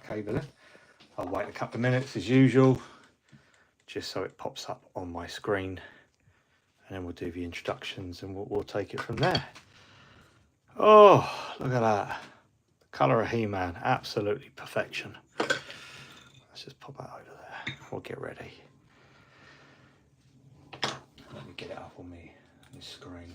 cabling. I'll wait a couple of minutes as usual, just so it pops up on my screen, and then we'll do the introductions and we'll take it from there. Oh, look at that. The colour of He-Man, absolutely perfection. Let's just pop that over there. We'll get ready. Let me get it up on my screen.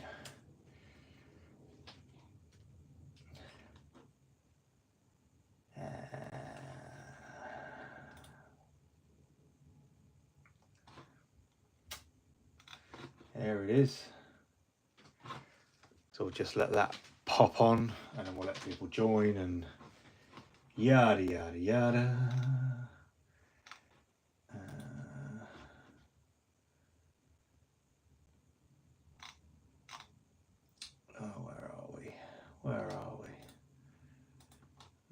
There it is. So we'll just let that pop on, and then we'll let people join and yada yada yada. Where are we?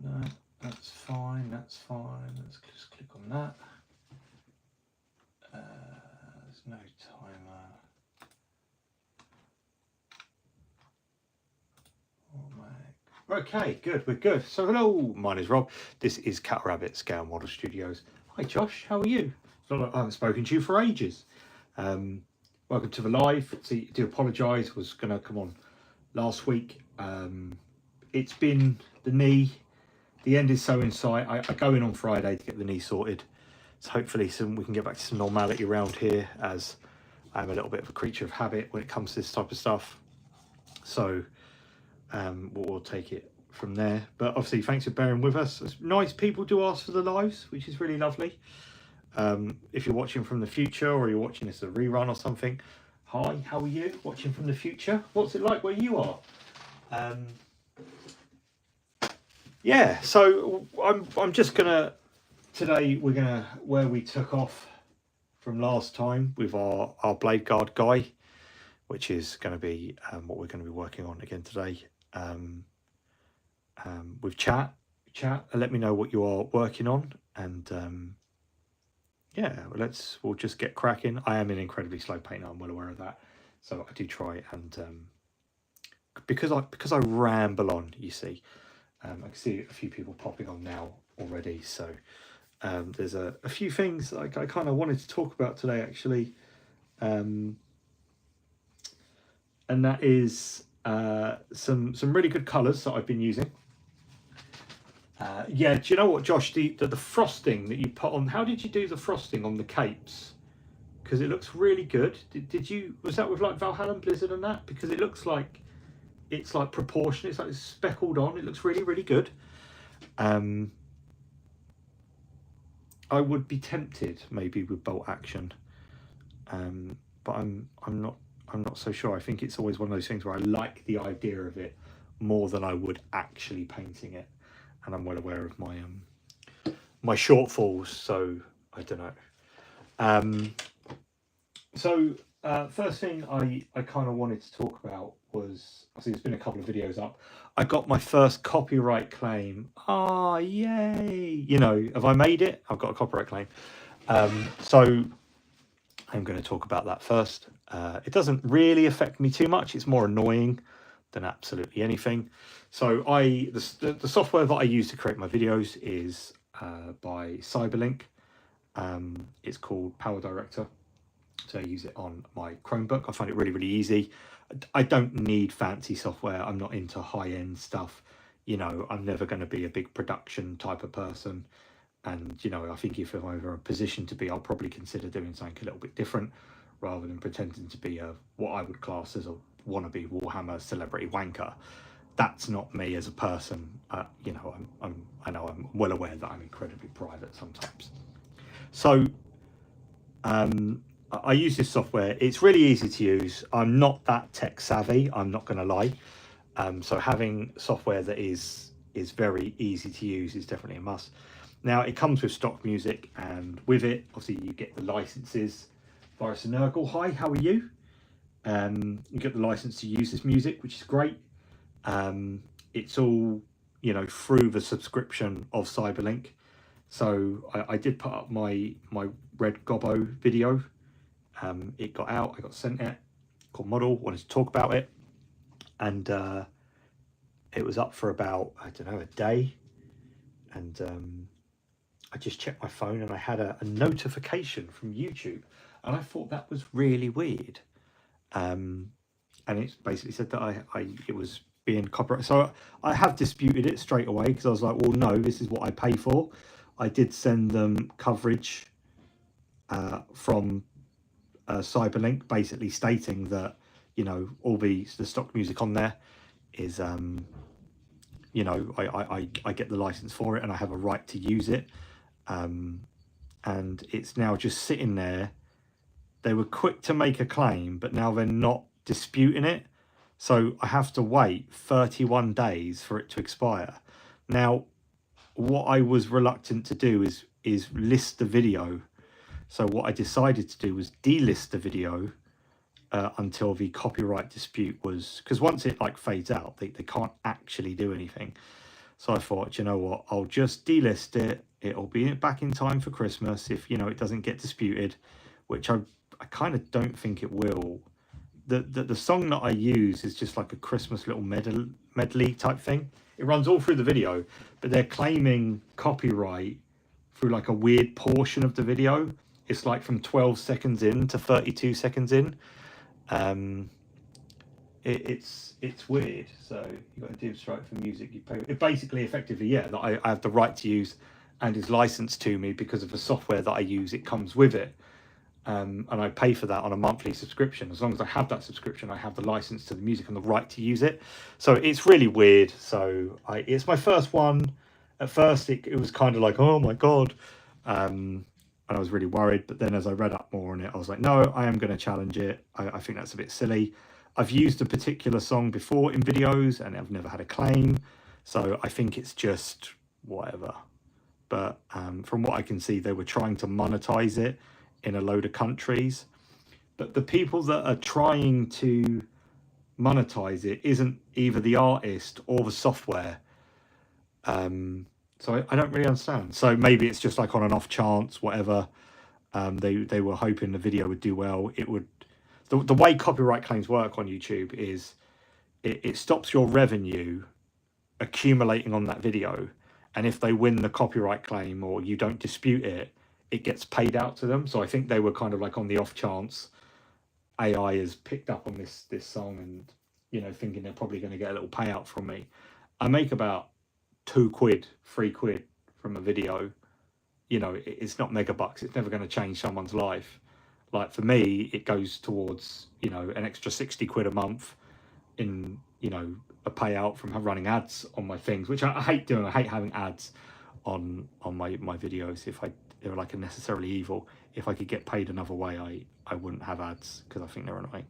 No, that's fine, that's fine. Let's just click on that. There's no timer. Okay, good, we're good. So hello, my name is Rob. This is Cat Rabbit Scale Model Studios. Hi Josh, how are you? It's not like I haven't spoken to you for ages. Welcome to the live. See, I do apologise, was going to come on last week. It's been the knee, the end is so in sight. I go in on Friday to get the knee sorted, so hopefully we can get back to some normality around here, as I'm a little bit of a creature of habit when it comes to this type of stuff. So we'll take it from there. But obviously, thanks for bearing with us. It's nice people do ask for the lives, which is really lovely. If you're watching from the future, or you're watching this as a rerun or something, hi, how are you? Watching from the future, what's it like where you are? Yeah, so I'm just gonna, today we're gonna, where we took off from last time with our Blade Guard guy, which is going to be what we're going to be working on again today. With chat, let me know what you are working on, and yeah, we'll just get cracking. I am an incredibly slow painter, I'm well aware of that, so I do try, and because I ramble on, you see. I can see a few people popping on now already, so there's a few things I kind of wanted to talk about today, actually, and that is some really good colours that I've been using. Yeah, do you know what, Josh, the frosting that you put on, how did you do the frosting on the capes? Because it looks really good. Was that with like Valhalla and Blizzard and that? Because it looks like it's like proportionate, it's like speckled on, it looks really, really good. I would be tempted maybe with bolt action, but I'm not so sure. I think it's always one of those things where I like the idea of it more than I would actually painting it, and I'm well aware of my my shortfalls, so I don't know. So first thing I kind of wanted to talk about was, obviously there's been a couple of videos up. I got my first copyright claim. Ah, yay! You know, have I made it? I've got a copyright claim. So I'm going to talk about that first. It doesn't really affect me too much. It's more annoying than absolutely anything. So the software that I use to create my videos is by Cyberlink. It's called Power Director. So I use it on my Chromebook. I find it really, really easy. I don't need fancy software. I'm not into high-end stuff. You know, I'm never going to be a big production type of person. And, you know, I think if I'm ever in a position to be, I'll probably consider doing something a little bit different, rather than pretending to be what I would class as a wannabe Warhammer celebrity wanker. That's not me as a person. You know, I know I'm well aware that I'm incredibly private sometimes. So I use this software. It's really easy to use. I'm not that tech savvy, I'm not going to lie. So having software that is very easy to use is definitely a must. Now, it comes with stock music, and with it, obviously, you get the licenses. Virus and Nurgle, hi, how are you? You get the license to use this music, which is great. It's all, you know, through the subscription of Cyberlink. So I did put up my Red Gobbo video. It got out, I got sent it, called Model, wanted to talk about it. And it was up for about, I don't know, a day. And I just checked my phone and I had a notification from YouTube, and I thought that was really weird. And it basically said that it was being copyrighted. So I have disputed it straight away, because I was like, well, no, this is what I pay for. I did send them coverage from Cyberlink, basically stating that, you know, all the stock music on there is, you know, I get the license for it and I have a right to use it. And it's now just sitting there. They were quick to make a claim, but now they're not disputing it. So I have to wait 31 days for it to expire. Now, what I was reluctant to do is list the video. So what I decided to do was delist the video until the copyright dispute was, because once it like fades out, they can't actually do anything. So I thought, you know what, I'll just delist it. It'll be back in time for Christmas if, you know, it doesn't get disputed, which I kind of don't think it will. The song that I use is just like a Christmas little medley type thing. It runs all through the video, but they're claiming copyright through like a weird portion of the video. It's like from 12 seconds in to 32 seconds in. It's weird. So you got a div strike for music. You pay it basically, effectively, yeah, that I have the right to use and is licensed to me because of the software that I use. It comes with it. And I pay for that on a monthly subscription. As long as I have that subscription, I have the license to the music and the right to use it. So it's really weird. So it's my first one. At first, it was kind of like, oh my God. And I was really worried. But then as I read up more on it, I was like, no, I am going to challenge it. I think that's a bit silly. I've used a particular song before in videos and I've never had a claim. So I think it's just whatever. But from what I can see, they were trying to monetize it in a load of countries, but the people that are trying to monetize it isn't either the artist or the software. So I don't really understand. So maybe it's just like on an off chance, whatever. They were hoping the video would do well. It would. The way copyright claims work on YouTube is it stops your revenue accumulating on that video, and if they win the copyright claim or you don't dispute it, it gets paid out to them. So I think they were kind of like on the off chance AI has picked up on this song and, you know, thinking they're probably going to get a little payout from me. I make about £2, £3 from a video. You know, it's not mega bucks. It's never going to change someone's life. Like for me, it goes towards, you know, an extra £60 a month in, you know, a payout from running ads on my things, which I hate doing. I hate having ads on my videos. If they're like a necessarily evil. If I could get paid another way, I wouldn't have ads because I think they're annoying.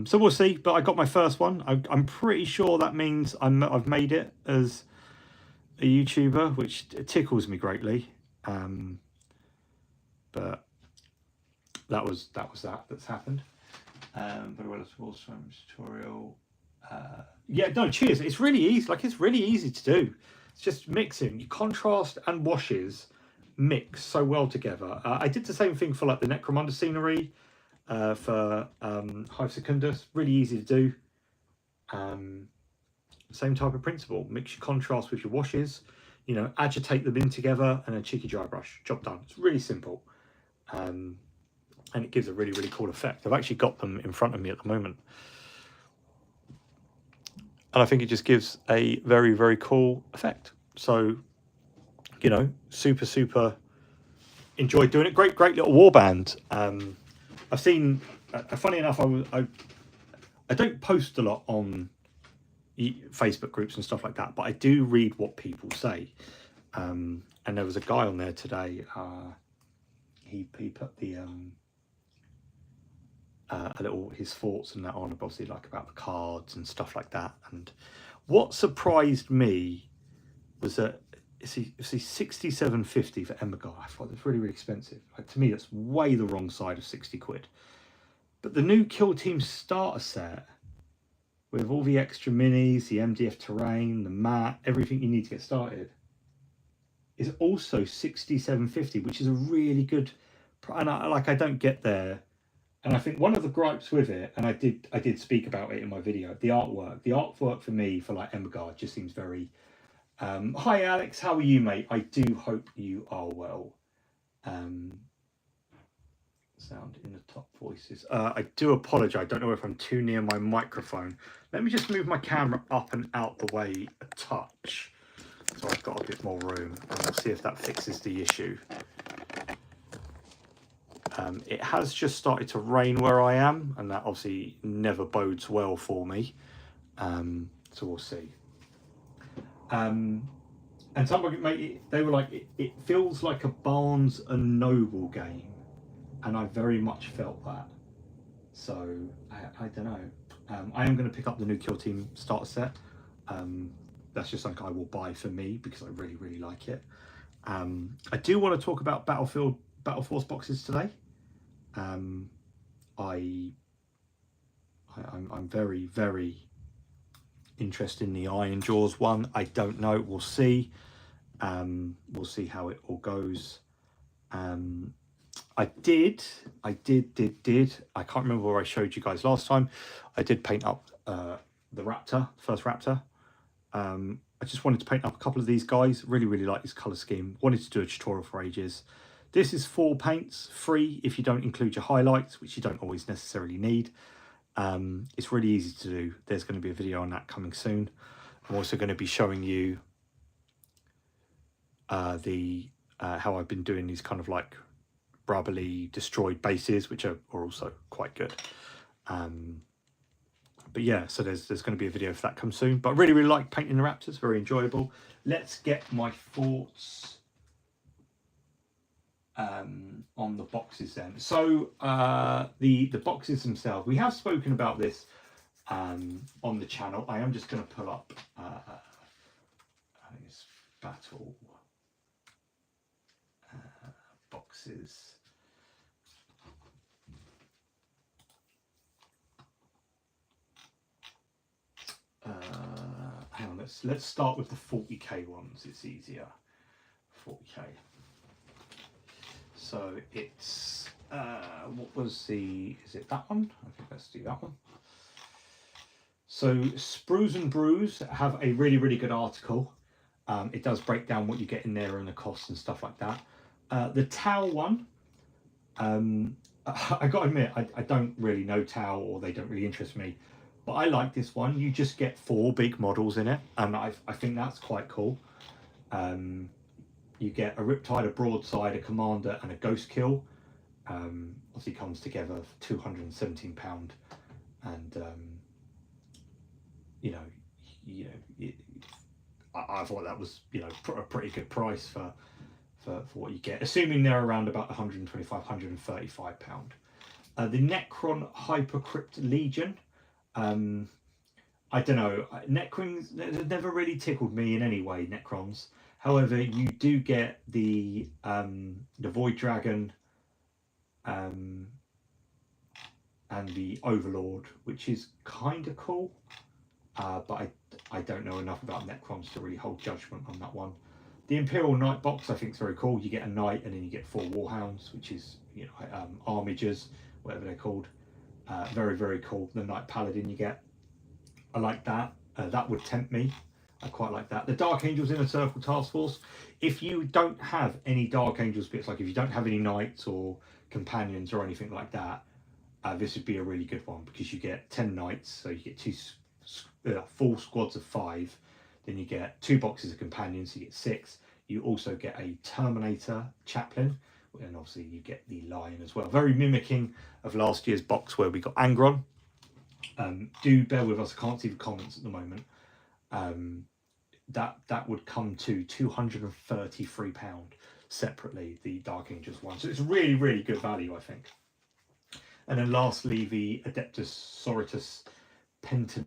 So we'll see. But I got my first one. I'm pretty sure that means I've made it as a YouTuber, which tickles me greatly. But that was that's happened. But what else was from tutorial? Yeah, no, cheers. It's really easy. Like it's really easy to do. It's just mixing. Your contrast and washes mix so well together. I did the same thing for like the Necromunda scenery for Hive Secundus. Really easy to do. Same type of principle. Mix your contrast with your washes. You know, agitate them in together and then cheeky dry brush. Job done. It's really simple. And it gives a really, really cool effect. I've actually got them in front of me at the moment. And I think it just gives a very, very cool effect. So, you know, super enjoyed doing it. Great little warband. I've seen, funny enough, I don't post a lot on Facebook groups and stuff like that, but I do read what people say. And there was a guy on there today, he put the a little his thoughts and that on, obviously, like about the cards and stuff like that. And what surprised me was that see 67.50 for Emigard. I thought that's really, really expensive. Like, to me, that's way the wrong side of £60. But the new Kill Team starter set with all the extra minis, the MDF terrain, the mat, everything you need to get started, is also 67.50, which is a really good. And I don't get there. And I think one of the gripes with it, and I did speak about it in my video, the artwork for me for like Emigard just seems very Hi Alex, how are you, mate? I do hope you are well. Sound in the top voices. I do apologise. I don't know if I'm too near my microphone. Let me just move my camera up and out the way a touch, so I've got a bit more room, and we'll see if that fixes the issue. It has just started to rain where I am, and that obviously never bodes well for me. So we'll see. And somebody, mate, they were like, it feels like a Barnes and Noble game, and I very much felt that. So I don't know. I am going to pick up the new Kill Team starter set. That's just something I will buy for me because I really, really like it. I do want to talk about Battle Force boxes today. I'm very, very interested in the Iron Jaws one. I don't know. We'll see. We'll see how it all goes. I did. I can't remember where I showed you guys last time. I did paint up the Raptor, first Raptor. I just wanted to paint up a couple of these guys. Really, really like this color scheme. Wanted to do a tutorial for ages. This is 4 paints, free if you don't include your highlights, which you don't always necessarily need. It's really easy to do. There's going to be a video on that coming soon. I'm also going to be showing you how I've been doing these kind of like rubbly destroyed bases, which are also quite good. But yeah, so there's going to be a video for that come soon. But I really, really like painting the Raptors. Very enjoyable. Let's get my thoughts on the boxes then. So the boxes themselves, we have spoken about this on the channel. I am just going to pull up I think it's Battle boxes. Hang on, let's start with the 40k ones. It's easier. 40k. So it's what was the? Is it that one? I think let's do that one. So Sprues and Brews have a really, really good article. It does break down what you get in there and the costs and stuff like that. The Tau one, I got to admit, I don't really know Tau, or they don't really interest me. But I like this one. You just get 4 big models in it, and I think that's quite cool. You get a Riptide, a Broadside, a Commander, and a Ghost Kill. Obviously comes together for £217, and I thought that was a pretty good price for what you get, assuming they're around about 125, 135 pound. The Necron Hypercrypt Legion. I don't know, Necrons never really tickled me in any way, Necrons. However, you do get the Void Dragon and the Overlord, which is kind of cool. But I don't know enough about Necrons to really hold judgment on that one. The Imperial Knight box I think is very cool. You get a Knight and then you get 4 Warhounds, which is Armigers, whatever they're called. Very, very cool. The Knight Paladin you get. I like that. That would tempt me. I quite like that. The Dark Angels Inner Circle Task Force. If you don't have any Dark Angels bits, like if you don't have any Knights or Companions or anything like that, this would be a really good one, because you get 10 Knights, so you get 4 squads of 5. Then you get 2 boxes of Companions, so you get 6. You also get a Terminator Chaplain, and obviously you get the Lion as well. Very mimicking of last year's box where we got Angron. Do bear with us, I can't see the comments at the moment. That would come to £233 separately, the Dark Angels one. So it's really, really good value, I think. And then lastly, the Adeptus Sororitas Pentagon.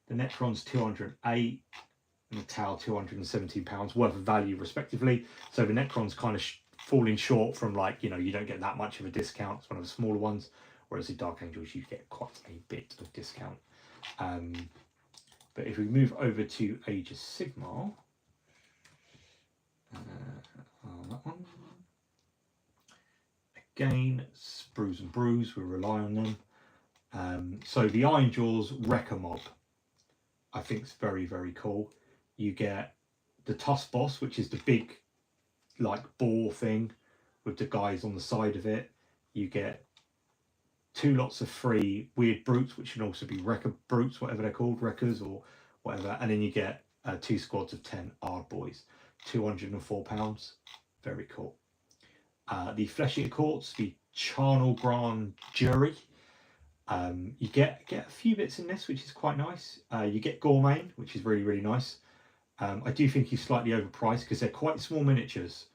The Necron's 208. and the Tau £217, worth of value respectively. So the Necron's kind of falling short from, like, you know, you don't get that much of a discount. It's one of the smaller ones, whereas the Dark Angels you get quite a bit of discount. But if we move over to Age of Sigmar, that one. Again, sprues and brews, we rely on them. So the Ironjawz Wrecker Mob, I think is very, very cool. You get the Tusk Boss, which is the big, like, ball thing with the guys on the side of it. You get 2 lots of free weird brutes, which can also be Wrecker brutes, whatever they're called, Wreckers or whatever. And then you get 2 squads of 10 Ard Boys, £204. Very cool. The Flesh Eater Courts, the Charnel Grand Jury. You get a few bits in this, which is quite nice. You get Gormain, which is really, really nice. I do think he's slightly overpriced because they're quite small miniatures.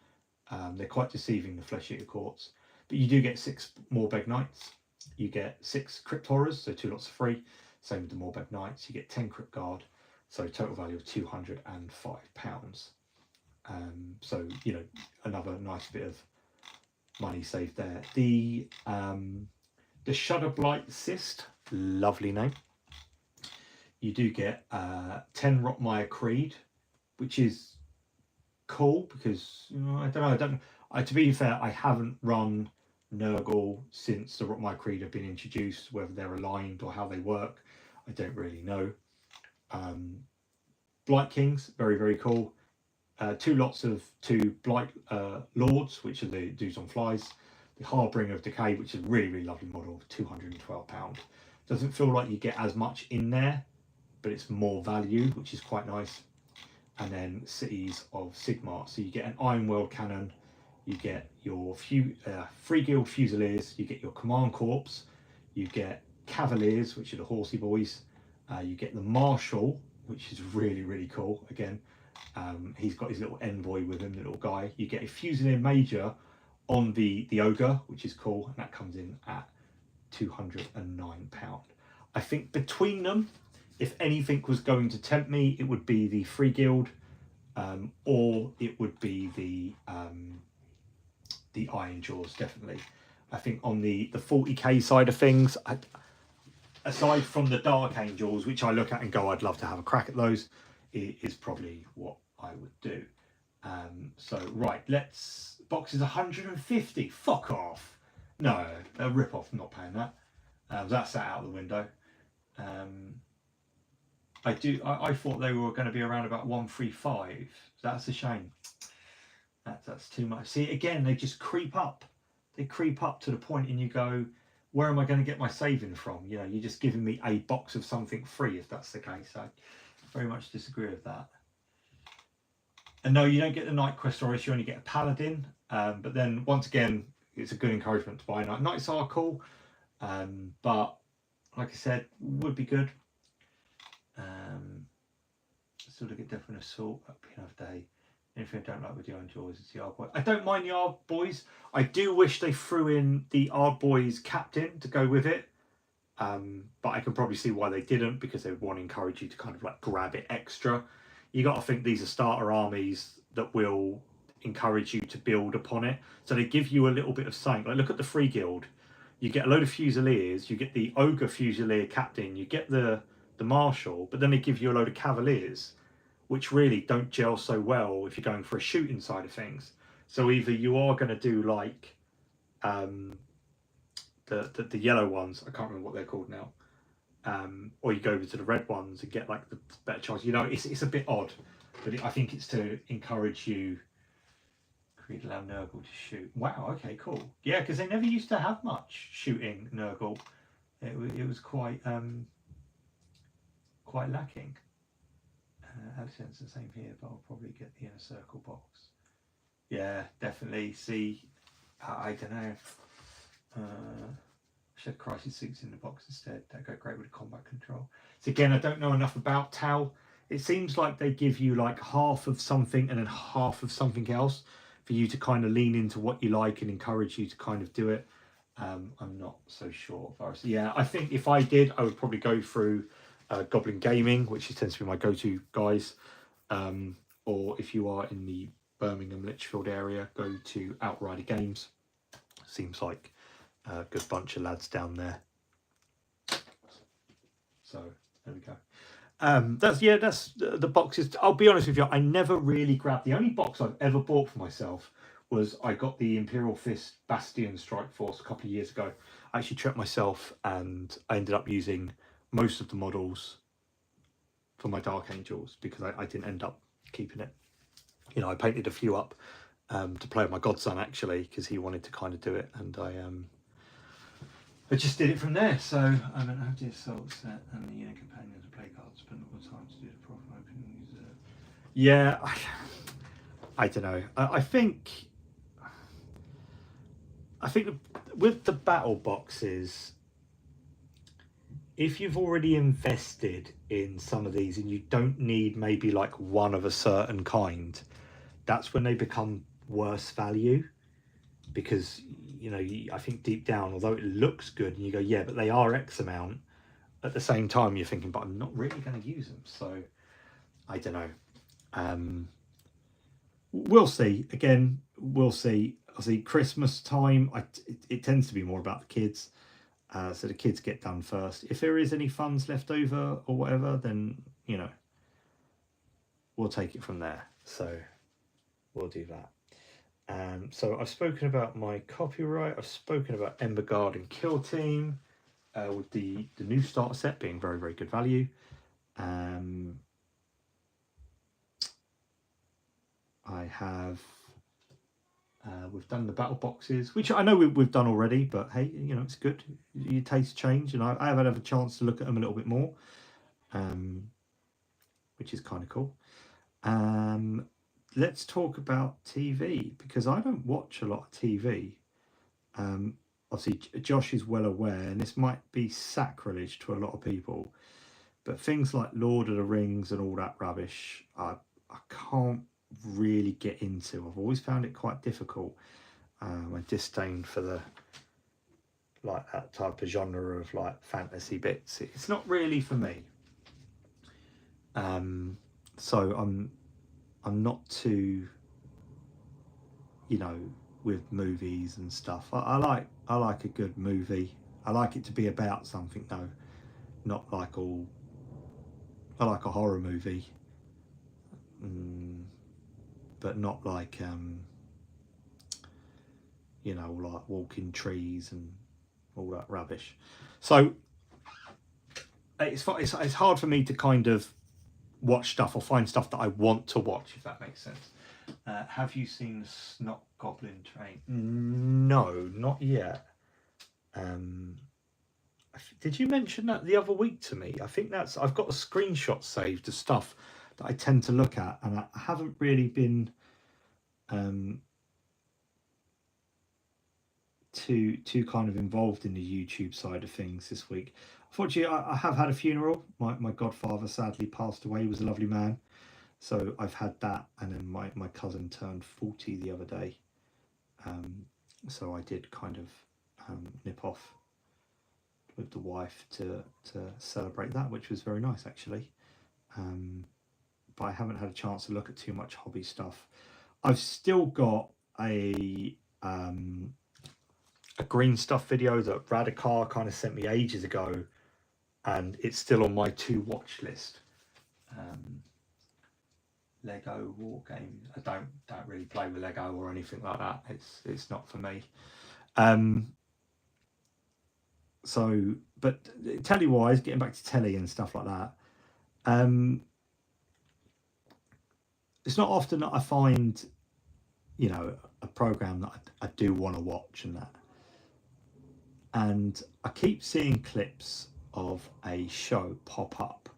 They're quite deceiving, the Flesh Eater Courts. But you do get 6 Morbeg Knights. You get 6 Crypt Horrors, so 2 lots of free. Same with the Morbeg Knights. You get 10 Crypt Guard, so total value of £205. So, you know, another nice bit of money saved there. The Shudderblight Cyst, lovely name. You do get 10 Rotmire Creed, which is cool because, you know, I don't know. To be fair, I haven't run Nurgle since the Rotmire Creed have been introduced. Whether they're aligned or how they work, I don't really know. Blight Kings, very, very cool. 2 lots of 2 Blight Lords, which are the dudes on flies. The Harbinger of Decay, which is a really, really lovely model, £212. Doesn't feel like you get as much in there, but it's more value, which is quite nice. And then Cities of Sigmar. So you get an Ironworld Cannon, you get your Free Guild Fusiliers, you get your Command Corps, you get Cavaliers, which are the horsey boys, you get the Marshal, which is really, really cool. Again, he's got his little envoy with him, the little guy. You get a Fusilier Major on the Ogre, which is cool, and that comes in at £209. I think between them, if anything was going to tempt me, it would be the Free Guild, or it would be the Ironjawz, definitely. I think on the 40k side of things, aside from the Dark Angels, which I look at and go, I'd love to have a crack at those, it is probably what I would do. So right, box is 150. Fuck off. No, a rip off. I'm not paying that. That's that out the window. I thought they were going to be around about 135. That's a shame. That's too much. See, again, they just creep up. They creep up to the point, and you go, where am I going to get my saving from? You know, you're just giving me a box of something free if that's the case. I very much disagree with that. And no, you don't get the Knight Quest Oris, you only get a Paladin. But then, once again, it's a good encouragement to buy Knight. Knights are cool, but like I said, would be good. Sort of get Definite Assault, Enough Day. Anything I don't like with the Ironjawz is the Ard Boy. I don't mind the Ard Boys. I do wish they threw in the Ard Boys captain to go with it. But I can probably see why they didn't, because they would want to encourage you to kind of like grab it extra. You got to think these are starter armies that will encourage you to build upon it. So they give you a little bit of something. Like, look at the Free Guild. You get a load of Fusiliers, you get the Ogre Fusilier captain, you get the Marshal, but then they give you a load of Cavaliers, which really don't gel so well if you're going for a shooting side of things. So either you are going to do like the yellow ones, I can't remember what they're called now, or you go over to the red ones and get like the better chance. You know, it's a bit odd, but I think it's to encourage you. Creed allow Nurgle to shoot. Wow, okay, cool. Yeah, because they never used to have much shooting Nurgle. It was quite lacking. Accent's the same here, but I'll probably get the Inner Circle box. Yeah, definitely. See, I don't know. Shed Crisis Suits in the box instead. That go great with combat control. So again, I don't know enough about Tau. It seems like they give you like half of something and then half of something else for you to kind of lean into what you like and encourage you to kind of do it. I'm not so sure. Yeah, I think if I did, I would probably go through Goblin Gaming, which tends to be my go-to guys. or if you are in the Birmingham Lichfield area, go to Outrider Games. Seems like a good bunch of lads down there. So there we go. That's the boxes. I'll be honest with you, I never really grabbed. The only box I've ever bought for myself was I got the Imperial Fist Bastion Strike Force a couple of years ago. I actually tricked myself and I ended up using most of the models for my Dark Angels because I didn't end up keeping it. You know, I painted a few up to play with my godson actually because he wanted to kind of do it, and I just did it from there. So I mean, I have the assault set and the unit companions to play cards, but not the time to do the profile openings. Yeah, I don't know. I think with the battle boxes, if you've already invested in some of these and you don't need maybe like one of a certain kind, that's when they become worse value, because you know, I think deep down, although it looks good and you go, yeah, but they are X amount, at the same time you're thinking, but I'm not really going to use them. So I don't know. We'll see. Again, we'll see. I'll see. Christmas time, it tends to be more about the kids. So the kids get done first. If there is any funds left over or whatever, then, you know, we'll take it from there. So we'll do that. So I've spoken about my copyright. I've spoken about Ember Guard and Kill Team, with the new starter set being very, very good value. I have... we've done the battle boxes, which I know we've done already, but hey, you know, it's good. Your tastes change, and I haven't had a chance to look at them a little bit more, which is kind of cool. Let's talk about TV, because I don't watch a lot of TV. Obviously, Josh is well aware, and this might be sacrilege to a lot of people, but things like Lord of the Rings and all that rubbish, I can't really get into. I've always found it quite difficult. My disdain for the like that type of genre of like fantasy bits, it's not really for me. So I'm not too, you know, with movies and stuff. I like a good movie. I like it to be about something though, not like all. I like a horror movie, but not like you know, like Walking Trees and all that rubbish. So it's hard for me to kind of watch stuff or find stuff that I want to watch, if that makes sense. Have you seen the Snot Goblin Train? No, not yet. Did you mention that the other week to me? I think I've got a screenshot saved of stuff that I tend to look at, and I haven't really been too kind of involved in the YouTube side of things this week. Unfortunately, I have had a funeral. My godfather sadly passed away. He was a lovely man. So I've had that, and then my cousin turned 40 the other day. So I did kind of nip off with the wife to celebrate that, which was very nice actually. But I haven't had a chance to look at too much hobby stuff. I've still got a green stuff video that Radikar kind of sent me ages ago, and it's still on my to watch list. Lego war games. I don't really play with Lego or anything like that. It's not for me. So, but telly wise, getting back to telly and stuff like that, it's not often that I find, you know, a program that I do want to watch and that. And I keep seeing clips of a show pop up.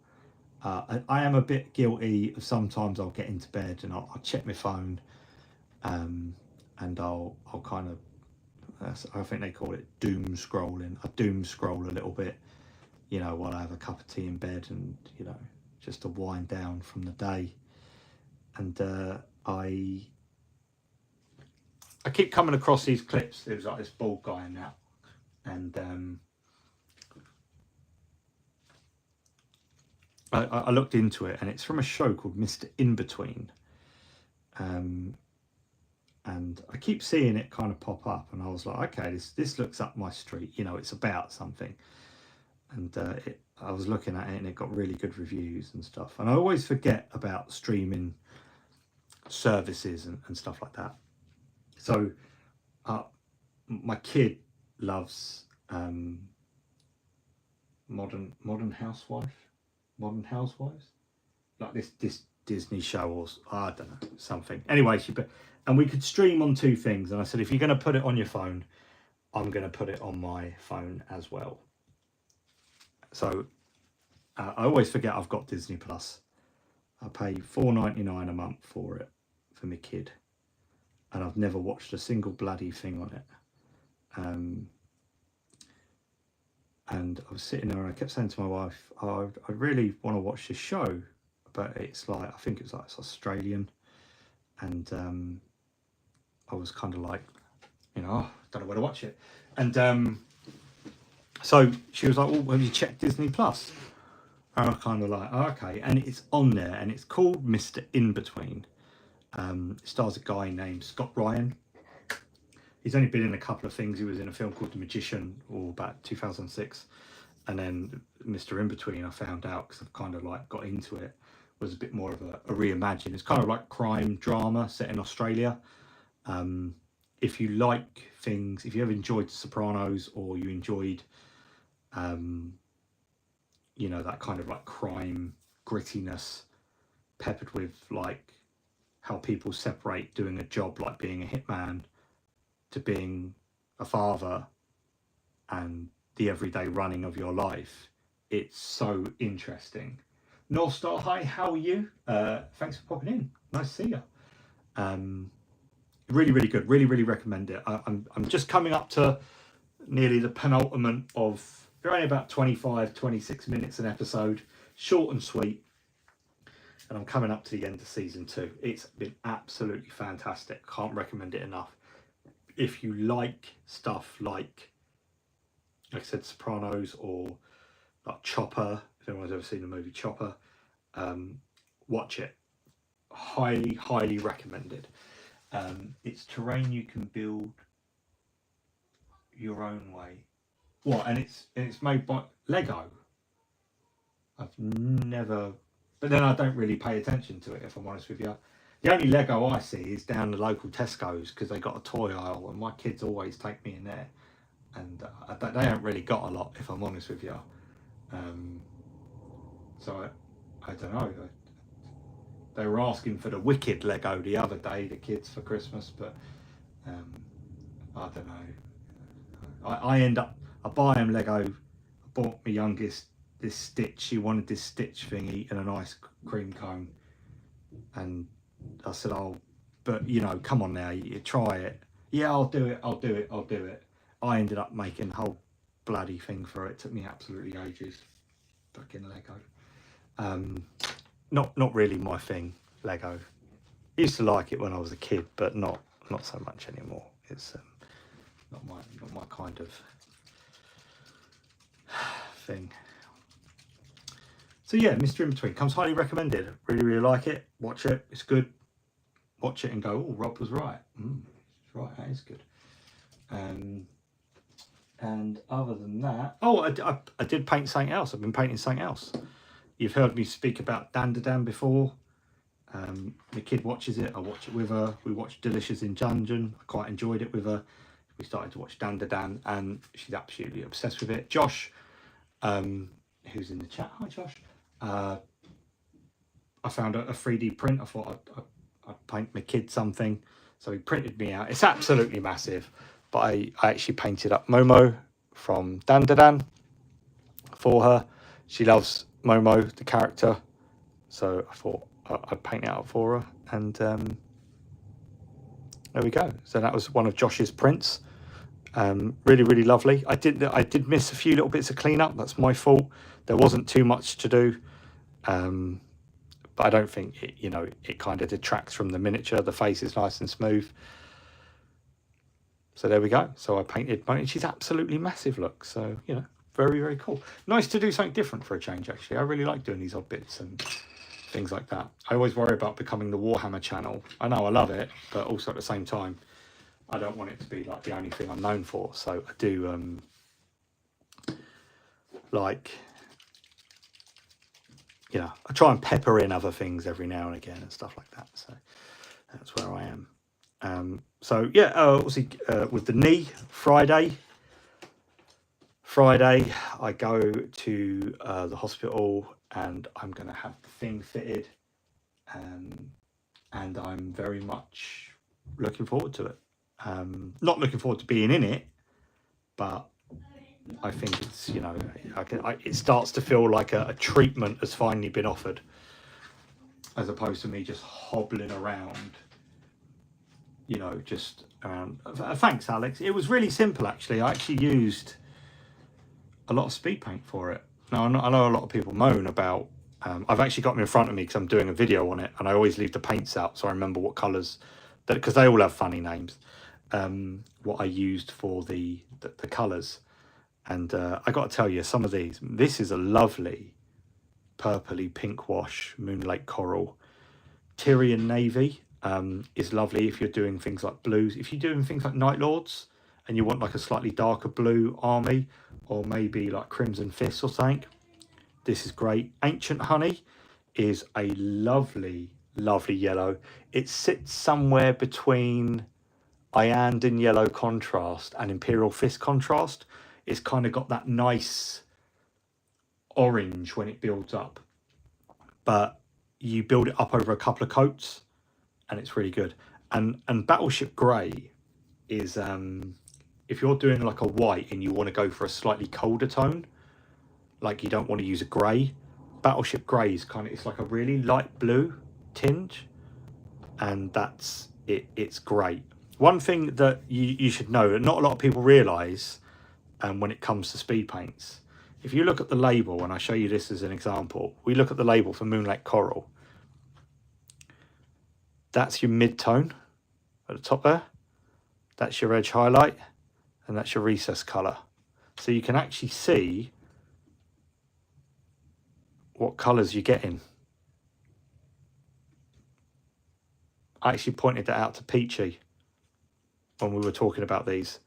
I am a bit guilty of sometimes I'll get into bed and I'll check my phone, and I'll kind of, I think they call it doom scrolling. I doom scroll a little bit, you know, while I have a cup of tea in bed, and you know, just to wind down from the day. And I keep coming across these clips. There was like this bald guy in that, and I looked into it, and it's from a show called Mr. Inbetween. And I keep seeing it kind of pop up, and I was like, okay, this looks up my street. You know, it's about something. And I was looking at it, and it got really good reviews and stuff. And I always forget about streaming services and stuff like that. So my kid loves modern housewives, like this Disney show, or I don't know, something. Anyway, and we could stream on 2 things, and I said, if you're going to put it on your phone, I'm going to put it on my phone as well. So I always forget I've got Disney Plus. I pay $4.99 a month for it for my kid, and I've never watched a single bloody thing on it. And I was sitting there, and I kept saying to my wife, oh, I really want to watch this show, but it's like, I think it's Australian, and I was kind of like, you know, I don't know where to watch it. And so she was like, well, have you checked Disney Plus? And I kind of like, oh, okay. And it's on there, and it's called Mr. Inbetween. It stars a guy named Scott Ryan. He's only been in a couple of things. He was in a film called The Magician, or about 2006. And then Mr. Inbetween, I found out, because I've kind of like got into it, was a bit more of a reimagine. It's kind of like crime drama set in Australia. If you like things, if you ever enjoyed The Sopranos, or you enjoyed, you know, that kind of like crime grittiness peppered with like how people separate doing a job like being a hitman to being a father and the everyday running of your life, it's so interesting. North Star, hi, how are you? Thanks for popping in. Nice to see you. Really, really good. Really, really recommend it. I'm just coming up to nearly the penultimate of, they're only about 25, 26 minutes an episode, short and sweet. And I'm coming up to the end of season 2. It's been absolutely fantastic. Can't recommend it enough. If you like stuff like I said, Sopranos, or like Chopper, if anyone's ever seen the movie Chopper, watch it. Highly, highly recommended. It's terrain you can build your own way. What? And it's made by Lego. I've never, but then I don't really pay attention to it, if I'm honest with you. The only Lego I see is down the local Tesco's, because they got a toy aisle, and my kids always take me in there, and they haven't really got a lot, if I'm honest with you. So I don't know. They were asking for the Wicked Lego the other day, the kids, for Christmas, but I don't know. I buy them Lego. I bought my youngest this Stitch. She wanted this Stitch thingy and an ice cream cone, and I said, oh, but you know, come on now, you try it. Yeah, I'll do it. I ended up making the whole bloody thing for it. It took me absolutely ages. Fucking Lego. Not really my thing, Lego. I used to like it when I was a kid, but not so much anymore. It's not my kind of thing. So yeah, Mr. Inbetween comes highly recommended. Really, really like it. Watch it. It's good. Watch it and go, oh, Rob was right. Right, that is good. And other than that, oh, I did paint something else. I've been painting something else. You've heard me speak about Dandadan before. The kid watches it. I watch it with her. We watched Delicious in Dungeon. I quite enjoyed it with her. We started to watch Dandadan, and she's absolutely obsessed with it. Josh, who's in the chat. Hi, Josh. I found a 3D print. I thought I'd paint my kid something. So he printed me out. It's absolutely massive. But I actually painted up Momo from Dandadan for her. She loves Momo, the character. So I thought I'd paint it out for her. And there we go. So that was one of Josh's prints. Really, really lovely. I did miss a few little bits of cleanup. That's my fault. There wasn't too much to do. But I don't think it kind of detracts from the miniature. The face is nice and smooth. So there we go. So I painted. She's absolutely massive, look. So, very, very cool. Nice to do something different for a change, actually. I really like doing these odd bits and things like that. I always worry about becoming the Warhammer channel. I know I love it, but also at the same time, I don't want it to be like the only thing I'm known for. So I do like, you know, I try and pepper in other things every now and again and stuff like that. So that's where I am. So yeah, obviously with the knee, Friday I go to the hospital and I'm going to have the thing fitted, and I'm very much looking forward to it. Not looking forward to being in it, but I think it's, you know, it starts to feel like a treatment has finally been offered, as opposed to me just hobbling around, you know, just around. Thanks, Alex. It was really simple, actually. I actually used a lot of speed paint for it. Now, I know a lot of people moan about, I've actually got them in front of me because I'm doing a video on it, and I always leave the paints out so I remember what colours, that because they all have funny names, what I used for the colours. And I got to tell you, some of these, this is a lovely purpley pink wash, Moonlake Coral. Tyrian Navy is lovely if you're doing things like blues. If you're doing things like Night Lords and you want like a slightly darker blue army, or maybe like Crimson Fist or something, this is great. Ancient Honey is a lovely, lovely yellow. It sits somewhere between Iyanden Yellow contrast and Imperial Fist contrast. It's kind of got that nice orange when it builds up, but you build it up over a couple of coats and it's really good. And Battleship Grey is, if you're doing like a white and you want to go for a slightly colder tone, like you don't want to use a grey, Battleship Grey is kind of, it's like a really light blue tinge, and that's it. It's great. One thing that you should know that not a lot of people realise, when it comes to speed paints, if you look at the label, and I show you this as an example, we look at the label for Moonlake Coral. That's your mid-tone at the top there. That's your edge highlight, and that's your recess colour. So you can actually see what colours you're getting. I actually pointed that out to Peachy when we were talking about these,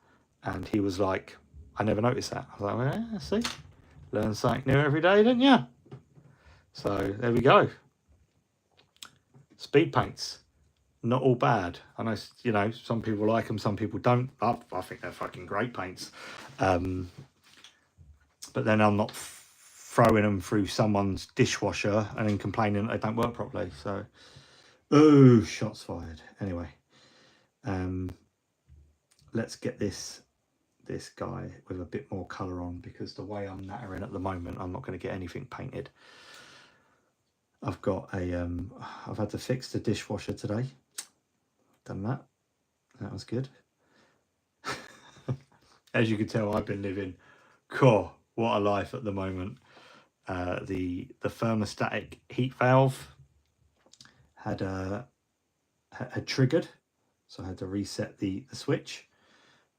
and he was like, I never noticed that. I was like, well, yeah, see, learn something new every day, don't you? So there we go. Speed paints, not all bad. I know, you know, some people like them, some people don't. I think they're fucking great paints. But then I'm not throwing them through someone's dishwasher and then complaining that they don't work properly. So, oh, shots fired. Anyway, let's get this guy with a bit more colour on, because the way I'm nattering at the moment, I'm not going to get anything painted. I've got a I've had to fix the dishwasher today. Done that. That was good. As you can tell, I've been living, what a life at the moment. The thermostatic heat valve had triggered, so I had to reset the switch.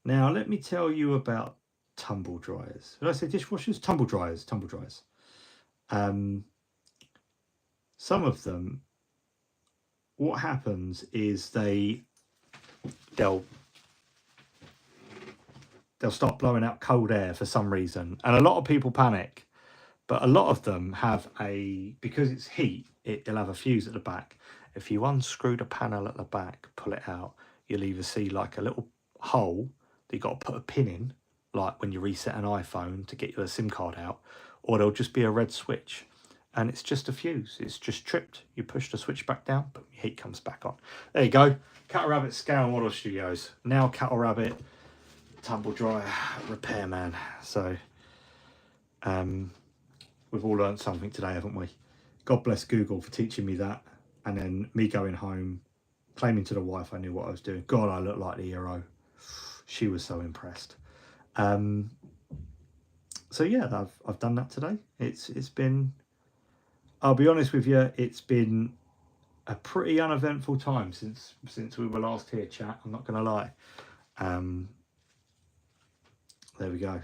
Now, let me tell you about tumble dryers. Did I say dishwashers? Tumble dryers. Some of them, what happens is they'll start blowing out cold air for some reason, and a lot of people panic. But a lot of them have because it's heat, it'll have a fuse at the back. If you unscrew the panel at the back, pull it out, you'll either see like a little hole that you got to put a pin in, like when you reset an iPhone to get your SIM card out, or there'll just be a red switch, and it's just a fuse. It's just tripped. You push the switch back down, but heat comes back on. There you go. Cattle Rabbit Scale Model Studios. Now Cattle Rabbit tumble dryer repairman. So, we've all learned something today, haven't we? God bless Google for teaching me that, and then me going home, claiming to the wife I knew what I was doing. God, I look like the hero. She was so impressed. So yeah, I've done that today. It's been, I'll be honest with you, it's been a pretty uneventful time since we were last here, chat. I'm not gonna lie. There we go.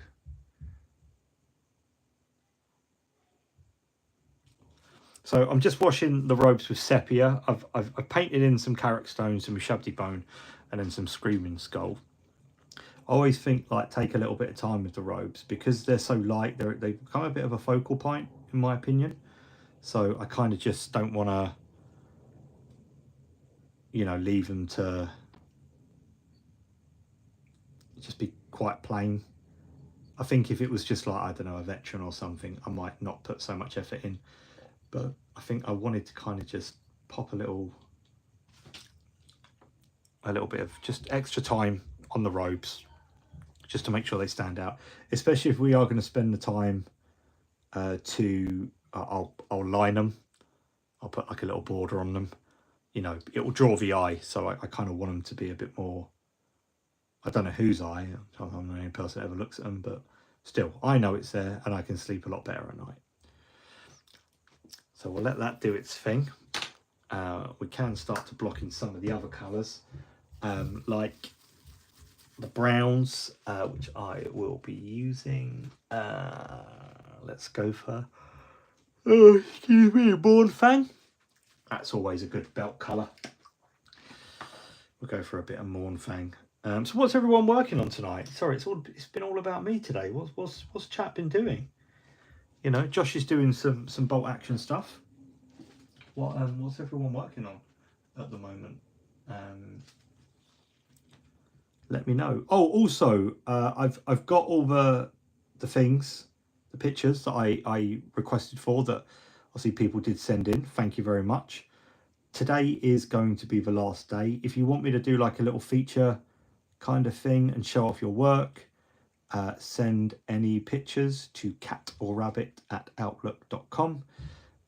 So I'm just washing the robes with sepia. I've painted in some Carrick Stone, some Shabty Bone, and then some Screaming Skull. I always think like take a little bit of time with the robes because they're so light. They become a bit of a focal point in my opinion. So I kind of just don't want to, you know, leave them to just be quite plain. I think if it was just like, I don't know, a veteran or something, I might not put so much effort in. But I think I wanted to kind of just pop a little bit of just extra time on the robes, just to make sure they stand out. Especially if we are going to spend the time I'll line them. I'll put like a little border on them. You know, it will draw the eye. So I kind of want them to be a bit more. I don't know whose eye. I'm not the only person that ever looks at them, but still, I know it's there, and I can sleep a lot better at night. So we'll let that do its thing. We can start to block in some of the other colours, like the browns, which I will be using. Let's go for, excuse me, Mournfang. That's always a good belt colour. We'll go for a bit of Mournfang. So what's everyone working on tonight? Sorry, it's been all about me today. What's chat been doing? You know, Josh is doing some bolt action stuff. What's everyone working on at the moment? Let me know. Oh, also, I've got all the things, the pictures that I requested for that obviously people did send in. Thank you very much. Today is going to be the last day. If you want me to do like a little feature kind of thing and show off your work, send any pictures to catorrabbit@outlook.com.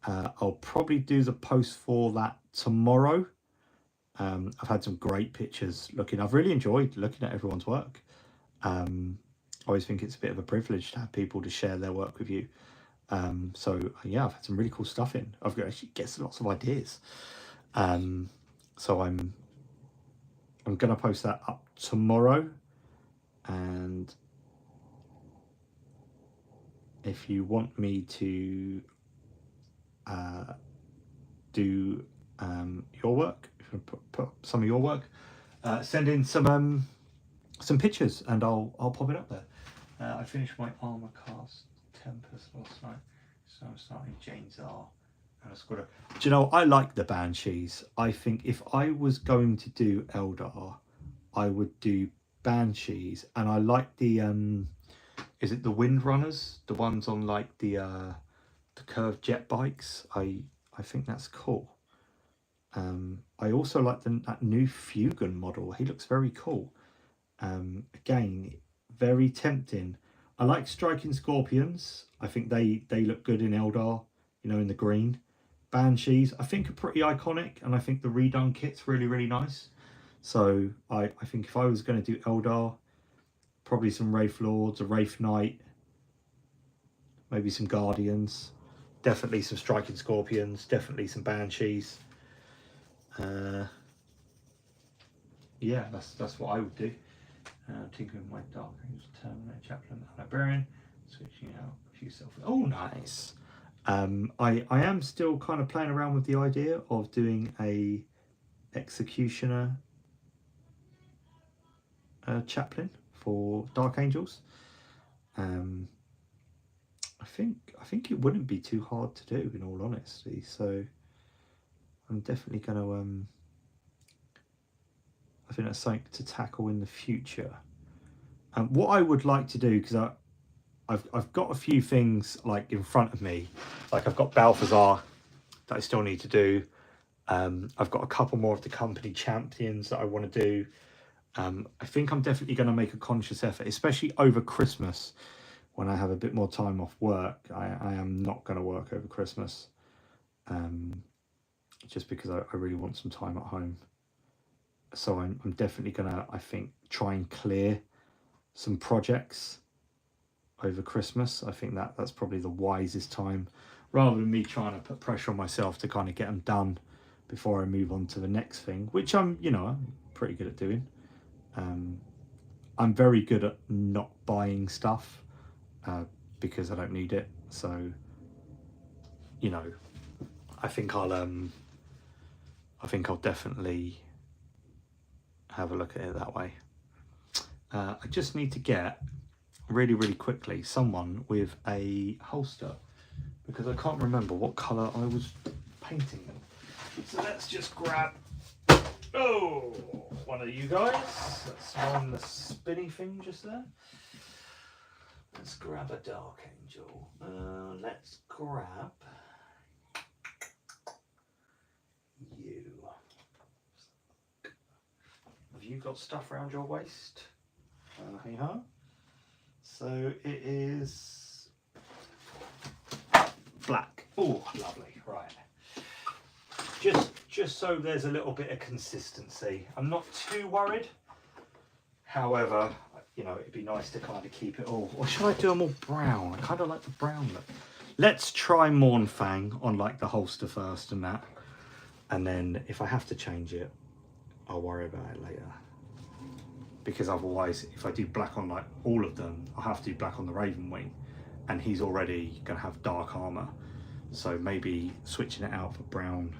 I'll probably do the post for that tomorrow. I've had some great pictures looking. I've really enjoyed looking at everyone's work. I always think it's a bit of a privilege to have people to share their work with you. So yeah, I've had some really cool stuff in. I've got actually get lots of ideas. So I'm gonna post that up tomorrow, and if you want me to do your work, if you put some of your work, send in some pictures and I'll pop it up there. I finished my armor cast Tempest last night, so I'm starting Jane's R. Do you know, I like the Banshees. I think if I was going to do Eldar, I would do Banshees, and I like the is it the Windrunners, the ones on like the curved jet bikes? I think that's cool. I also like that new Fugan model. He looks very cool. Again, very tempting. I like Striking Scorpions. I think they look good in Eldar, you know, in the green. Banshees, I think, are pretty iconic, and I think the redone kit's really, really nice. So I think if I was going to do Eldar, probably some Wraith Lords, a Wraith Knight, maybe some Guardians, definitely some Striking Scorpions, definitely some Banshees. Yeah, that's what I would do. Tinkering my Dark Angels, Terminator, Chaplain, and Librarian, switching out a few self. Oh, nice. I am still kind of playing around with the idea of doing a Executioner chaplain for Dark Angels. I think it wouldn't be too hard to do, in all honesty. So I'm definitely going to. I think that's something to tackle in the future. What I would like to do, because I've got a few things like in front of me, like I've got Balthazar that I still need to do. I've got a couple more of the company champions that I want to do. I think I'm definitely going to make a conscious effort, especially over Christmas when I have a bit more time off work. I am not going to work over Christmas, just because I really want some time at home. So I'm definitely going to, I think, try and clear some projects over Christmas. I think that's probably the wisest time, rather than me trying to put pressure on myself to kind of get them done before I move on to the next thing, which I'm pretty good at doing. I'm very good at not buying stuff because I don't need it. So, I think I'll definitely have a look at it that way. I just need to get really quickly someone with a holster, because I can't remember what colour I was painting them. So let's just grab one of you guys. That's on the spinny thing just there. Let's grab a Dark Angel. Let's grab you. Have you got stuff around your waist? Hey ho. So it is black. Oh, lovely. Right. Just so there's a little bit of consistency. I'm not too worried. However, you know, it'd be nice to kind of keep it all. Or should I do them all brown? I kind of like the brown look. Let's try Mournfang on like the holster first and that. And then if I have to change it, I'll worry about it later. Because otherwise, if I do black on like all of them, I'll have to do black on the Ravenwing. And he's already going to have dark armor. So maybe switching it out for brown,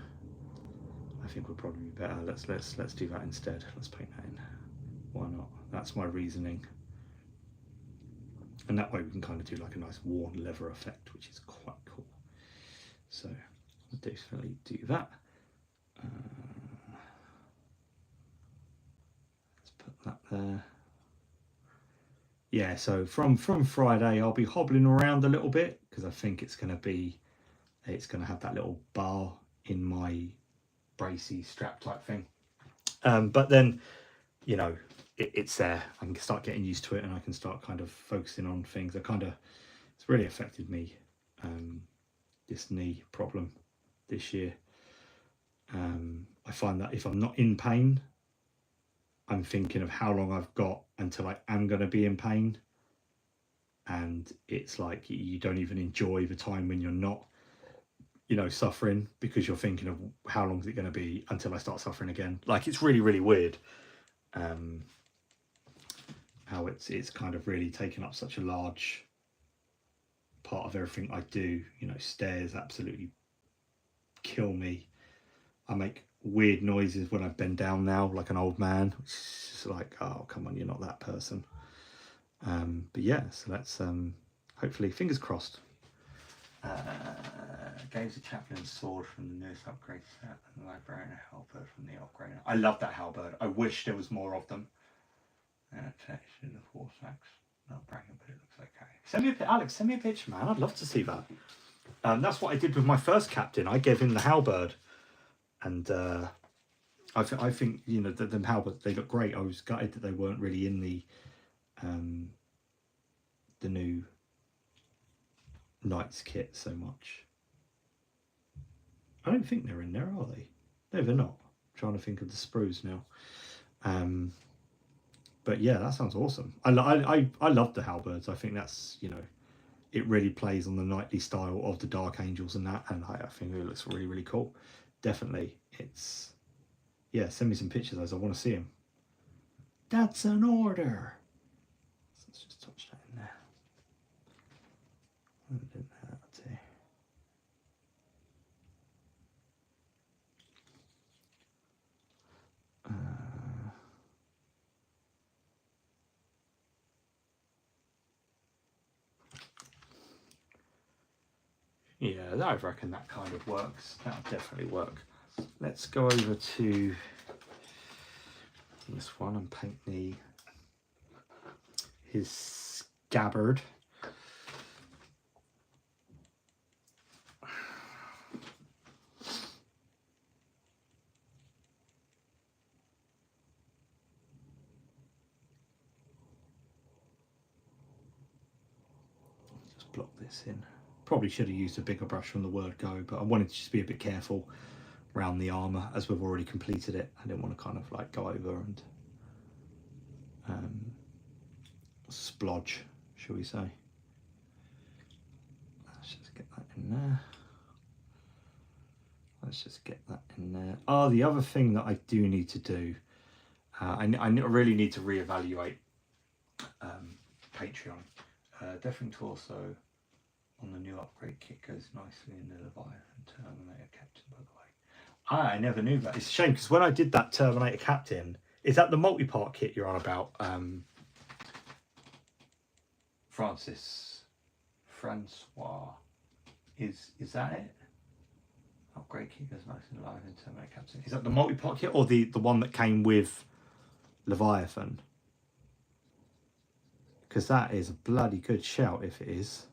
I think would probably be better. Let's do that instead. Let's paint that in. Why not? That's my reasoning. And that way we can kind of do like a nice worn leather effect, which is quite cool. So I'll definitely do that. Let's put that there. Yeah, so from Friday I'll be hobbling around a little bit, because I think it's going to have that little bar in my bracy strap type thing. But then, you know, it's there. I can start getting used to it, and I can start kind of focusing on things. It's really affected me, this knee problem this year. I find that if I'm not in pain, I'm thinking of how long I've got until I am going to be in pain. And it's like you don't even enjoy the time when you're not, you know, suffering, because you're thinking of how long is it going to be until I start suffering again. Like, it's really weird. How it's kind of really taken up such a large part of everything I do. You know, stairs absolutely kill me. I make weird noises when I bend down now, like an old man. It's just like, oh, come on, you're not that person. But yeah, so let's hopefully, fingers crossed. Games of Chaplain's sword from the newest upgrade set, and the librarian halberd from the upgrade. I love that halberd. I wish there was more of them. Protection, the force axe. Not bragging, but it looks okay. Send me a Alex. Send me a picture, man. I'd love to see that. That's what I did with my first captain. I gave him the halberd, and I think, you know, the halberd, they look great. I was gutted that they weren't really in the new Knights kit so much. I don't think they're in there, are they? No, they're not. I'm trying to think of the sprues now. But yeah, that sounds awesome. I love the halberds. I think that's, you know, it really plays on the knightly style of the Dark Angels and that, and I think it looks really cool. Definitely, it's, yeah. Send me some pictures as I want to see them. That's an order. So let's just touch that in there. Yeah, I reckon that kind of works. That'll definitely work. Let's go over to this one and paint his scabbard. Just block this in. Probably should have used a bigger brush from the word go, but I wanted to just be a bit careful around the armour as we've already completed it. I didn't want to kind of like go over and splodge, shall we say. Let's just get that in there. Let's just get that in there. Oh, the other thing that I do need to do, I really need to reevaluate Patreon. Deafening Torso. on the new upgrade kit goes nicely in the Leviathan Terminator Captain, by the way. I never knew that. It's a shame because when I did that Terminator Captain, is that the multi-part kit you're on about, Francois? Is that it? Upgrade kit goes nice and live in Terminator Captain. Is that the multi-part kit or the one that came with Leviathan? Because that is a bloody good shout if it is.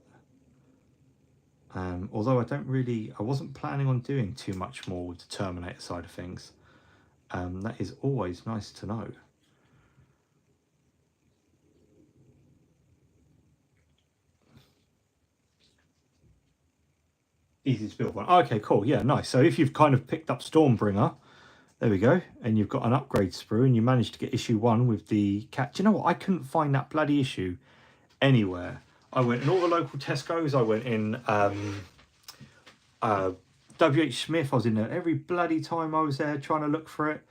Although I wasn't planning on doing too much more with the Terminator side of things. That is always nice to know. Easy to build one. Oh, okay, cool. Yeah, nice. So if you've kind of picked up Stormbringer, there we go, and you've got an upgrade sprue and you managed to get issue 1 with the cat. Do you know what? I couldn't find that bloody issue anywhere. I went in all the local Tesco's. I went in WH Smith. I was in there every bloody time I was there trying to look for it.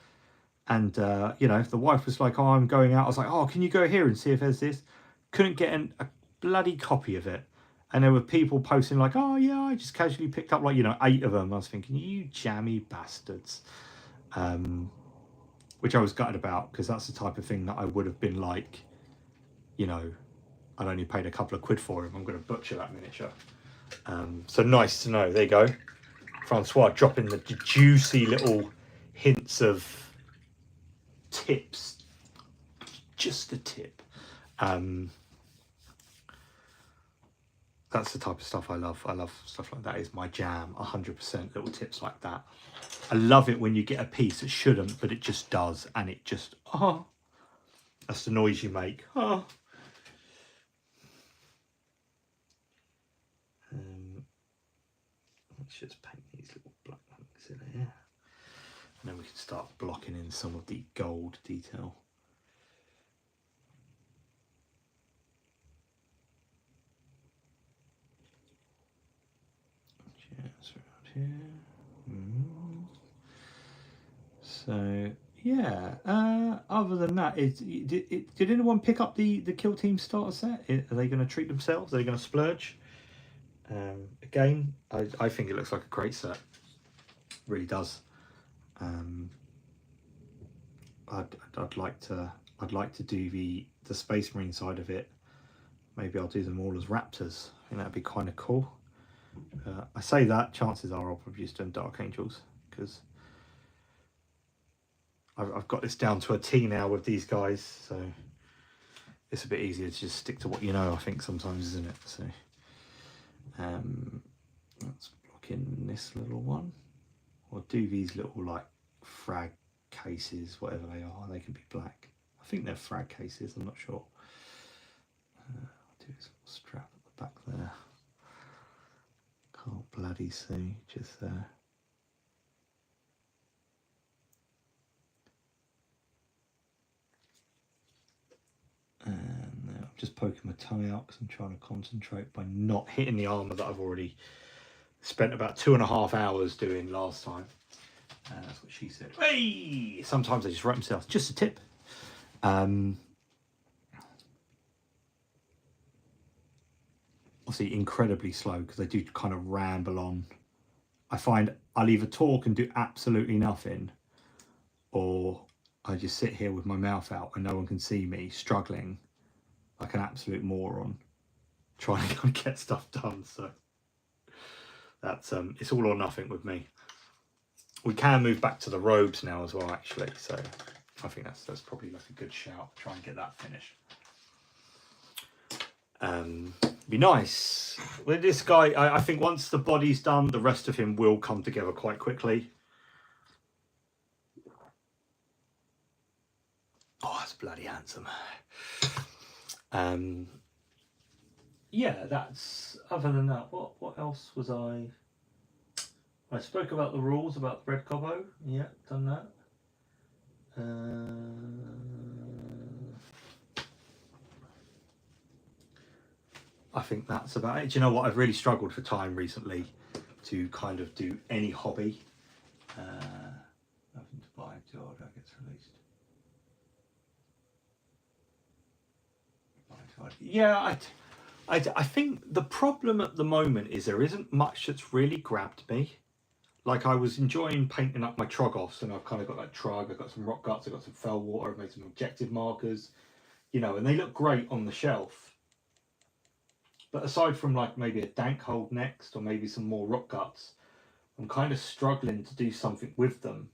And, you know, the wife was like, oh, I'm going out. I was like, oh, can you go here and see if there's this? Couldn't get a bloody copy of it. And there were people posting like, oh, yeah, I just casually picked up like, you know, 8 of them. I was thinking, you jammy bastards. Which I was gutted about because that's the type of thing that I would have been like, you know, I'd only paid a couple of quid for him. I'm going to butcher that miniature. So nice to know. There you go. Francois dropping the juicy little hints of tips. Just a tip. That's the type of stuff I love. I love stuff like that. Is my jam. 100% little tips like that. I love it when you get a piece that shouldn't, but it just does. And it just, oh, that's the noise you make. Oh. Let's just paint these little black links in here. And then we can start blocking in some of the gold detail. Just around here. So yeah, other than that, did anyone pick up the Kill Team starter set? Are they going to treat themselves? Are they going to splurge? Again, I think it looks like a great set. Really does. I'd like to do the Space Marine side of it. Maybe I'll do them all as Raptors. I think that'd be kind of cool. I say that, chances are I'll probably just do Dark Angels because I've got this down to a T now with these guys, so it's a bit easier to just stick to what you know, I think, sometimes, isn't it? So let's block in this little one. Or do these little like frag cases, whatever they are. They can be black. I think they're frag cases, I'm not sure. I'll do this little strap at the back there. Can't bloody see, just there. And I'm just poking my tongue out because I'm trying to concentrate by not hitting the armour that I've already spent about 2.5 hours doing last time. That's what she said. Hey! Sometimes they just write themselves. Just a tip. Obviously incredibly slow because they do kind of ramble on. I find I'll either talk and do absolutely nothing, or I just sit here with my mouth out and no one can see me struggling like an absolute moron trying to get stuff done. So that's it's all or nothing with me. We can move back to the robes now as well, actually, so I think that's probably like a good shout. Try and get that finished. Be nice. With this guy, I think once the body's done, the rest of him will come together quite quickly. Oh, that's bloody handsome. Yeah, that's, other than that, what else was I spoke about the rules about Red Cobbo. Yeah, done that. I think that's about it. Do you know what? I've really struggled for time recently to kind of do any hobby. Nothing to buy until that gets released. Yeah, I think the problem at the moment is there isn't much that's really grabbed me. Like, I was enjoying painting up my Troggos, and I've kind of got like Trug, I've got some Rock Guts, I've got some Fell Water, I've made some objective markers, you know, and they look great on the shelf. But aside from like maybe a Dank Hold next, or maybe some more Rock Guts, I'm kind of struggling to do something with them.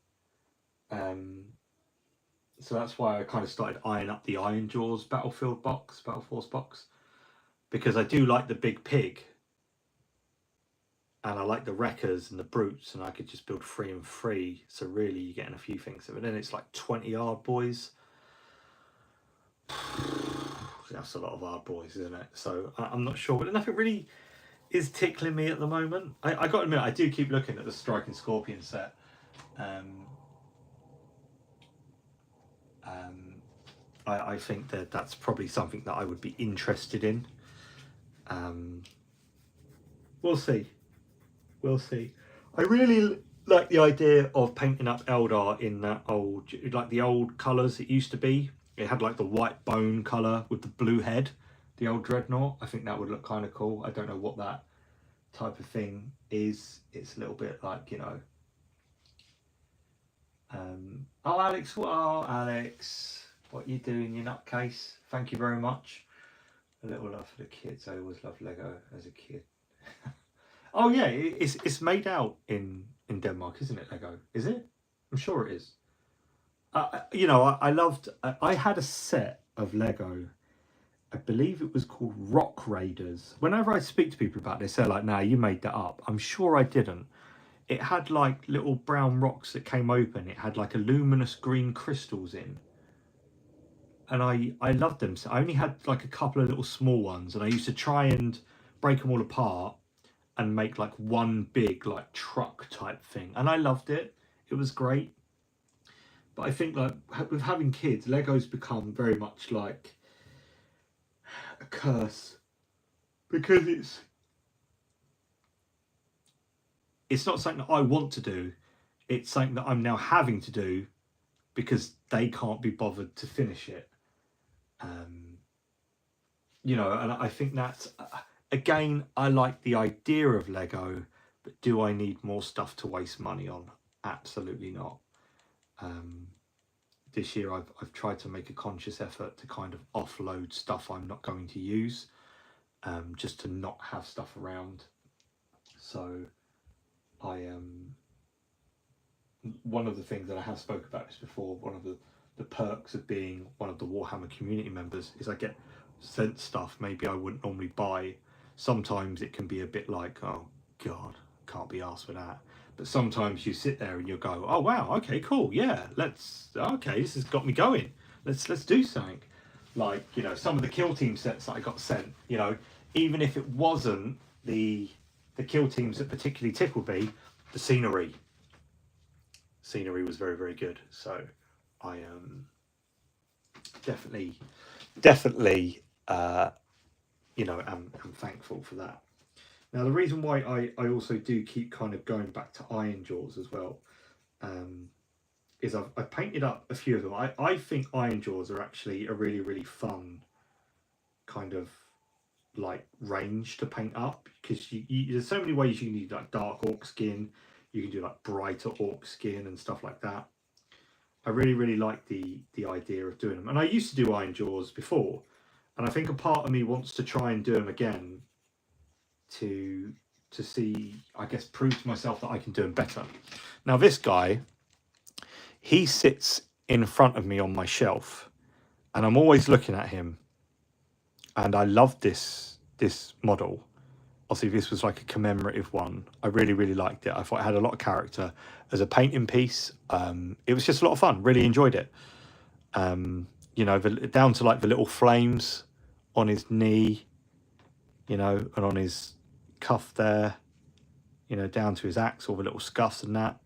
So that's why I kind of started eyeing up the Ironjawz Battlefield box, Battle Force box, because I do like the big pig. And I like the Wreckers and the Brutes, and I could just build 3 and 3. So really, you're getting a few things. But then it's like 20 hard boys. That's a lot of hard boys, isn't it? So I'm not sure. But nothing really is tickling me at the moment. I got to admit, I do keep looking at the Striking Scorpion set. I think that that's probably something that I would be interested in. We'll see. We'll see. I really like the idea of painting up Eldar in that old, like the old colours it used to be. It had like the white bone colour with the blue head, the old Dreadnought. I think that would look kind of cool. I don't know what that type of thing is. It's a little bit like, you know. Oh, Alex, Alex, what you doing, you nutcase? Thank you very much. A little love for the kids. I always loved Lego as a kid. Oh yeah, it's made out in Denmark, isn't it, Lego? Is it? I'm sure it is. You know, I loved... I had a set of Lego. I believe it was called Rock Raiders. Whenever I speak to people about this, they're like, nah, you made that up. I'm sure I didn't. It had like little brown rocks that came open. It had like a luminous green crystals in. And I loved them. So I only had like a couple of little small ones, and I used to try and break them all apart and make like one big like truck type thing, and I loved it. It was great. But I think like with having kids, Lego's become very much like a curse, because it's not something that I want to do. It's something that I'm now having to do because they can't be bothered to finish it. You know, and I think that's... Again, I like the idea of Lego, but do I need more stuff to waste money on? Absolutely not. This year I've tried to make a conscious effort to kind of offload stuff I'm not going to use, just to not have stuff around. So I one of the things that I have spoke about this before, one of the perks of being one of the Warhammer community members is I get sent stuff maybe I wouldn't normally buy. Sometimes it can be a bit like, oh god, can't be arsed with that. But sometimes you sit there and you'll go, oh wow, okay, cool, yeah, okay, this has got me going. Let's do something. Like, you know, some of the Kill Team sets that I got sent, you know, even if it wasn't the Kill Teams that particularly tickled me, the scenery was very, very good. So I definitely you know, I'm thankful for that. Now, the reason why I also do keep kind of going back to Ironjawz as well, is I've painted up a few of them. I think Ironjawz are actually a really, really fun kind of like range to paint up, because there's so many ways you can do like dark orc skin, you can do like brighter orc skin and stuff like that. I really, really like the idea of doing them. And I used to do Ironjawz before, and I think a part of me wants to try and do them again to see, I guess, prove to myself that I can do them better. Now this guy, he sits in front of me on my shelf, and I'm always looking at him, and I love this model. Obviously this was like a commemorative one. I really, really liked it. I thought it had a lot of character as a painting piece. It was just a lot of fun. Really enjoyed it. You know, down to like the little flames on his knee, you know, and on his cuff there, you know, down to his axe, all the little scuffs and that,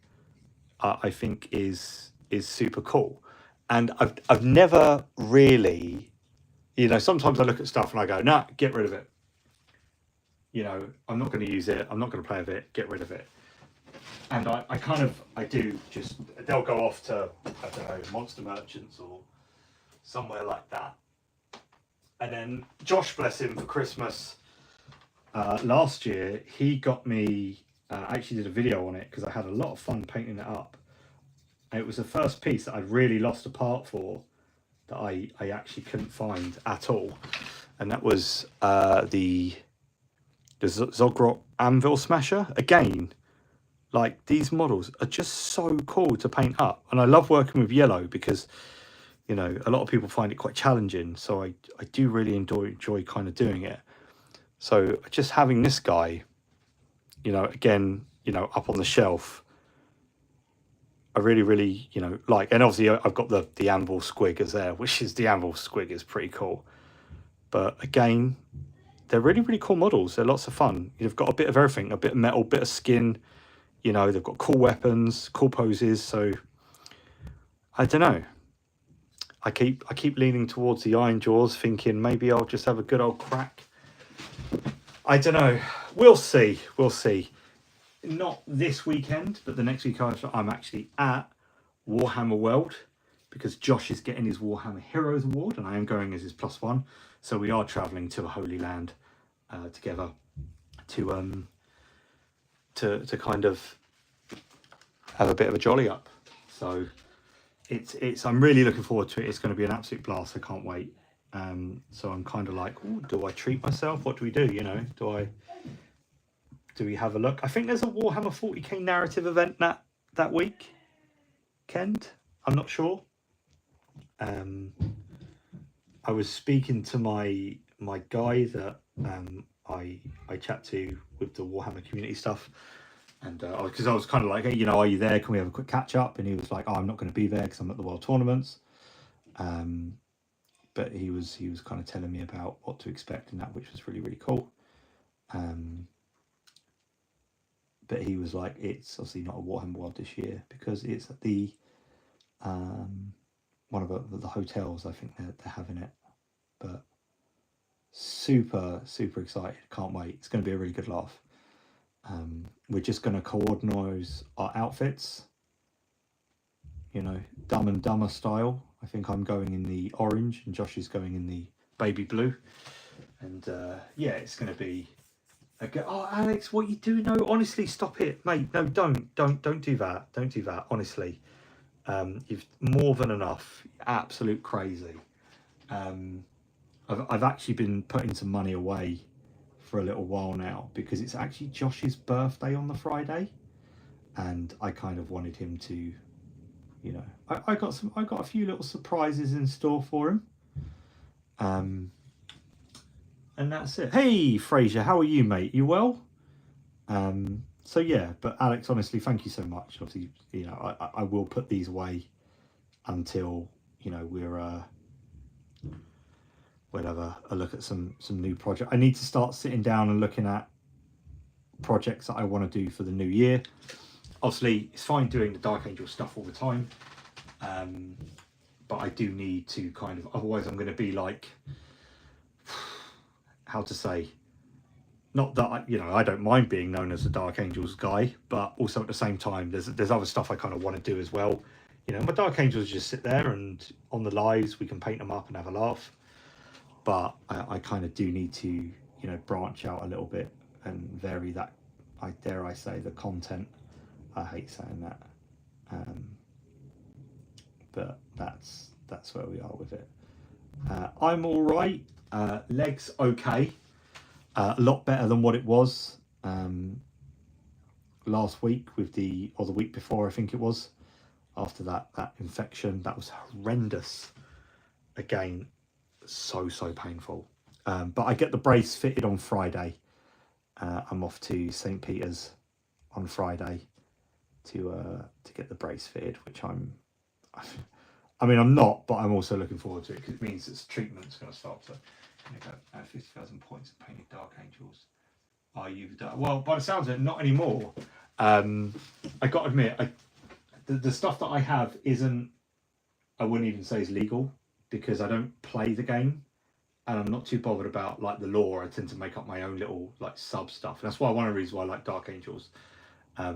I think is super cool. And I've never really, you know, sometimes I look at stuff and I go, nah, get rid of it. You know, I'm not going to use it. I'm not going to play with it. Get rid of it. And I do just, they'll go off to, I don't know, Monster Merchants or somewhere like that. And then Josh, bless him, for Christmas last year, he got me, I actually did a video on it because I had a lot of fun painting it up. And it was the first piece that I'd really lost a part for that I actually couldn't find at all. And that was the Zogrot Anvil Smasher. Again, like, these models are just so cool to paint up. And I love working with yellow because, you know, a lot of people find it quite challenging. So I do really enjoy kind of doing it. So just having this guy, you know, again, you know, up on the shelf, I really, you know, like, and obviously I've got the Anvil Squiggers there, which is the Anvil Squig is pretty cool. But again, they're really cool models. They're lots of fun. You've got a bit of everything, a bit of metal, bit of skin, you know, they've got cool weapons, cool poses. So I don't know. I keep leaning towards the Iron Jaws, thinking maybe I'll just have a good old crack. I don't know. We'll see. We'll see. Not this weekend, but the next week I'm actually at Warhammer World because Josh is getting his Warhammer Heroes Award and I am going as his +1. So we are travelling to a Holy Land together to kind of have a bit of a jolly up. So it's I'm really looking forward to it. It's going to be an absolute blast. I can't wait. So I'm kind of like, ooh, do I treat myself? What do we do? You know, do we have a look? I think there's a Warhammer 40k narrative event that week. Kent, I'm not sure. I was speaking to my guy that I chat to with the Warhammer community stuff, and because I was kind of like, hey, you know, are you there? Can we have a quick catch up? And he was like, oh, I'm not going to be there because I'm at the World Tournaments. But he was kind of telling me about what to expect and that, which was really cool. But he was like, it's obviously not a Warhammer World this year because it's at the one of the hotels. I think they're having it, but super excited. Can't wait. It's going to be a really good laugh. We're just going to coordinate our outfits, you know, Dumb and Dumber style. I think I'm going in the orange and Josh is going in the baby blue. And yeah, it's going to be oh, Alex, what you doing? No, honestly, stop it, mate. No, don't do that. Don't do that, honestly. You've more than enough. Absolute crazy. I've actually been putting some money away for a little while now because it's actually Josh's birthday on the Friday, and I kind of wanted him to, you know, I got a few little surprises in store for him. And that's it. Hey, Fraser, how are you, mate? You well? So yeah, but Alex, honestly, thank you so much. Obviously, you know, I will put these away until, you know, we'll have a look at some new project. I need to start sitting down and looking at projects that I want to do for the new year. Obviously, it's fine doing the Dark Angel stuff all the time, but I do need to kind of, otherwise I'm going to be like, how to say, not that you know, I don't mind being known as the Dark Angels guy, but also at the same time there's other stuff I kind of want to do as well. You know, my Dark Angels just sit there and on the lives we can paint them up and have a laugh, but I kind of do need to, you know, branch out a little bit and vary that, I dare I say, the content. I hate saying that, but that's where we are with it. I'm all right. Legs okay. A lot better than what it was last week with the week before, I think it was, after that infection. That was horrendous. Again, so painful. But I get the brace fitted on Friday. I'm off to St. Peter's on Friday to get the brace fitted, which I'm not, but I'm also looking forward to it because it means that treatment's going to start. So I'm going to go at 50,000 points of painted Dark Angels. Are you well? By the sounds of it, not anymore. I got to admit, the stuff that I have isn't, I wouldn't even say is legal because I don't play the game and I'm not too bothered about like the lore. I tend to make up my own little like sub stuff. And that's why one of the reasons why I like Dark Angels.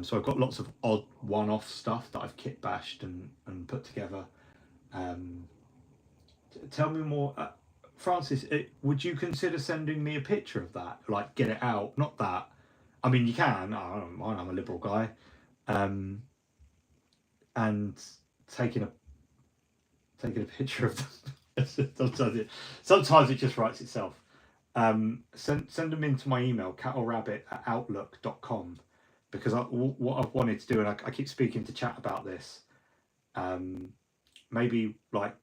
So I've got lots of odd one-off stuff that I've kit bashed and put together. Tell me more. Francis, would you consider sending me a picture of that? Like, get it out, not that. I mean, you can. I don't mind. I'm a liberal guy, and taking a picture of them. Sometimes it just writes itself. Send them into my email, cattlerabbit@outlook.com, because what I've wanted to do, and I keep speaking to chat about this, maybe like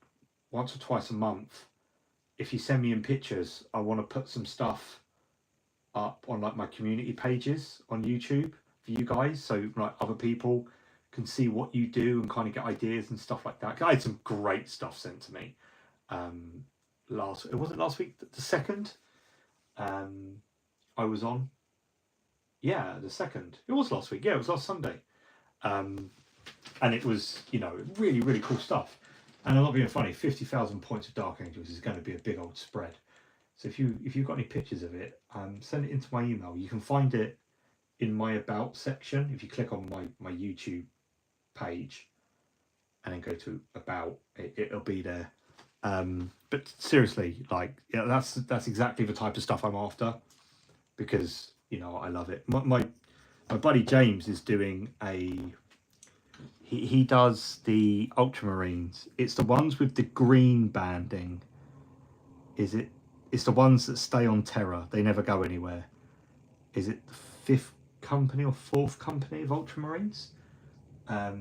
once or twice a month, if you send me in pictures, I want to put some stuff up on like my community pages on YouTube for you guys, so like other people can see what you do and kind of get ideas and stuff like that. I had some great stuff sent to me. It wasn't last week, the second. I was on. Yeah, the second. It was last week. Yeah, it was last Sunday. And it was, really, really cool stuff. And I'm not being funny, 50,000 points of Dark Angels is going to be a big old spread. So if you've got any pictures of it, send it into my email. You can find it in my About section. If you click on my YouTube page and then go to About, it'll be there. But seriously, that's exactly the type of stuff I'm after, because I love it. My buddy James is doing he does the Ultramarines. It's the ones with the green banding. It's the ones that stay on Terra. They never go anywhere. Is it the 5th company or 4th company of Ultramarines? I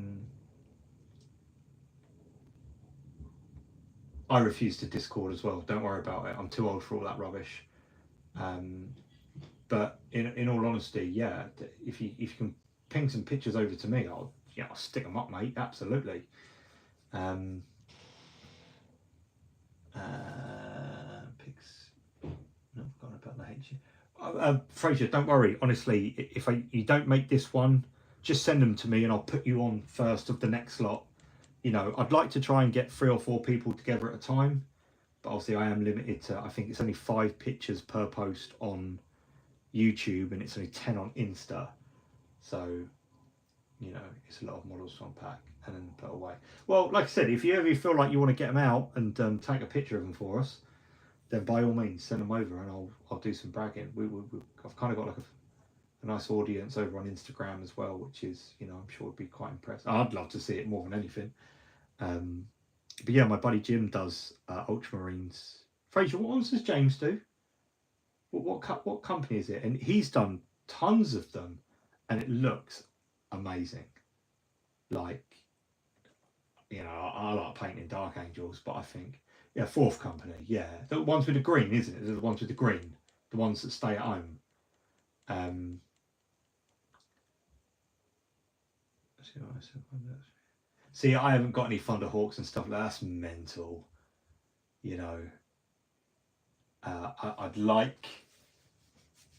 refuse to Discord as well. Don't worry about it. I'm too old for all that rubbish. But in all honesty, yeah, if you can ping some pictures over to me, I'll stick them up, mate. Absolutely. Pigs. No, I've forgotten about the H. Fraser, don't worry. Honestly, if you don't make this one, just send them to me and I'll put you on first of the next lot. I'd like to try and get 3 or 4 people together at a time, but obviously I am limited to, I think it's only 5 pictures per post on YouTube and it's only 10 on Insta. So, it's a lot of models to unpack and then put away. Well, like I said, if you ever feel like you want to get them out and take a picture of them for us, then by all means send them over and I'll do some bragging. I've kind of got like a nice audience over on Instagram as well, which is, I'm sure would be quite impressed. I'd love to see it more than anything. But yeah, my buddy Jim does Ultramarines. Fraser, what ones does James do? What company is it? And he's done tons of them, and it looks amazing. Like, I like painting Dark Angels, but I think, 4th company, yeah, the ones with the green, isn't it? The ones with the green, the ones that stay at home. See, I haven't got any Thunderhawks and stuff like that. That's mental. I'd like,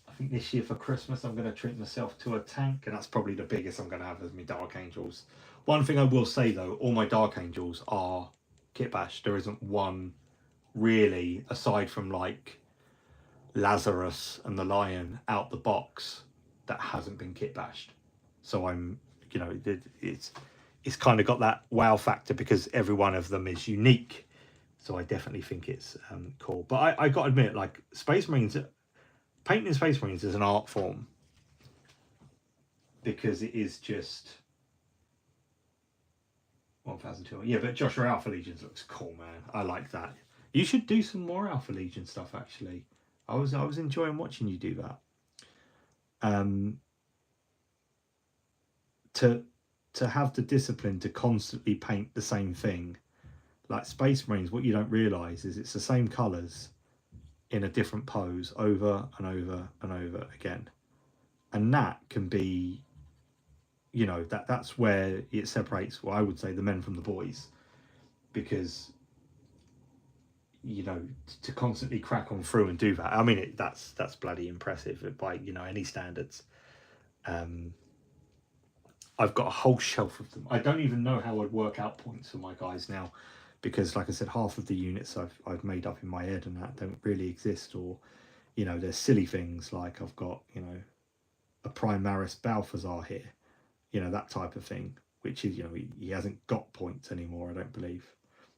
I think this year for Christmas I'm going to treat myself to a tank, and that's probably the biggest I'm going to have as my Dark Angels. One thing I will say though, all my Dark Angels are kit bashed. There isn't one really, aside from like Lazarus and the Lion out the box, that hasn't been kit bashed. So I'm, it's kind of got that wow factor because every one of them is unique. So I definitely think it's cool. But I got to admit, like Space Marines, painting Space Marines is an art form, because it is just 1,200. Yeah, but Joshua Alpha Legions looks cool, man. I like that. You should do some more Alpha Legion stuff. Actually, I was enjoying watching you do that. To have the discipline to constantly paint the same thing, like Space Marines, what you don't realise is it's the same colours in a different pose over and over and over again, and that can be, that's where it separates, well, I would say, the men from the boys, because to constantly crack on through and do that, I mean, that's bloody impressive by any standards. I've got a whole shelf of them. I don't even know how I'd work out points for my guys now, because like I said, half of the units I've made up in my head and that don't really exist, or there's silly things like I've got a Primaris Balthazar here, that type of thing, which is he hasn't got points anymore, I don't believe.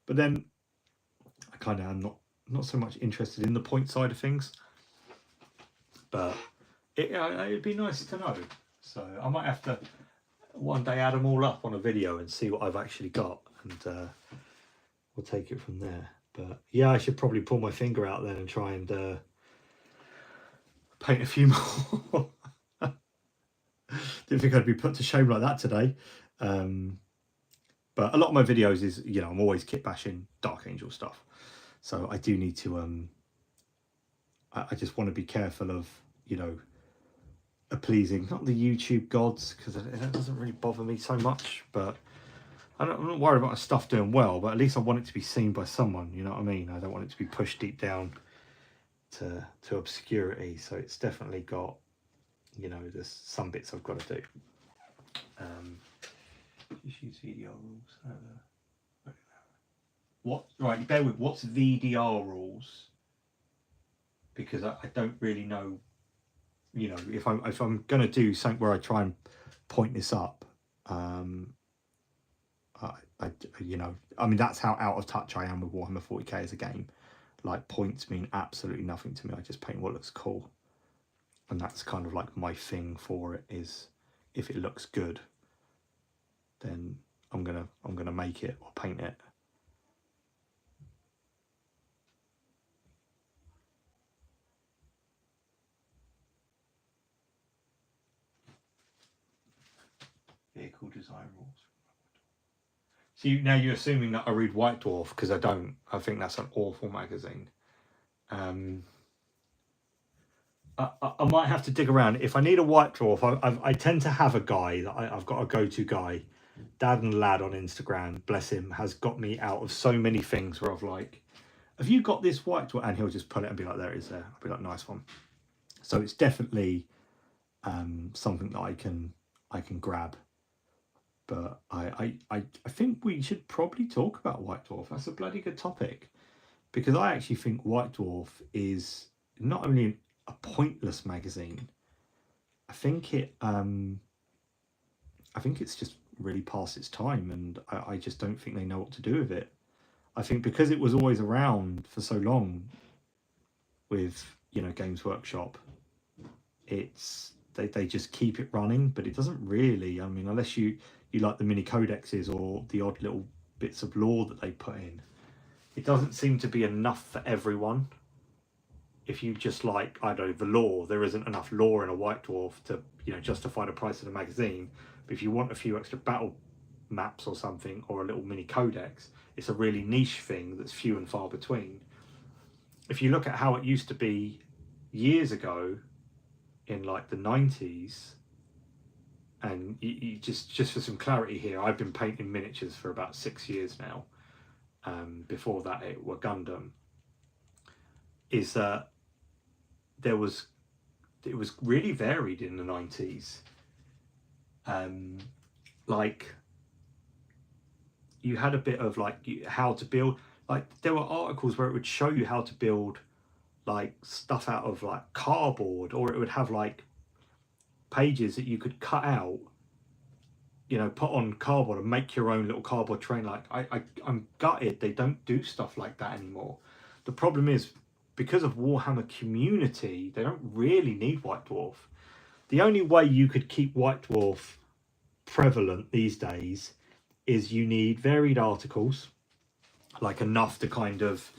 But then I kind of am not not so much interested in the point side of things, but it'd be nice to know. So I might have to one day add them all up on a video and see what I've actually got, and we'll take it from there. But yeah, I should probably pull my finger out then and try and paint a few more. Didn't think I'd be put to shame like that today. But a lot of my videos is, you know, I'm always kit bashing Dark Angel stuff. So I do need to, I just want to be careful of, you know, pleasing, not the YouTube gods, because it doesn't really bother me so much, but I'm not worried about my stuff doing well, but at least I want it to be seen by someone, you know what I mean? I don't want it to be pushed deep down to obscurity. So it's definitely got, you know, there's some bits I've got to do. Just use VDR rules. What? Right, bear with. What's VDR rules? Because I don't really know. You know, if I'm gonna do something where I try and point this up, you know, I mean, that's how out of touch I am with Warhammer 40k as a game. Like, points mean absolutely nothing to me. I just paint what looks cool, and that's kind of like my thing for it. Is if it looks good, then I'm gonna make it or paint it. Vehicle design rules. So now you're assuming that I read White Dwarf, because I don't. I think that's an awful magazine. I might have to dig around. If I need a White Dwarf, I tend to have a guy that I've got a go-to guy. Dad and Lad on Instagram, bless him, has got me out of so many things where I've like, have you got this White Dwarf? And he'll just pull it and be like, there it is there. I'll be like, nice one. So it's definitely something that I can grab. But I think we should probably talk about White Dwarf. That's a bloody good topic, because I actually think White Dwarf is not only a pointless magazine. I think it's just really past its time, and I just don't think they know what to do with it. I think because it was always around for so long with, you know, Games Workshop, it's they just keep it running, but it doesn't really, I mean, unless you like the mini codexes or the odd little bits of lore that they put in, it doesn't seem to be enough for everyone. If you just like, I don't know, the lore, there isn't enough lore in a White Dwarf to, you know, justify the price of the magazine. But if you want a few extra battle maps or something, or a little mini codex, it's a really niche thing that's few and far between. If you look at how it used to be years ago, in like the 90s, and you just for some clarity here, I've been painting miniatures for about 6 years now. Before that, it were Gundam. Is that it was really varied in the 90s. Like, you had a bit of like how to build, like there were articles where it would show you how to build like stuff out of like cardboard, or it would have like pages that you could cut out, you know, put on cardboard and make your own little cardboard train. Like I'm gutted they don't do stuff like that anymore. The problem is, because of Warhammer community, they don't really need White Dwarf. The only way you could keep White Dwarf prevalent these days is you need varied articles, like enough to kind of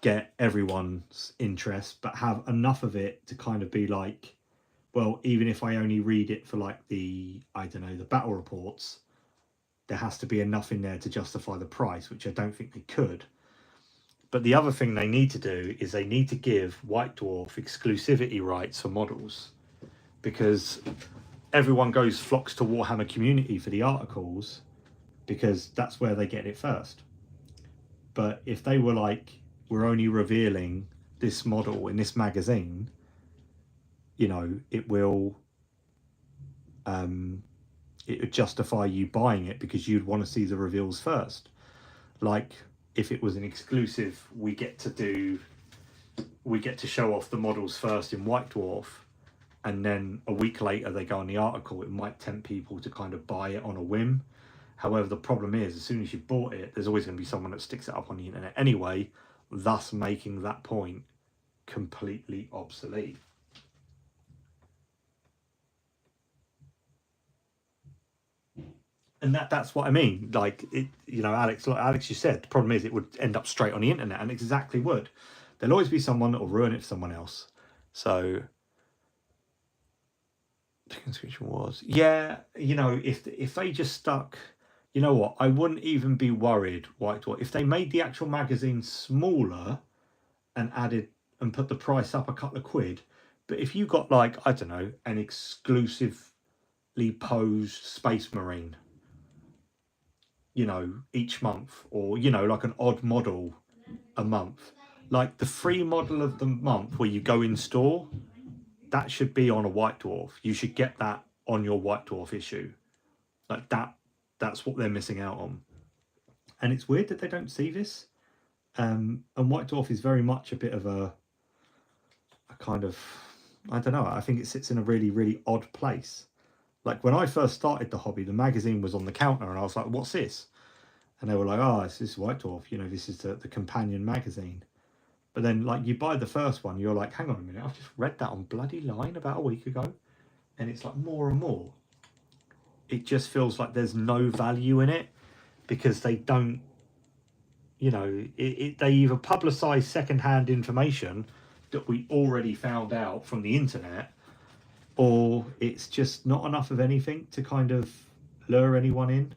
get everyone's interest, but have enough of it to kind of be like, well, even if I only read it for like the, I don't know, the battle reports, there has to be enough in there to justify the price, which I don't think they could. But the other thing they need to do is they need to give White Dwarf exclusivity rights for models, because everyone flocks to Warhammer community for the articles, because that's where they get it first. But if they were like, we're only revealing this model in this magazine, you know, it would justify you buying it because you'd want to see the reveals first. Like, if it was an exclusive, we get to show off the models first in White Dwarf, and then a week later they go on the article, it might tempt people to kind of buy it on a whim. However, the problem is, as soon as you bought it, there's always going to be someone that sticks it up on the internet anyway, thus making that point completely obsolete. And that's what I mean. Like it, you know, Alex, like Alex, you said, the problem is it would end up straight on the internet, and it exactly would. There'll always be someone that will ruin it for someone else. So the conscription was, yeah, you know, if they just stuck, you know what, I wouldn't even be worried. White Dwarf, if they made the actual magazine smaller and added and put the price up a couple of quid, but if you got like, I don't know, an exclusively posed Space Marine, you know, each month, or you know, like an odd model a month, like the free model of the month where you go in store, that should be on a White Dwarf. You should get that on your White Dwarf issue. Like that's what they're missing out on. And it's weird that they don't see this. And White Dwarf is very much a bit of a kind of, I don't know, I think it sits in a really, really odd place. Like when I first started the hobby, the magazine was on the counter and I was like, what's this? And they were like, oh, this is White Dwarf, you know, this is the companion magazine. But then like you buy the first one, you're like, hang on a minute, I've just read that on bloody line about a week ago. And it's like more and more. It just feels like there's no value in it because they don't, you know, they either publicise secondhand information that we already found out from the internet, or it's just not enough of anything to kind of lure anyone in.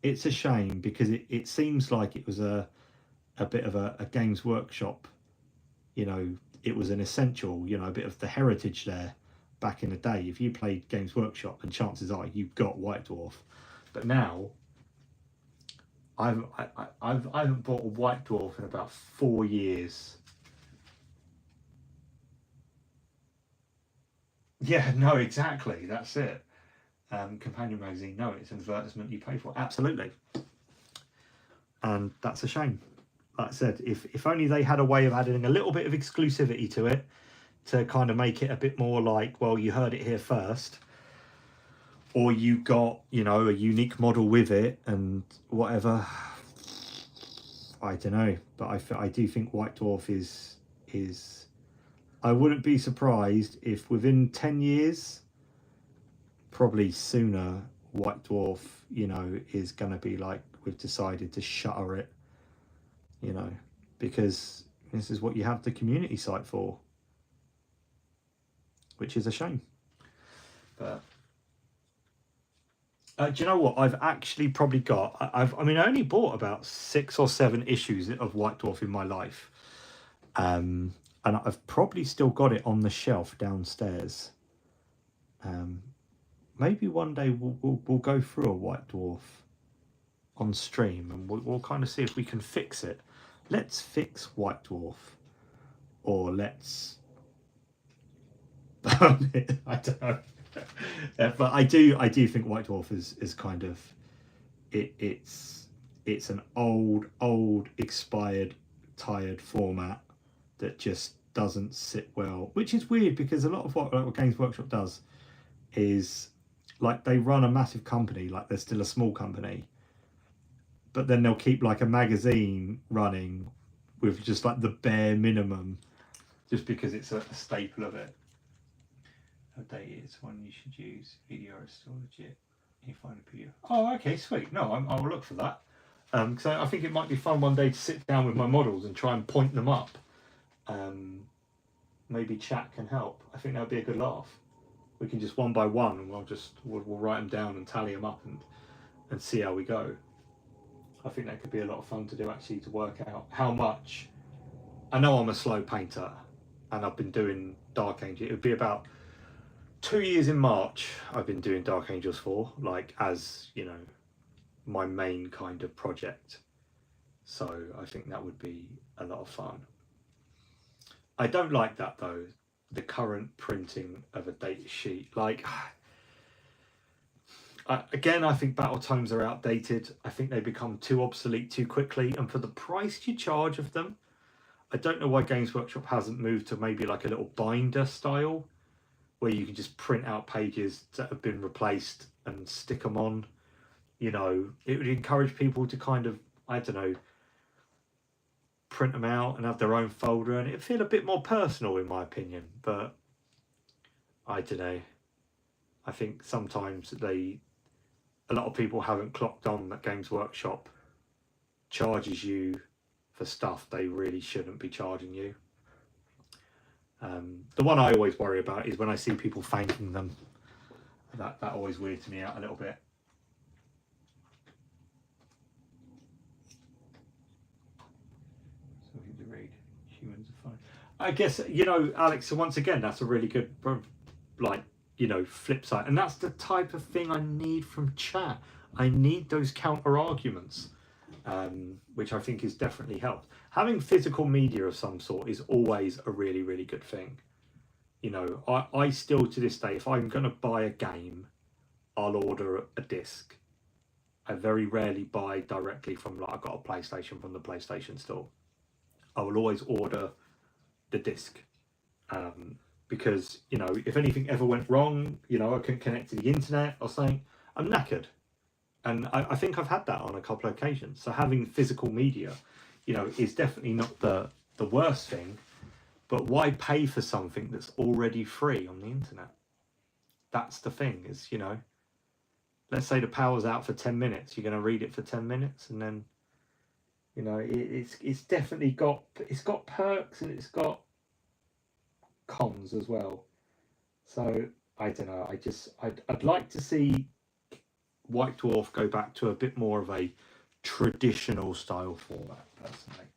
It's a shame because it seems like it was a bit of a Games Workshop, you know, it was an essential, you know, a bit of the heritage there back in the day. If you played Games Workshop, and chances are you've got White Dwarf. But now I haven't bought a White Dwarf in about 4 years. Yeah, no, exactly. That's it. Companion magazine, no, it's an advertisement you pay for. Absolutely. And that's a shame. Like I said, if only they had a way of adding a little bit of exclusivity to it to kind of make it a bit more like, well, you heard it here first, or you got, you know, a unique model with it and whatever. I don't know, but I do think White Dwarf is I wouldn't be surprised if within 10 years, probably sooner, White Dwarf, you know, is going to be like, we've decided to shutter it, you know, because this is what you have the community site for, which is a shame. But do you know what? I've actually probably got, I mean, I only bought about 6 or 7 issues of White Dwarf in my life. And I've probably still got it on the shelf downstairs. Maybe one day we'll go through a White Dwarf on stream and we'll kind of see if we can fix it. Let's fix White Dwarf, or let's burn it. I don't know. Yeah, but I do think White Dwarf is kind of it's an old expired tired format that just doesn't sit well, which is weird because a lot of what Games Workshop does is like they run a massive company, like they're still a small company, but then they'll keep like a magazine running with just like the bare minimum just because it's a staple of it. Update is one you should use. Video is still legit. You find a PDF. Oh, okay, sweet. No, I will look for that. Because I think it might be fun one day to sit down with my models and try and point them up. Maybe chat can help. I think that would be a good laugh. We can just one by one, and we'll write them down and tally them up and see how we go. I think that could be a lot of fun to do, actually, to work out how much. I know I'm a slow painter, and I've been doing Dark Angel. It would be about 2 years in March I've been doing Dark Angels 4, like, as, you know, my main kind of project. So I think that would be a lot of fun. I don't like that though, the current printing of a data sheet. Like, again, I think battle tomes are outdated. I think they become too obsolete too quickly, and for the price you charge of them, I don't know why Games Workshop hasn't moved to maybe like a little binder style where you can just print out pages that have been replaced and stick them on. You know, it would encourage people to kind of, I don't know, print them out and have their own folder, and it'd feel a bit more personal in my opinion. But I don't know. I think sometimes a lot of people haven't clocked on that Games Workshop charges you for stuff they really shouldn't be charging you. The one I always worry about is when I see people thanking them. That always weirds me out a little bit. So to read, humans are fine. I guess, you know, Alex, so once again, that's a really good, like, you know, flip side. And that's the type of thing I need from chat. I need those counter arguments, which I think is definitely helped. Having physical media of some sort is always a really, really good thing. You know, I still to this day, if I'm going to buy a game, I'll order a disc. I very rarely buy directly from, like, I've got a PlayStation from the PlayStation store. I will always order the disc. Because, you know, if anything ever went wrong, you know, I couldn't connect to the internet or something, I'm knackered. And I think I've had that on a couple of occasions. So having physical media, you know, is definitely not the worst thing. But why pay for something that's already free on the internet? That's the thing, is, you know, let's say the power's out for 10 minutes. You're going to read it for 10 minutes and then, you know, it's definitely got perks and it's got cons as well. So I don't know. I'd like to see White Dwarf go back to a bit more of a traditional style format, personally.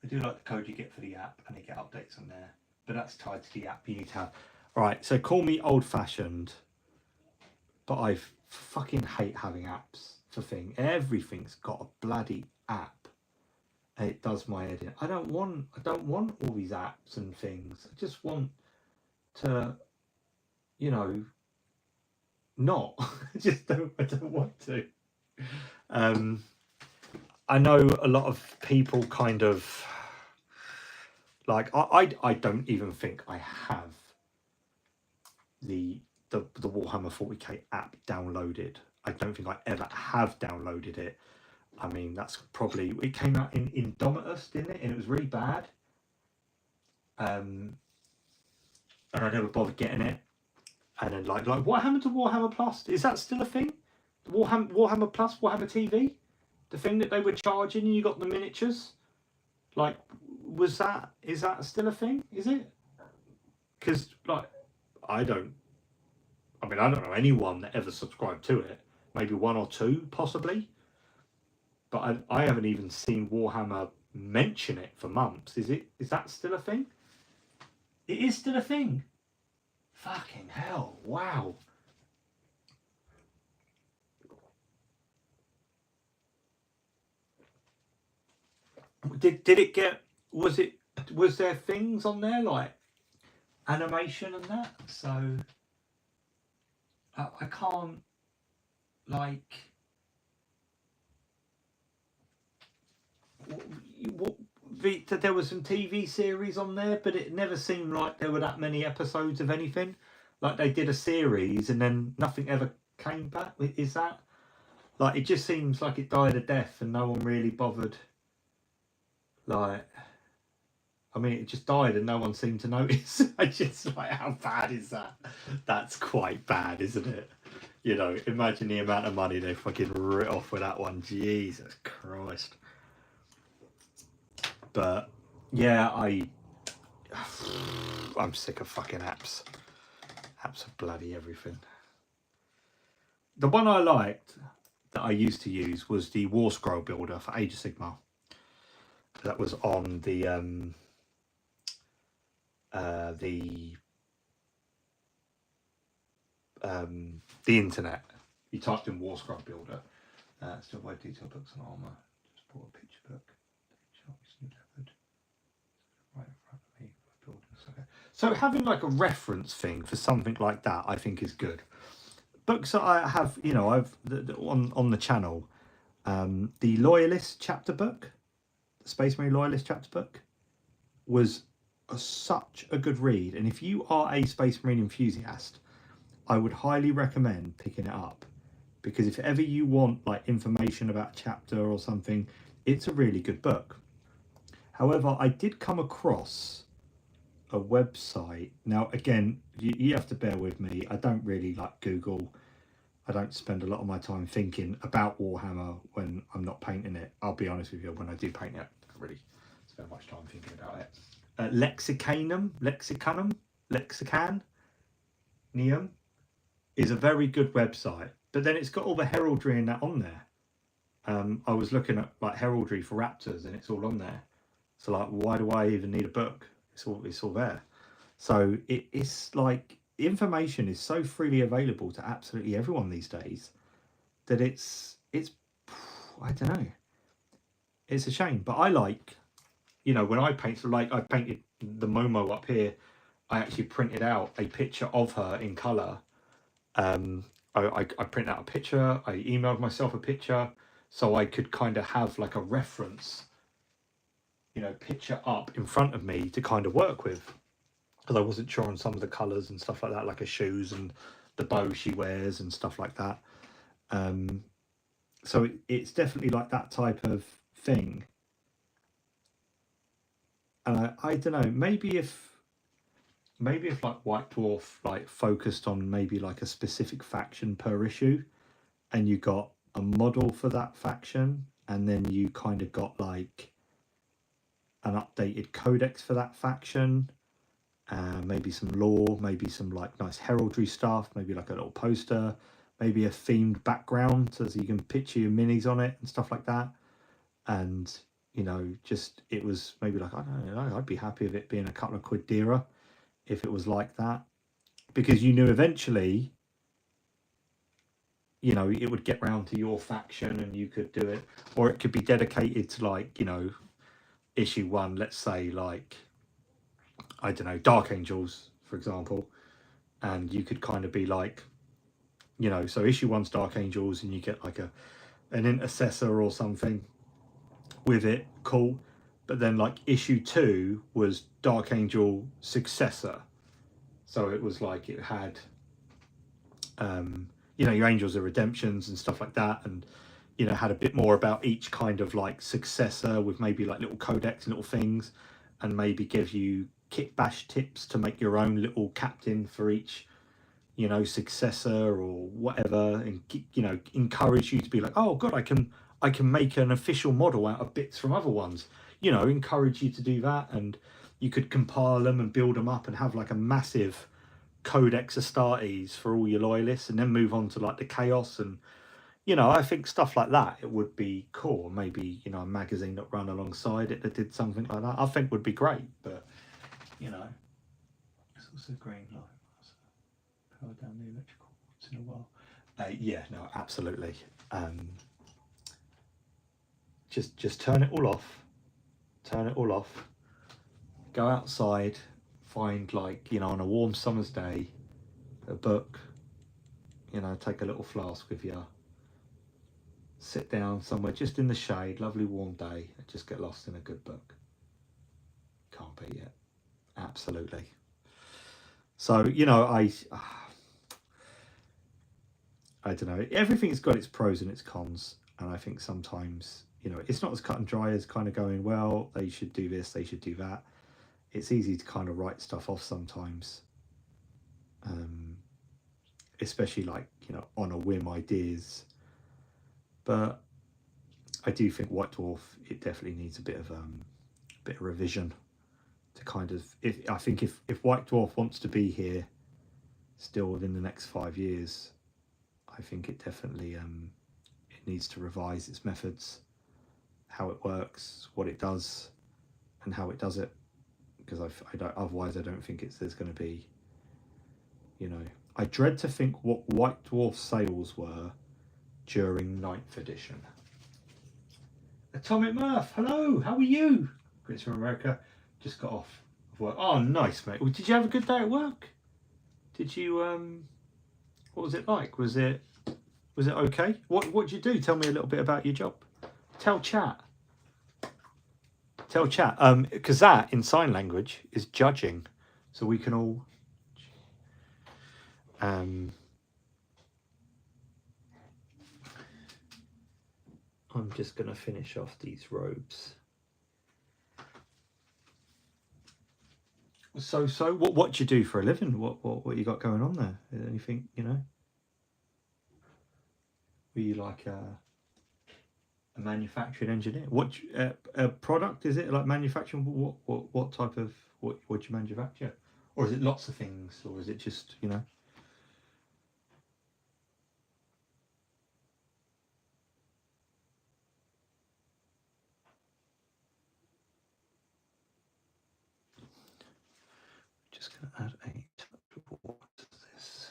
I do like the code you get for the app, and you get updates on there, but that's tied to the app you need to have. Right, so call me old-fashioned, but I fucking hate having apps for things. Everything's got a bloody app, and it does my head in. I don't want all these apps and things. I just want to, you know, not. I don't want to. I know a lot of people kind of like, I don't even think I have the Warhammer 40k app downloaded. I don't think I ever have downloaded it. I mean, that's probably, it came out in Indomitus, didn't it? And it was really bad. And I never bothered getting it. And then like what happened to Warhammer Plus? Is that still a thing? Warhammer Plus, Warhammer TV? The thing that they were charging and you got the miniatures? Like, is that still a thing? Is it? Because, like, I don't know anyone that ever subscribed to it. Maybe one or two, possibly. But I haven't even seen Warhammer mention it for months. Is that still a thing? It is still a thing. Fucking hell! Wow. Did it get? Was there things on there like animation and that? So I can't, like, there was some TV series on there, but it never seemed like there were that many episodes of anything. Like, they did a series and then nothing ever came back. Is that, like, it just seems like it died a death and no one really bothered. Like, I mean, it just died and no one seemed to notice. I just, like, how bad is that? That's quite bad, isn't it? You know, imagine the amount of money they fucking writ off with that one. Jesus Christ. But yeah, I'm sick of fucking apps. Apps are bloody everything. The one I liked that I used to use was the War Scroll Builder for Age of Sigmar. That was on the internet. You typed in War Scroll Builder. Still buy detailed books on armor. Just bought a picture book. Right in front of me. So having like a reference thing for something like that, I think is good. Books that I have, you know, I've on the channel, the Loyalist chapter book, the Space Marine Loyalist chapter book, was such a good read. And if you are a Space Marine enthusiast, I would highly recommend picking it up, because if ever you want like information about a chapter or something, it's a really good book. However, I did come across a website. Now, again, you have to bear with me. I don't really like Google. I don't spend a lot of my time thinking about Warhammer when I'm not painting it. I'll be honest with you, when I do paint it, I don't really spend much time thinking about it. Lexicanum is a very good website, but then it's got all the heraldry and that on there. I was looking at like heraldry for Raptors, and it's all on there. So like, why do I even need a book? It's all there. So it's like information is so freely available to absolutely everyone these days that it's I don't know. It's a shame, but I like, you know, when I paint, so like I painted the Momo up here, I actually printed out a picture of her in colour. I printed out a picture, I emailed myself a picture so I could kind of have like a reference, you know, picture up in front of me to kind of work with, because I wasn't sure on some of the colours and stuff like that, like her shoes and the bow she wears and stuff like that. So it's definitely like that type of thing. And I don't know, maybe if like White Dwarf like focused on maybe like a specific faction per issue, and you got a model for that faction, and then you kind of got like an updated codex for that faction, maybe some lore, maybe some like nice heraldry stuff, maybe like a little poster, maybe a themed background so you can picture your minis on it and stuff like that. And you know, just it was maybe like, I don't know, I'd be happy with it being a couple of quid dearer if it was like that, because you knew eventually, you know, it would get round to your faction and you could do it, or it could be dedicated to like, you know, issue 1, let's say like, I don't know, Dark Angels, for example, and you could kind of be like, you know, so issue 1's Dark Angels and you get like an intercessor or something with it, cool. But then like issue 2 was Dark Angel Successor, so it was like it had you know, your Angels of Redemptions and stuff like that, and you know, had a bit more about each kind of like successor with maybe like little codex and little things, and maybe give you kit bash tips to make your own little captain for each, you know, successor or whatever, and you know, encourage you to be like, oh god, I can make an official model out of bits from other ones, you know, encourage you to do that. And you could compile them and build them up and have like a massive Codex Astartes for all your loyalists, and then move on to like the Chaos. And you know, I think stuff like that, it would be cool. Maybe, you know, a magazine that ran alongside it that did something like that, I think would be great. But you know, it's also green light. Power down the electrical once in a while. Yeah, no, absolutely. Just turn it all off. Turn it all off. Go outside. Find, like, you know, on a warm summer's day, a book. You know, take a little flask with you. Sit down somewhere just in the shade. Lovely warm day. And just get lost in a good book. Can't beat it. Absolutely. So, you know, I don't know. Everything's got its pros and its cons, and I think sometimes, you know, it's not as cut and dry as kind of going, well, they should do this, they should do that. It's easy to kind of write stuff off sometimes, especially like, you know, on a whim ideas. But I do think White Dwarf, it definitely needs a bit of revision to kind of. I think if White Dwarf wants to be here still within the next 5 years, I think it definitely it needs to revise its methods, how it works, what it does, and how it does it. Because I don't, otherwise I don't think there's going to be, you know, I dread to think what White Dwarf sales were during 9th edition. Atomic Murph, hello, how are you? Chris from America, just got off of work. Oh, nice, mate. Well, did you have a good day at work? Did you what was it like? Was it okay? What did you do? Tell me a little bit about your job. Tell chat. Because that in sign language is judging, so we can all. I'm just gonna finish off these robes. So what do you do for a living? What you got going on there? Anything, you know? Were you like a manufacturing engineer? What a product is it, like manufacturing? What type of what do you manufacture? Or is it lots of things, or is it just, you know? Just gonna add a touch of water to this.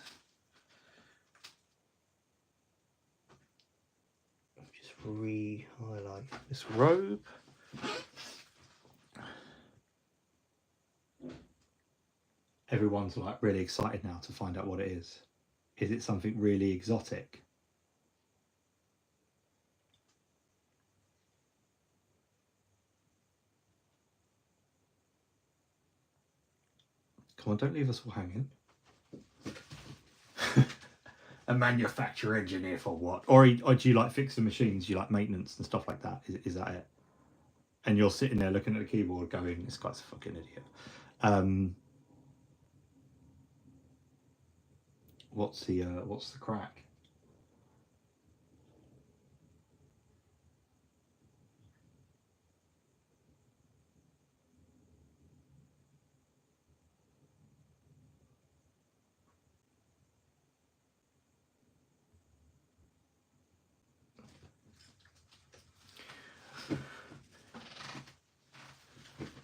Just re-highlight this robe. Everyone's like really excited now to find out what it is. Is it something really exotic? Come on, don't leave us all hanging. A manufacturer engineer for what? Or do you like fix the machines? Do you like maintenance and stuff like that? Is that it? And you're sitting there looking at the keyboard going, this guy's a fucking idiot. What's the crack?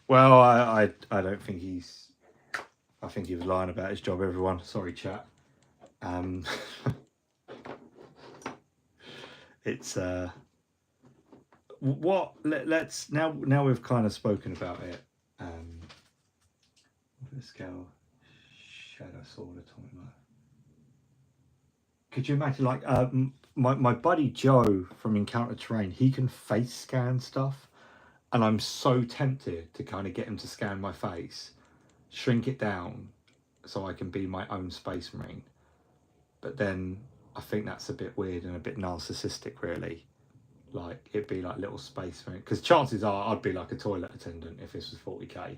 Well, I don't think he's. I think he was lying about his job. Everyone, sorry, chat. It's what let's now we've kind of spoken about it. Let's go. Shadow Sword, Atomic Light. Could you imagine, like, my buddy Joe from Encounter Terrain? He can face scan stuff, and I'm so tempted to kind of get him to scan my face, shrink it down, so I can be my own Space Marine. But then I think that's a bit weird and a bit narcissistic, really. Like, it'd be like little Space Marine, because chances are I'd be like a toilet attendant if this was 40k,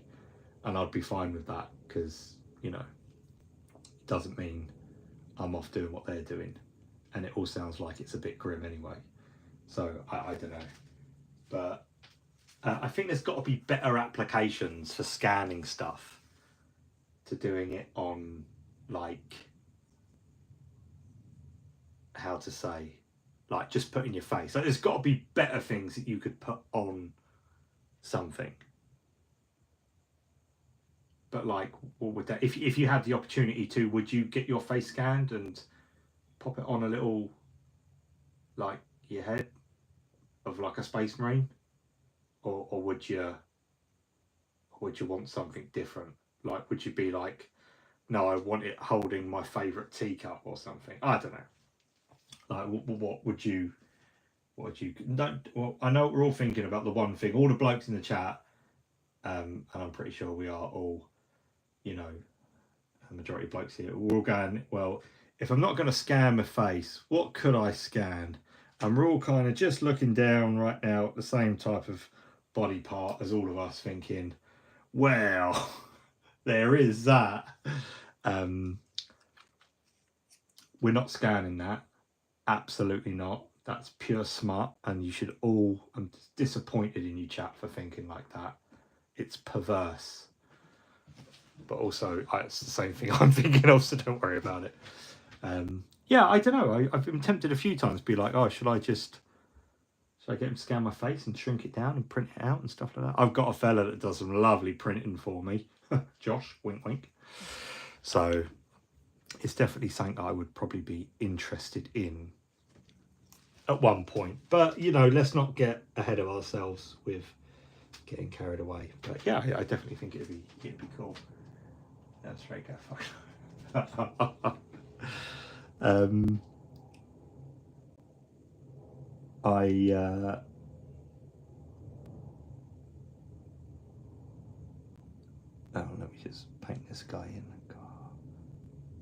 and I'd be fine with that, because, you know, it doesn't mean I'm off doing what they're doing, and it all sounds like it's a bit grim anyway. So I don't know, but I think there's got to be better applications for scanning stuff to doing it on, like, how to say, like, just putting your face. Like, there's got to be better things that you could put on something. But like, what would that, if you had the opportunity to, would you get your face scanned and pop it on a little, like, your head of like a Space Marine, or would you want something different? Like, would you be like, no, I want it holding my favourite teacup or something? I don't know. Like, what would you? What would you? Don't. Well, I know we're all thinking about the one thing. All the blokes in the chat, and I'm pretty sure we are all, you know, a majority of blokes here. We're all going, well, if I'm not going to scan my face, what could I scan? And we're all kind of just looking down right now at the same type of body part as all of us, thinking, well, there is that. We're not scanning that. Absolutely not. That's pure smut, and you should all. I'm disappointed in you, chat, for thinking like that. It's perverse, but also it's the same thing I'm thinking of, so don't worry about it. Yeah, I don't know. I've been tempted a few times to be like, oh, should I get him to scan my face and shrink it down and print it out and stuff like that? I've got a fella that does some lovely printing for me. Josh, wink, wink. So it's definitely something I would probably be interested in at one point. But, you know, let's not get ahead of ourselves with getting carried away. But yeah, I definitely think it'd be cool. That's right, go. Let me just paint this guy in,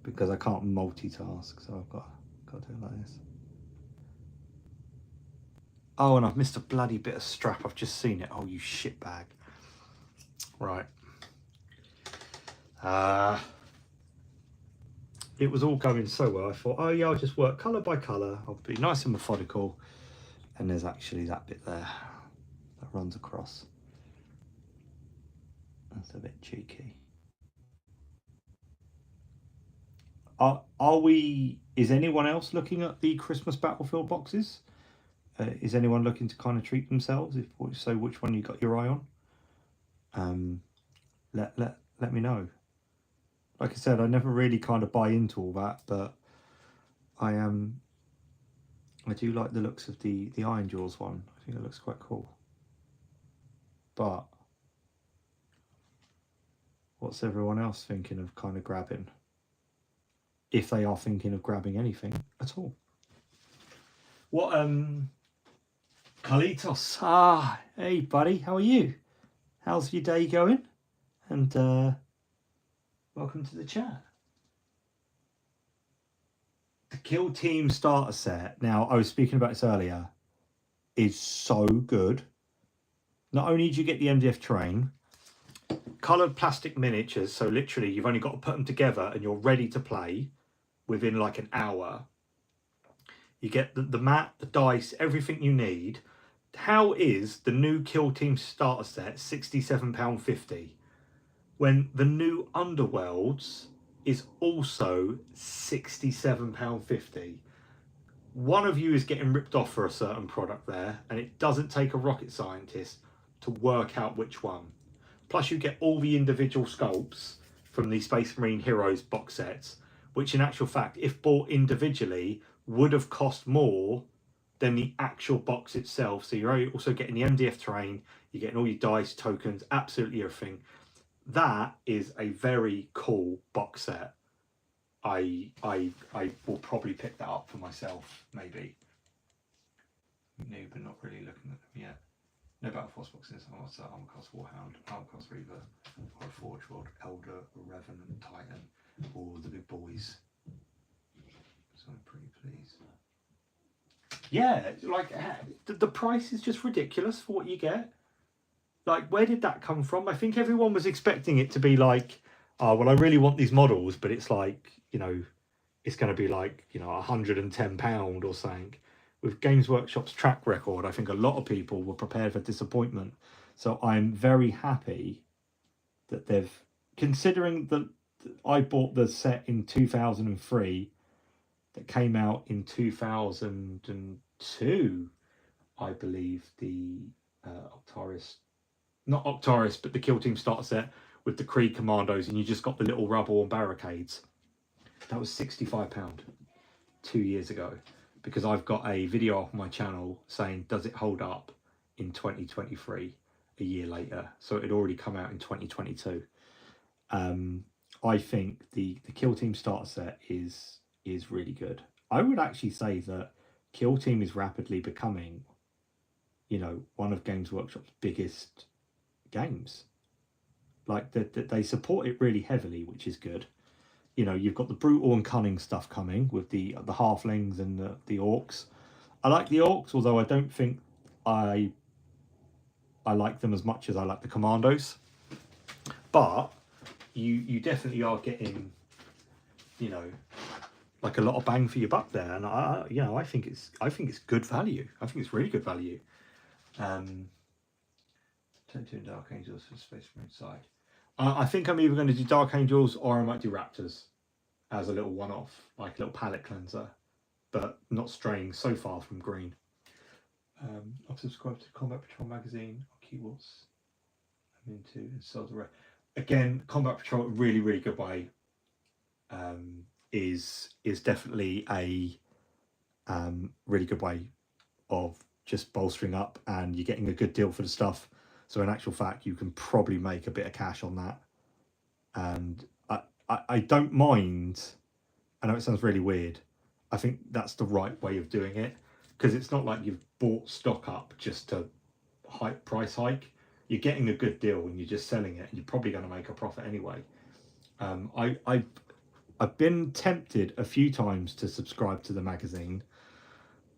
because I can't multitask, so I've got to do it like this. Oh, and I've missed a bloody bit of strap. I've just seen it. Oh, you shitbag. Right. It was all going so well. I thought, oh yeah, I'll just work colour by colour. I'll be nice and methodical. And there's actually that bit there that runs across. That's a bit cheeky. Are we? Is anyone else looking at the Christmas Battlefield boxes? Is anyone looking to kind of treat themselves? If so, which one you got your eye on? Let me know. Like I said, I never really kind of buy into all that, but I do like the looks of the Iron Jaws one. I think it looks quite cool. But what's everyone else thinking of kind of grabbing? If they are thinking of grabbing anything at all. What Kalitos. Hey buddy, how are you? How's your day going? And welcome to the chat. The Kill Team starter set, now I was speaking about this earlier, is so good. Not only do you get the MDF terrain, coloured plastic miniatures, so literally you've only got to put them together and you're ready to play within like an hour. You get the mat, the dice, everything you need. How is the new Kill Team starter set £67.50 when the new Underworlds is also £67.50? One of you is getting ripped off for a certain product there, and it doesn't take a rocket scientist to work out which one. Plus you get all the individual sculpts from the Space Marine Heroes box sets, which in actual fact, if bought individually, would have cost more than the actual box itself. So you're also getting the MDF terrain, you're getting all your dice, tokens, absolutely everything. That is a very cool box set. I will probably pick that up for myself, maybe. No, but not really looking at them yet. No Battle Force boxes. Oh, what's that? Armorcast Warhound, Armorcast Reaver, Forge World, Elder, Revenant, Titan, all the big boys. So I'm pretty pleased. Yeah, like the price is just ridiculous for what you get. Like, where did that come from? I think everyone was expecting it to be like, oh, well, I really want these models, but it's like, you know, it's going to be like, you know, £110 or something. With Games Workshop's track record, I think a lot of people were prepared for disappointment. So I'm very happy that they've, considering that I bought the set in 2003, that came out in 2002, I believe, the Octaris, not Octaris, but the Kill Team starter set with the Krieg Commandos, and you just got the little rubble and barricades. That was £65 2 years ago, because I've got a video off my channel saying, does it hold up in 2023, a year later? So it had already come out in 2022. I think the Kill Team starter set is really good. I would actually say that Kill Team is rapidly becoming, you know, one of Games Workshop's biggest games. Like they support it really heavily, which is good. You know, you've got the brutal and cunning stuff coming with the halflings and the orcs. I like the orcs, although I don't think I like them as much as I like the commandos. But you definitely are getting, you know, like a lot of bang for your buck there, and I think it's good value. I think it's really good value. 22 Dark Angels for Space Marine side. I think I'm either going to do Dark Angels or I might do Raptors as a little one-off, like a little palette cleanser, but not straying so far from green. I've subscribed to Combat Patrol magazine on Keywords. I'm into and sell the rest. Again, Combat Patrol, really, really good way. Is definitely a really good way of just bolstering up, and you're getting a good deal for the stuff. So in actual fact, you can probably make a bit of cash on that. And I don't mind. I know it sounds really weird. I think that's the right way of doing it, because it's not like you've bought stock up just to price hike. You're getting a good deal and you're just selling it, and you're probably going to make a profit anyway. I've been tempted a few times to subscribe to the magazine,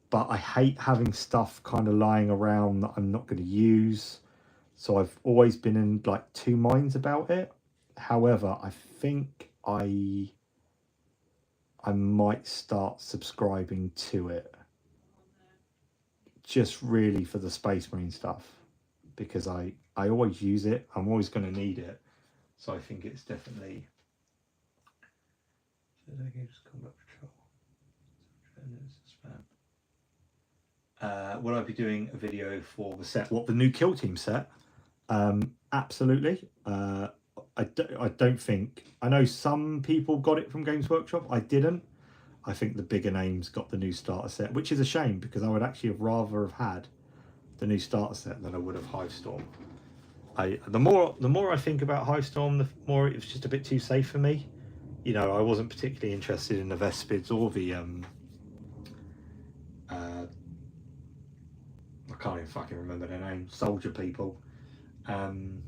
but I hate having stuff kind of lying around that I'm not going to use. So I've always been in like two minds about it. However, I think I might start subscribing to it, just really for the Space Marine stuff, because I always use it. I'm always going to need it, so I think it's definitely. Will I be doing a video for the set? What, the new Kill Team set? Absolutely. I don't think. I know some people got it from Games Workshop. I didn't. I think the bigger names got the new starter set, which is a shame because I would actually have rather have had the new starter set than I would have Hivestorm. The more I think about Hivestorm, the more it was just a bit too safe for me. You know, I wasn't particularly interested in the Vespids or the I can't even fucking remember their name. Soldier people. And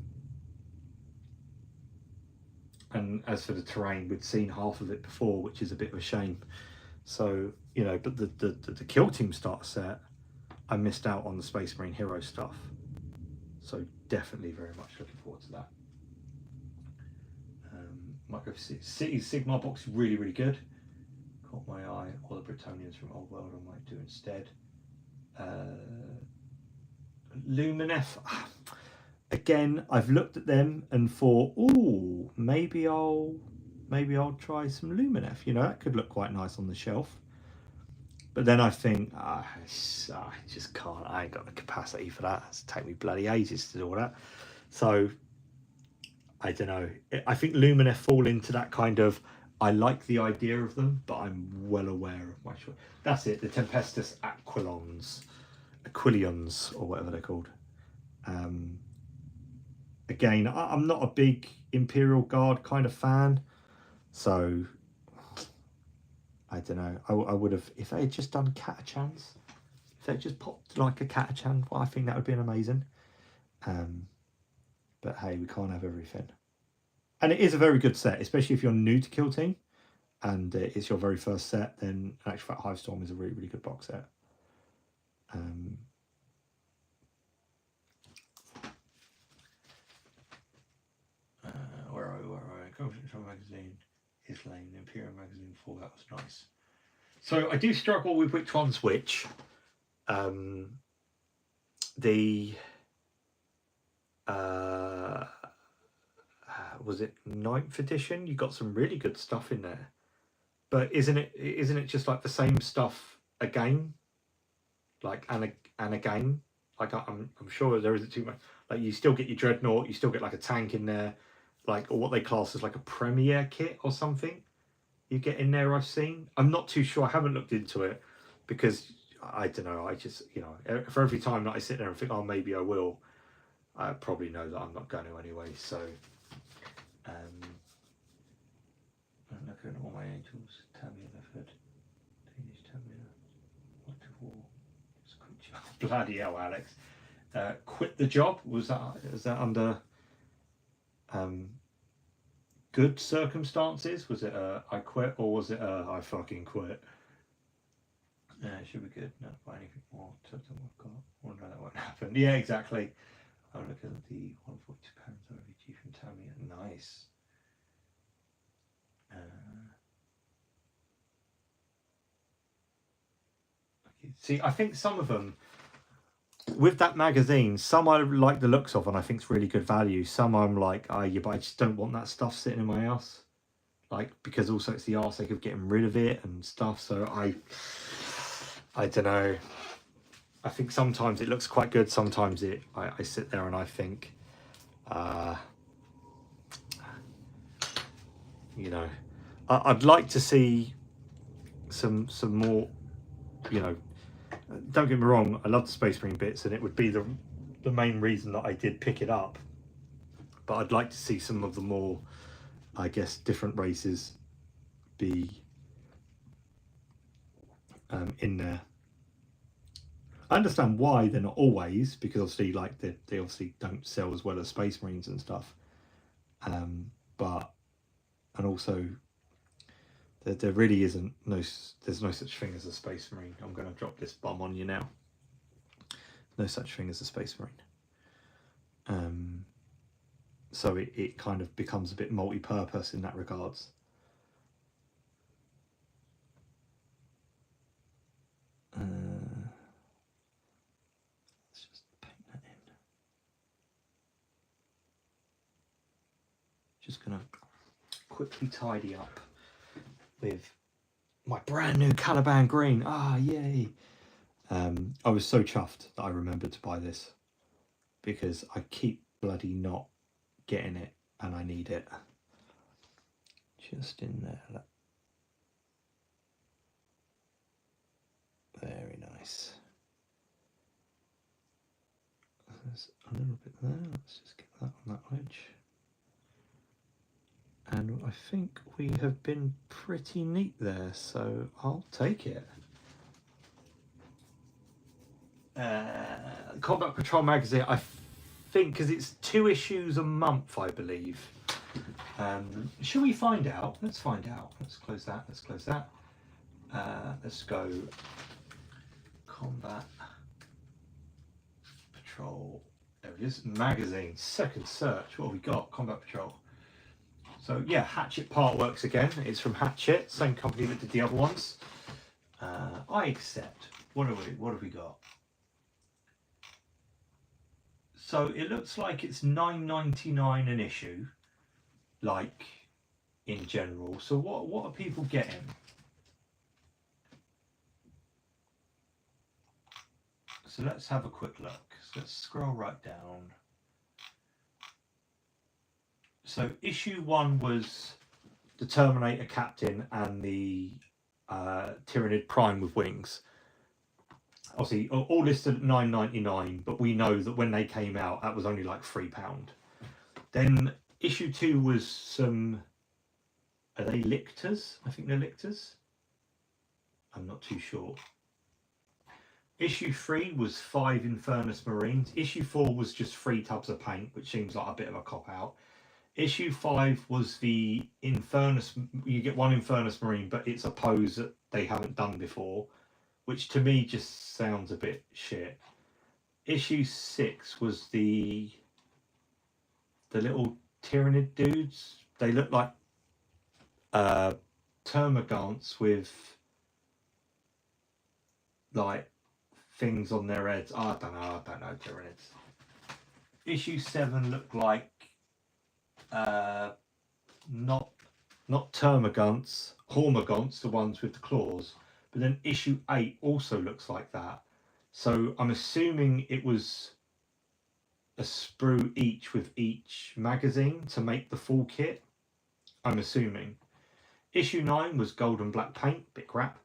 as for the terrain, we'd seen half of it before, which is a bit of a shame. So, you know, but the Kill Team starter set, I missed out on the Space Marine Hero stuff. So definitely very much looking forward to that. Might go for City Sigmar box is really, really good. Caught my eye. All the Bretonnians from Old World I might do instead. Lumineth. Again, I've looked at them and thought, oh, maybe I'll try some Lumineth. You know, that could look quite nice on the shelf. But then I think, I just can't. I ain't got the capacity for that. It's take me bloody ages to do all that. So I don't know. I think Lumineth fall into that kind of, I like the idea of them, but I'm well aware of my choice. That's it. The Tempestus Aquilions, or whatever they're called. Again, I'm not a big Imperial Guard kind of fan, so I don't know. I would have, if they had just done Catachans, if they just popped like a Catachan, well, I think that would be amazing. But hey, we can't have everything. And it is a very good set, especially if you're new to Kill Team and it's your very first set. Then in actual fact, Hivestorm is a really, really good box set. Where are we? Conference magazine is lame. The Imperial magazine before that was nice. So I do struggle with which one's which. Was it 9th edition? You got some really good stuff in there, but isn't it just like the same stuff again, like and again? Like I'm sure there isn't too much. Like you still get your Dreadnought, you still get like a tank in there, like, or what they class as like a Premier kit or something. You get in there. I've seen. I'm not too sure. I haven't looked into it because I don't know. I just, you know, for every time that I sit there and think, oh, maybe I will, I probably know that I'm not going to anyway. So, I'm looking at all my angels. Tamia Lefford, Danish Tamia, what to war? Bloody hell, Alex! Quit the job. Was that under good circumstances? Was it I quit, or was it I fucking quit? It should be good. Not buy anything more. Took them I've got. Well, no, that won't happen. Yeah, exactly. I'm looking at the £142 OVG from Tamia. Nice. See, I think some of them with that magazine, some I like the looks of and I think it's really good value. Some I'm like, oh yeah, but I just don't want that stuff sitting in my house. Like, because also it's the arsake of getting rid of it and stuff. So I don't know. I think sometimes it looks quite good. Sometimes I sit there and I think, you know, I'd like to see some more, you know, don't get me wrong, I love the Space Marine bits and it would be the main reason that I did pick it up. But I'd like to see some of the more, I guess, different races be in there. I understand why they're not always, because obviously, like they obviously don't sell as well as Space Marines and stuff. But and also there really isn't there's no such thing as a Space Marine. I'm going to drop this bomb on you now. No such thing as a Space Marine. so it kind of becomes a bit multi-purpose in that regards. Let's just paint that in. Just gonna quickly tidy up with my brand new Caliban green. Ah, yay! I was so chuffed that I remembered to buy this because I keep bloody not getting it, and I need it. Just in there. Very nice. There's a little bit there. Let's just get that on that edge. And I think we have been pretty neat there, so I'll take it. Combat Patrol magazine, I think, because it's 2 issues a month, I believe. Shall we find out? Let's find out. Let's close that. Let's close that. Let's go Combat Patrol. There it is. Magazine. Second search. What have we got? Combat Patrol. So yeah, Hatchet Part Works again. It's from Hatchet, same company that did the other ones. I accept. What have we got? So it looks like it's $9.99 an issue, like in general. So what are people getting? So let's have a quick look. So let's scroll right down. So issue 1 was the Terminator Captain and the Tyranid Prime with wings. Obviously, all listed at $9.99, but we know that when they came out, that was only like £3. Then issue 2 was some. Are they lictors? I think they're lictors. I'm not too sure. Issue 3 was 5 Infernus Marines. Issue 4 was just 3 tubs of paint, which seems like a bit of a cop out. Issue 5 was the Infernus. You get 1 Infernus Marine, but it's a pose that they haven't done before, which to me just sounds a bit shit. Issue 6 was the little Tyranid dudes. They look like termagants with like things on their heads. I don't know Tyranids. Issue 7 looked like not termagants, hormagaunts, the ones with the claws. But then issue 8 also looks like that. So I'm assuming it was a sprue each with each magazine to make the full kit. I'm assuming. Issue 9 was gold and black paint, bit crap,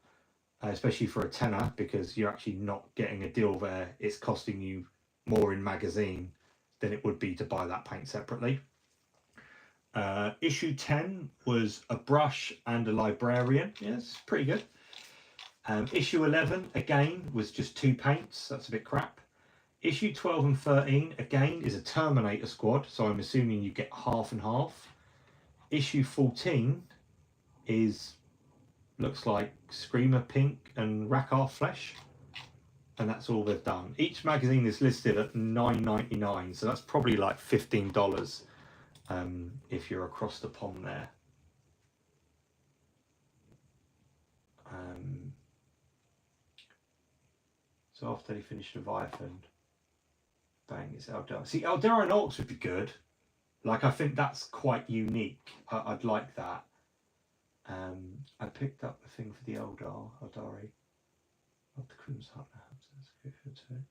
especially for a tenner, because you're actually not getting a deal there. It's costing you more in magazine than it would be to buy that paint separately. Issue 10 was a brush and a librarian. Yes, pretty good. Issue 11 again was just 2 paints. That's a bit crap. Issue 12 and 13 again is a Terminator squad, so I'm assuming you get half and half. Issue 14 looks like Screamer Pink and Rackar Flesh, and that's all they've done. Each magazine is listed at $9.99, so that's probably like $15 if you're across the pond there. So after they finish Leviathan, bang, it's Eldar. See, Eldar and Orcs would be good. Like, I think that's quite unique. I'd like that. I picked up the thing for the Eldari. Not the Crimson Hut now, so that's good for too.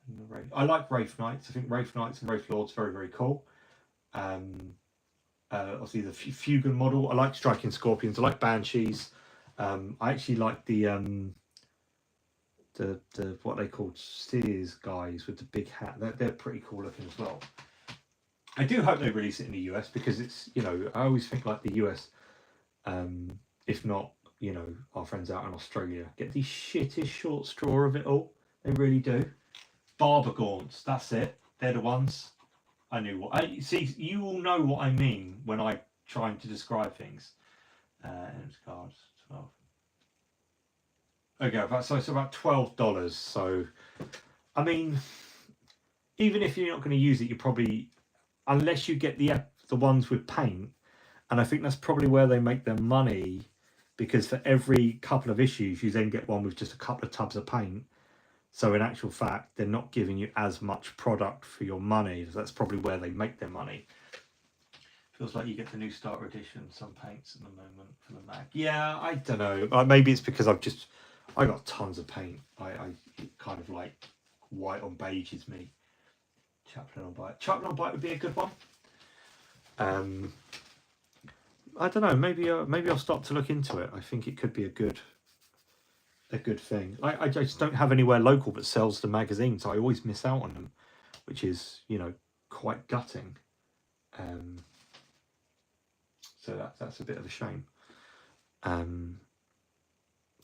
And the Wraith. I like Wraith Knights. I think Wraith Knights and Wraith Lords very, very cool. Obviously the Fugan model. I like Striking Scorpions. I like Banshees. I actually like the what they called Steers guys with the big hat. They're pretty cool looking as well. I do hope they release it in the US, because it's, you know, I always think like the US, if not, you know, our friends out in Australia get the shittest short straw of it all. They really do. Barber Gaunts, that's it. They're the ones. I knew what I see. You all know what I mean when I trying to describe things. And cards 12. Okay, so it's about $12. So, I mean, even if you're not going to use it, you probably, unless you get the ones with paint, and I think that's probably where they make their money, because for every couple of issues you then get one with just a couple of tubs of paint. So in actual fact, they're not giving you as much product for your money. So that's probably where they make their money. Feels like you get the new starter edition, some paints at the moment for the Mag. Yeah, I don't know. Maybe it's because I got tons of paint. I kind of like white on beige is me. Chaplin on Bite. Chaplin on Bite would be a good one. I don't know. Maybe I'll start to look into it. I think it could be a good thing. I just don't have anywhere local that sells the magazine, so I always miss out on them, which is, you know, quite gutting. So that's a bit of a shame.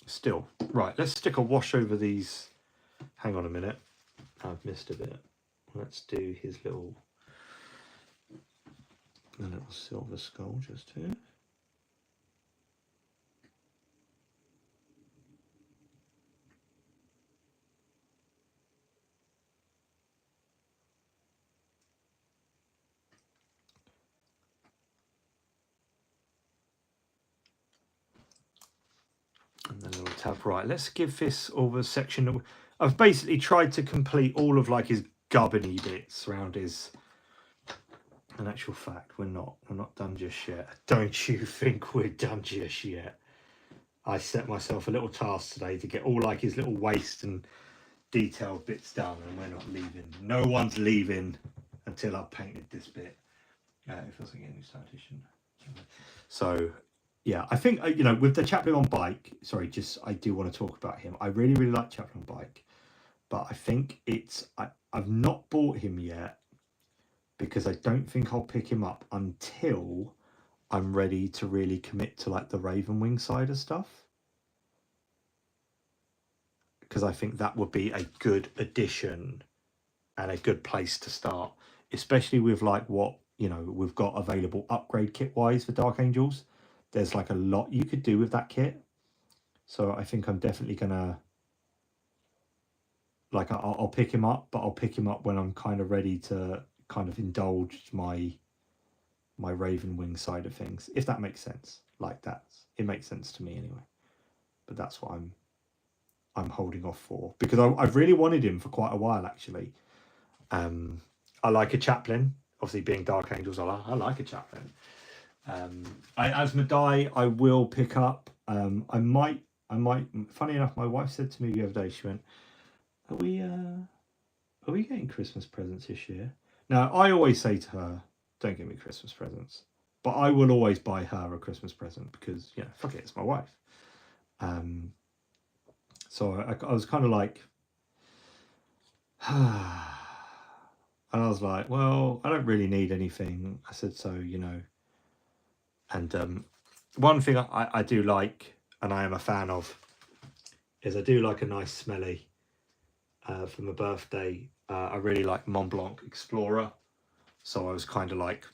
Still, right, let's stick a wash over these. Hang on a minute, I've missed a bit. Let's do his little silver skull just here. And then a little tab. Right, let's give this over section. I've basically tried to complete all of like his gubbiny bits around his. In actual fact, we're not done just yet. Don't you think we're done just yet? I set myself a little task today to get all like his little waist and detailed bits done, and we're not leaving. No one's leaving until I've painted this bit. It feels like a new start edition. So yeah, I think, you know, with the Chaplin on Bike, sorry, just I do want to talk about him. I really like Chaplin on Bike, but I think I've not bought him yet because I don't think I'll pick him up until I'm ready to really commit to like the Ravenwing side of stuff, because I think that would be a good addition and a good place to start, especially with like what, you know, we've got available upgrade kit wise for Dark Angels. There's like a lot you could do with that kit. So I think I'm definitely gonna, like, I'll pick him up, but I'll pick him up when I'm kind of ready to kind of indulge my Ravenwing side of things, if that makes sense. Like it makes sense to me anyway. But that's what I'm holding off for, because I've really wanted him for quite a while actually. I like a Chaplin, obviously being Dark Angels. I like a Chaplin. Asmodai I will pick up. I might. Funny enough, my wife said to me the other day, she went, "Are we getting Christmas presents this year?" Now I always say to her, "Don't give me Christmas presents," but I will always buy her a Christmas present because, you know, fuck it, it's my wife. So I was kind of like, and I was like, well, I don't really need anything. I said, so, you know. And one thing I do like, and I am a fan of, is I do like a nice smelly for my birthday. I really like Mont Blanc Explorer. So I was kind of like,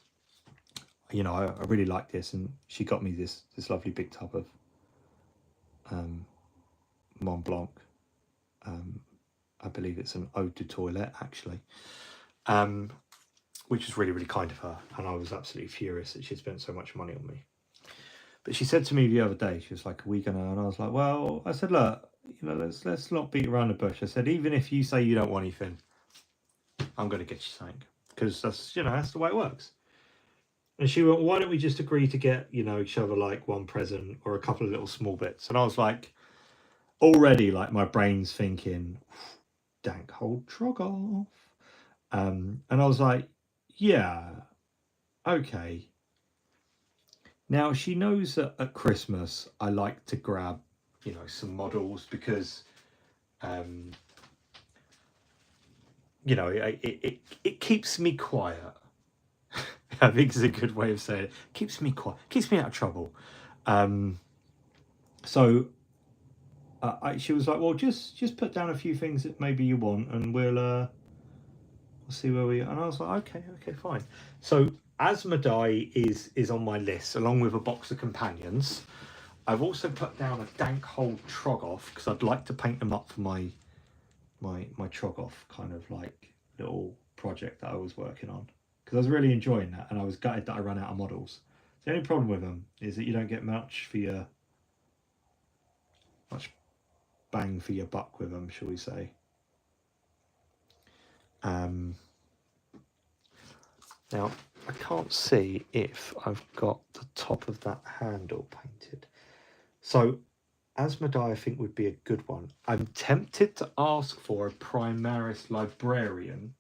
you know, I really like this. And she got me this lovely big tub of Mont Blanc. I believe it's an Eau de Toilette, actually. Which was really, really kind of her. And I was absolutely furious that she spent so much money on me. But she said to me the other day, she was like, "Are we gonna?" And I was like, "Well," I said, "Look, you know, let's not beat around the bush." I said, "Even if you say you don't want anything, I'm gonna get you something, because that's, you know, that's the way it works." And she went, "Why don't we just agree to get, you know, each other like one present or a couple of little small bits?" And I was like, already like my brain's thinking, dank hold Troggoth. And I was like, yeah, okay. Now she knows that at Christmas I like to grab, you know, some models because, you know, it keeps me quiet. I think is a good way of saying it. Keeps me quiet, keeps me out of trouble. So she was like, "Well, just put down a few things that maybe you want, and we'll see where we." And I was like, "Okay, fine." So Asmodai is on my list, along with a box of companions. I've also put down a dank hold Troggoth because I'd like to paint them up for my Troggoth kind of like little project that I was working on, because I was really enjoying that, and I was gutted that I ran out of models. The only problem with them is that you don't get much bang for your buck with them, shall we say. Now, I can't see if I've got the top of that handle painted. So, Asmodee I think would be a good one. I'm tempted to ask for a Primaris Librarian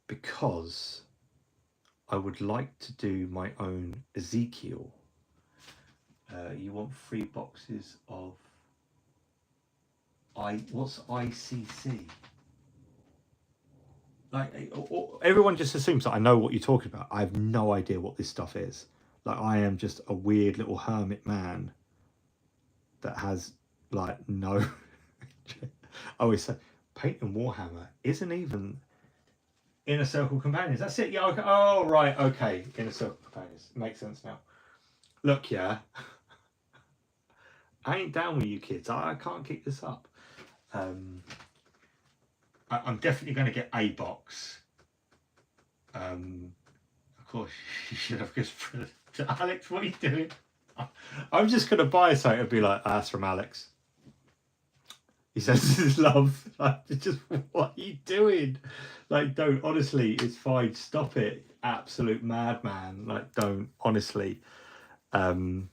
because I would like to do my own Ezekiel. You want 3 boxes of what's ICC? Like, everyone just assumes that I know what you're talking about. I have no idea what this stuff is. Like, I am just a weird little hermit man that has like no. I always say painting Warhammer isn't even Inner Circle Companions. That's it. Yeah. Okay. Oh right. Okay. Inner Circle Companions makes sense now. Look, yeah. I ain't down with you kids. I can't keep this up. I'm definitely going to get a box. Of course, you should have just Alex, what are you doing? I'm just going to buy something and be like, that's from Alex. He says this is love. Like, just what are you doing? Like, don't, honestly, it's fine. Stop it. Absolute madman. Like, don't, honestly. The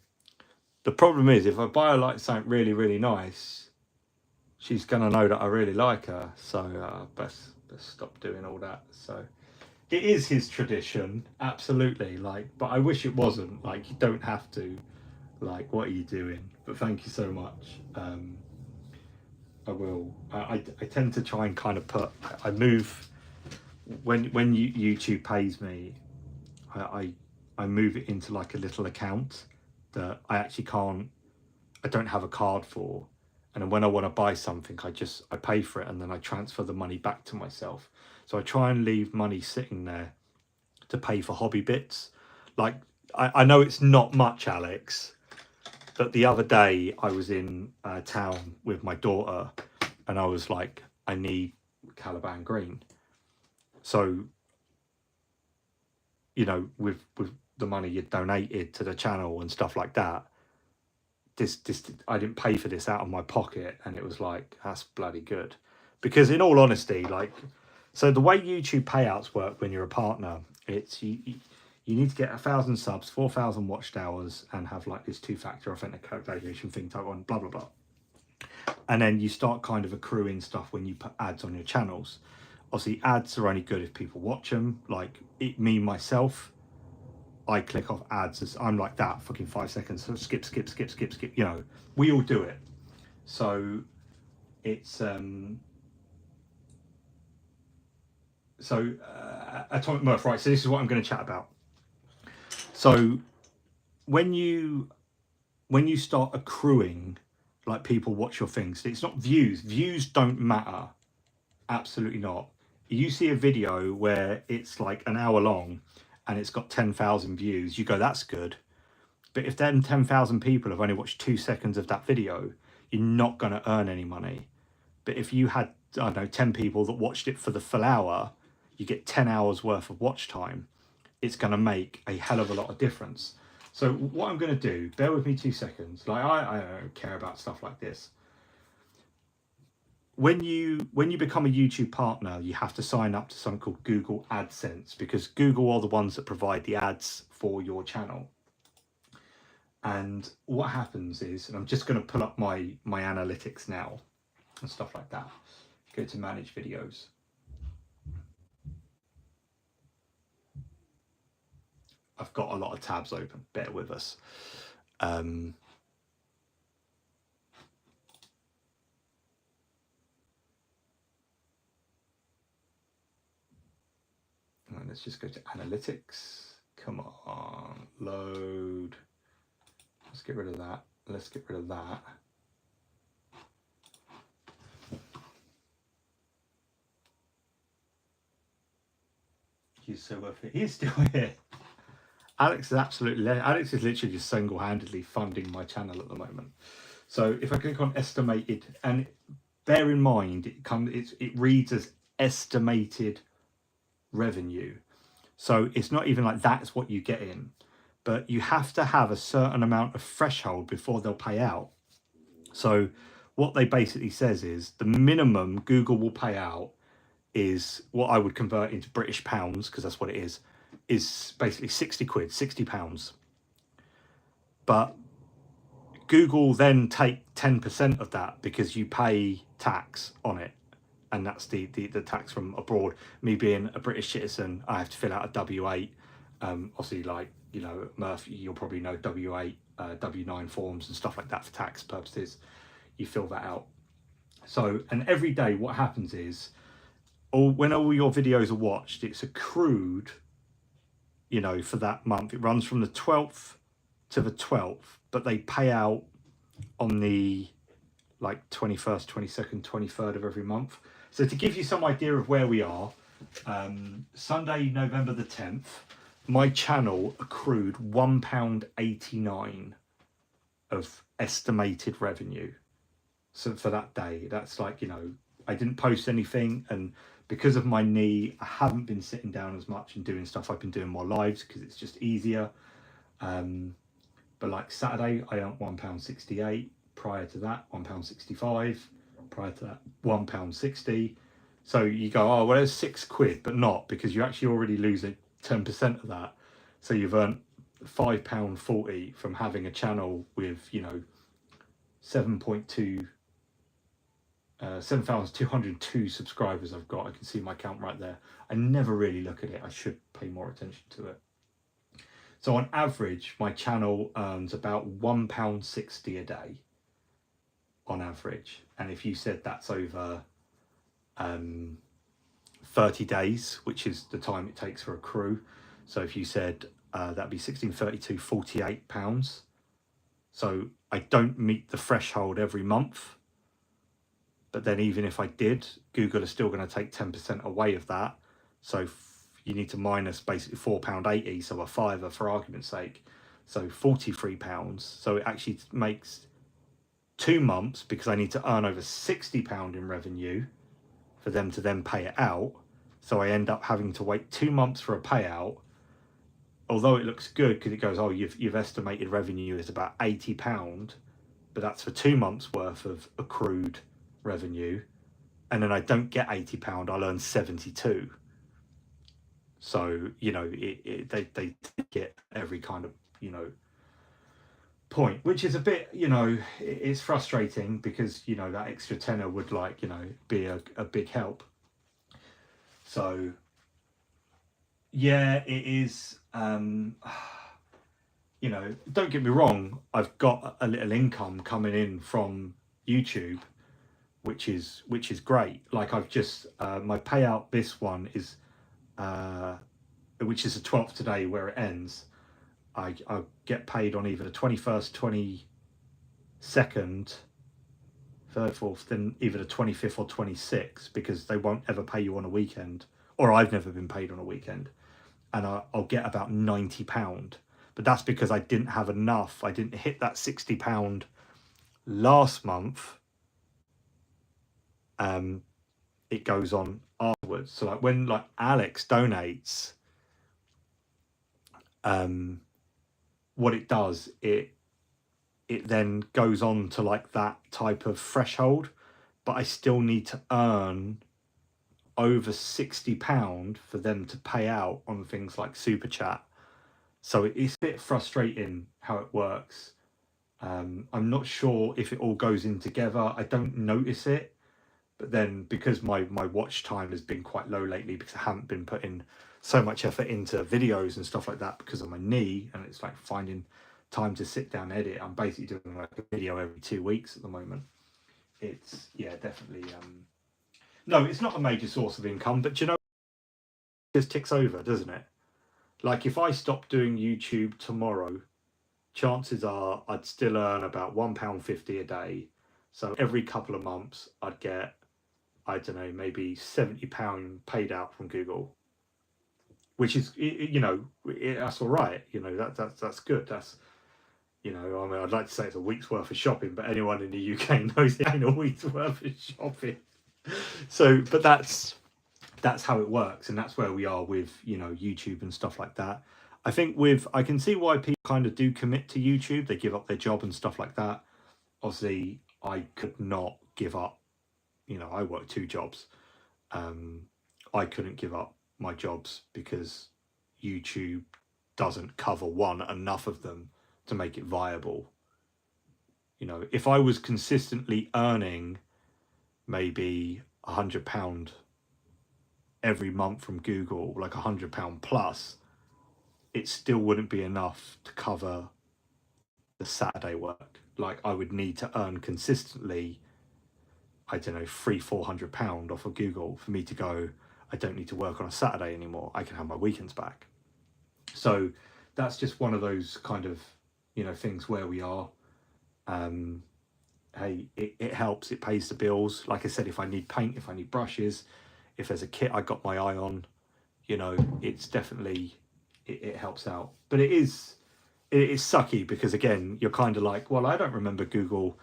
problem is, if I buy her like something really, really nice, she's going to know that I really like her. So, best stop doing all that. So, it is his tradition, absolutely. Like, but I wish it wasn't. Like, you don't have to. Like, what are you doing? But thank you so much. I will. I tend to try and kind of put. I move when YouTube pays me. I move it into like a little account that I actually can't. I don't have a card for, and then when I want to buy something, I pay for it and then I transfer the money back to myself. So I try and leave money sitting there to pay for hobby bits. Like, I know it's not much, Alex, but the other day I was in town with my daughter and I was like, I need Caliban green. So, you know, with the money you donated to the channel and stuff like that, this I didn't pay for this out of my pocket, and it was like, that's bloody good. Because in all honesty, like, so the way YouTube payouts work when you're a partner, it's you need to get 1,000 subs, 4,000 watched hours, and have like this 2-factor authentication thing type on, blah blah blah. And then you start kind of accruing stuff when you put ads on your channels. Obviously, ads are only good if people watch them. Like me myself, I click off ads as I'm like that, fucking 5 seconds. So skip. You know, we all do it. So it's Atomic Mirth, right? So this is what I'm going to chat about. So when you start accruing, like, people watch your things, it's not views. Views don't matter. Absolutely not. You see a video where it's like an hour long and it's got 10,000 views, you go, that's good. But if then 10,000 people have only watched 2 seconds of that video, you're not going to earn any money. But if you had, I don't know, 10 people that watched it for the full hour, you get 10 hours worth of watch time. It's going to make a hell of a lot of difference. So what I'm going to do, bear with me 2 seconds. Like, I don't care about stuff like this. When you become a YouTube partner, you have to sign up to something called Google AdSense, because Google are the ones that provide the ads for your channel. And what happens is, and I'm just going to pull up my analytics now and stuff like that. Go to manage videos. I've got a lot of tabs open, bear with us. Let's just go to analytics. Come on, load. Let's get rid of that. Let's get rid of that. He's so worth it. He's still here. Alex is Alex is literally just single-handedly funding my channel at the moment. So if I click on estimated, and bear in mind, it reads as estimated revenue. So it's not even like that's what you get in, but you have to have a certain amount of threshold before they'll pay out. So what they basically says is the minimum Google will pay out is what I would convert into British pounds, because that's what it is basically 60 quid, 60 pounds. But Google then take 10% of that because you pay tax on it. And that's the tax from abroad. Me being a British citizen, I have to fill out a W8. Obviously, like, you know, Murph, you'll probably know W8, W9 forms and stuff like that for tax purposes. You fill that out. So, and every day what happens is, when all your videos are watched, it's accrued, you know, for that month. It runs from the 12th to the 12th, but they pay out on the like 21st, 22nd, 23rd of every month. So to give you some idea of where we are, Sunday, November the 10th, my channel accrued £1.89 of estimated revenue. So for that day, that's like, you know, I didn't post anything, and because of my knee, I haven't been sitting down as much and doing stuff. I've been doing more lives because it's just easier. But like Saturday, I earned £1.68. Prior to that, £1.65. Prior to that, £1.60. So you go, oh, well, there's £6, but not, because you actually already lose 10% of that. So you've earned £5.40 from having a channel with, you know, 7,202 subscribers I've got. I can see my count right there. I never really look at it. I should pay more attention to it. So on average, my channel earns about £1.60 a day on average. And if you said that's over 30 days, which is the time it takes for a crew. So if you said that'd be 1632, £48. So I don't meet the threshold every month. But then even if I did, Google is still going to take 10% away of that. So you need to minus basically £4.80, so a fiver for argument's sake. So £43. So it actually makes 2 months, because I need to earn over £60 in revenue for them to then pay it out. So I end up having to wait 2 months for a payout. Although it looks good because it goes, oh, you've estimated revenue is about £80, but that's for 2 months worth of accrued revenue, and then I don't get £80, I'll earn 72. So, you know, they get every kind of, you know, point, which is a bit, you know, it's frustrating because, you know, that extra tenner would, like, you know, be a big help. So yeah, it is. You know, don't get me wrong, I've got a little income coming in from YouTube, which is great. Like, I've just my payout, this one is which is the 12th today, where it ends. I get paid on either the 21st, 22nd, 3rd, 4th, then either the 25th or 26th, because they won't ever pay you on a weekend, or I've never been paid on a weekend. And I'll get about £90, but that's because I didn't have enough. I didn't hit that £60 last month. It goes on afterwards. So like when like Alex donates, what it does, it then goes on to like that type of threshold, but I still need to earn over £60 for them to pay out on things like Super Chat. So it's a bit frustrating how it works. I'm not sure if it all goes in together. I don't notice it, but then because my watch time has been quite low lately, because I haven't been putting so much effort into videos and stuff like that because of my knee, and it's like finding time to sit down and edit. I'm basically doing like a video every 2 weeks at the moment. It's, yeah, definitely no, it's not a major source of income, but you know, it just ticks over, doesn't it? Like, if I stop doing YouTube tomorrow, chances are I'd still earn about £1.50 a day. So every couple of months I'd get, I don't know, maybe £70 paid out from Google, which is, you know, that's all right. You know, that's good. That's, you know, I mean, I'd like to say it's a week's worth of shopping, but anyone in the UK knows it ain't a week's worth of shopping. So, but that's that's how it works, and that's where we are with, you know, YouTube and stuff like that. I think I can see why people kind of do commit to YouTube. They give up their job and stuff like that. Obviously, I could not give up. You know, I work 2 jobs. I couldn't give up my jobs because YouTube doesn't cover enough of them to make it viable. You know, if I was consistently earning maybe £100 every month from Google, like £100 plus, it still wouldn't be enough to cover the Saturday work. Like, I would need to earn consistently, I don't know, £300-400 off of Google for me to go, I don't need to work on a Saturday anymore. I can have my weekends back. So that's just one of those kind of, you know, things where we are. Hey, it helps. It pays the bills. Like I said, if I need paint, if I need brushes, if there's a kit I got my eye on, you know, it's definitely, it helps out. But it is sucky because, again, you're kind of like, well, I don't remember Google,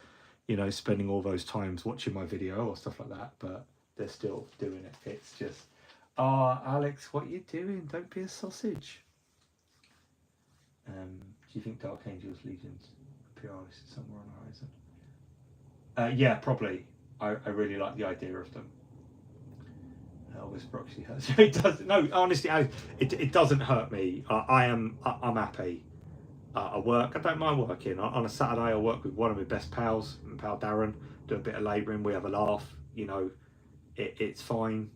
you know, spending all those times watching my video or stuff like that, but they're still doing it. It's just, Alex, what are you doing? Don't be a sausage. Do you think Dark Angels Legions PR is somewhere on the horizon? Yeah, probably. I really like the idea of them. Elvis Proxy hurts. It does. No, honestly, it doesn't hurt me. I'm happy. I work. I don't mind working. On a Saturday, I work with one of my best pals, my pal Darren. Do a bit of labouring. We have a laugh. You know, it's fine.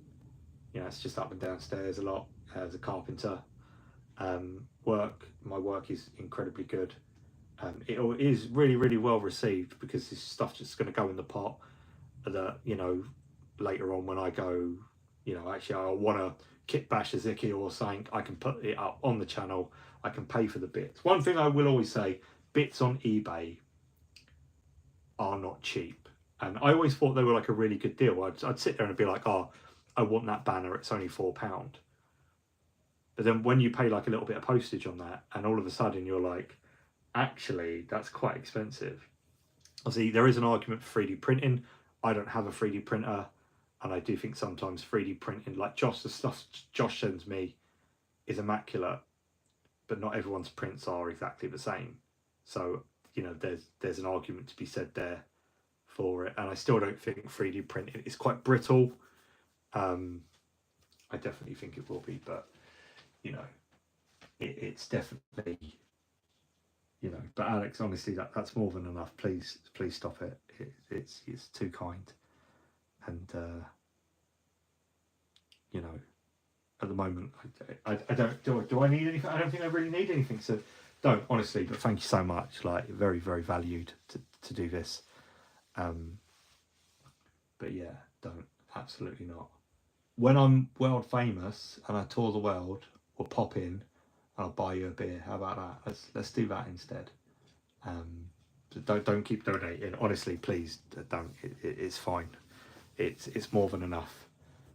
You know, it's just up and downstairs a lot as a carpenter. My work is incredibly good. It is really, really well received because this stuff's just going to go in the pot that, you know, later on when I go, you know, actually I want to kit bash Aziki or something, I can put it up on the channel. I can pay for the bits. One thing I will always say, bits on eBay are not cheap. And I always thought they were like a really good deal. I'd sit there and be like, oh, I want that banner, it's only £4. But then when you pay like a little bit of postage on that, and all of a sudden you're like, actually, that's quite expensive. Obviously, there is an argument for 3D printing. I don't have a 3D printer, and I do think sometimes 3D printing, like the stuff Josh sends me, is immaculate, but not everyone's prints are exactly the same. So, you know, there's an argument to be said there for it, and I still don't think 3D printing is quite brittle. I definitely think it will be, but, you know, it's definitely, you know. But Alex, honestly, that's more than enough. Please stop it. It's too kind, and you know, at the moment, I don't do I need anything? I don't think I really need anything. So don't, honestly. But thank you so much. Like, very, very valued to do this. But yeah, don't, absolutely not. When I'm world famous and I tour the world, we'll pop in and I'll buy you a beer. How about that? Let's do that instead. Don't keep donating. Honestly, please don't. It's fine. It's more than enough.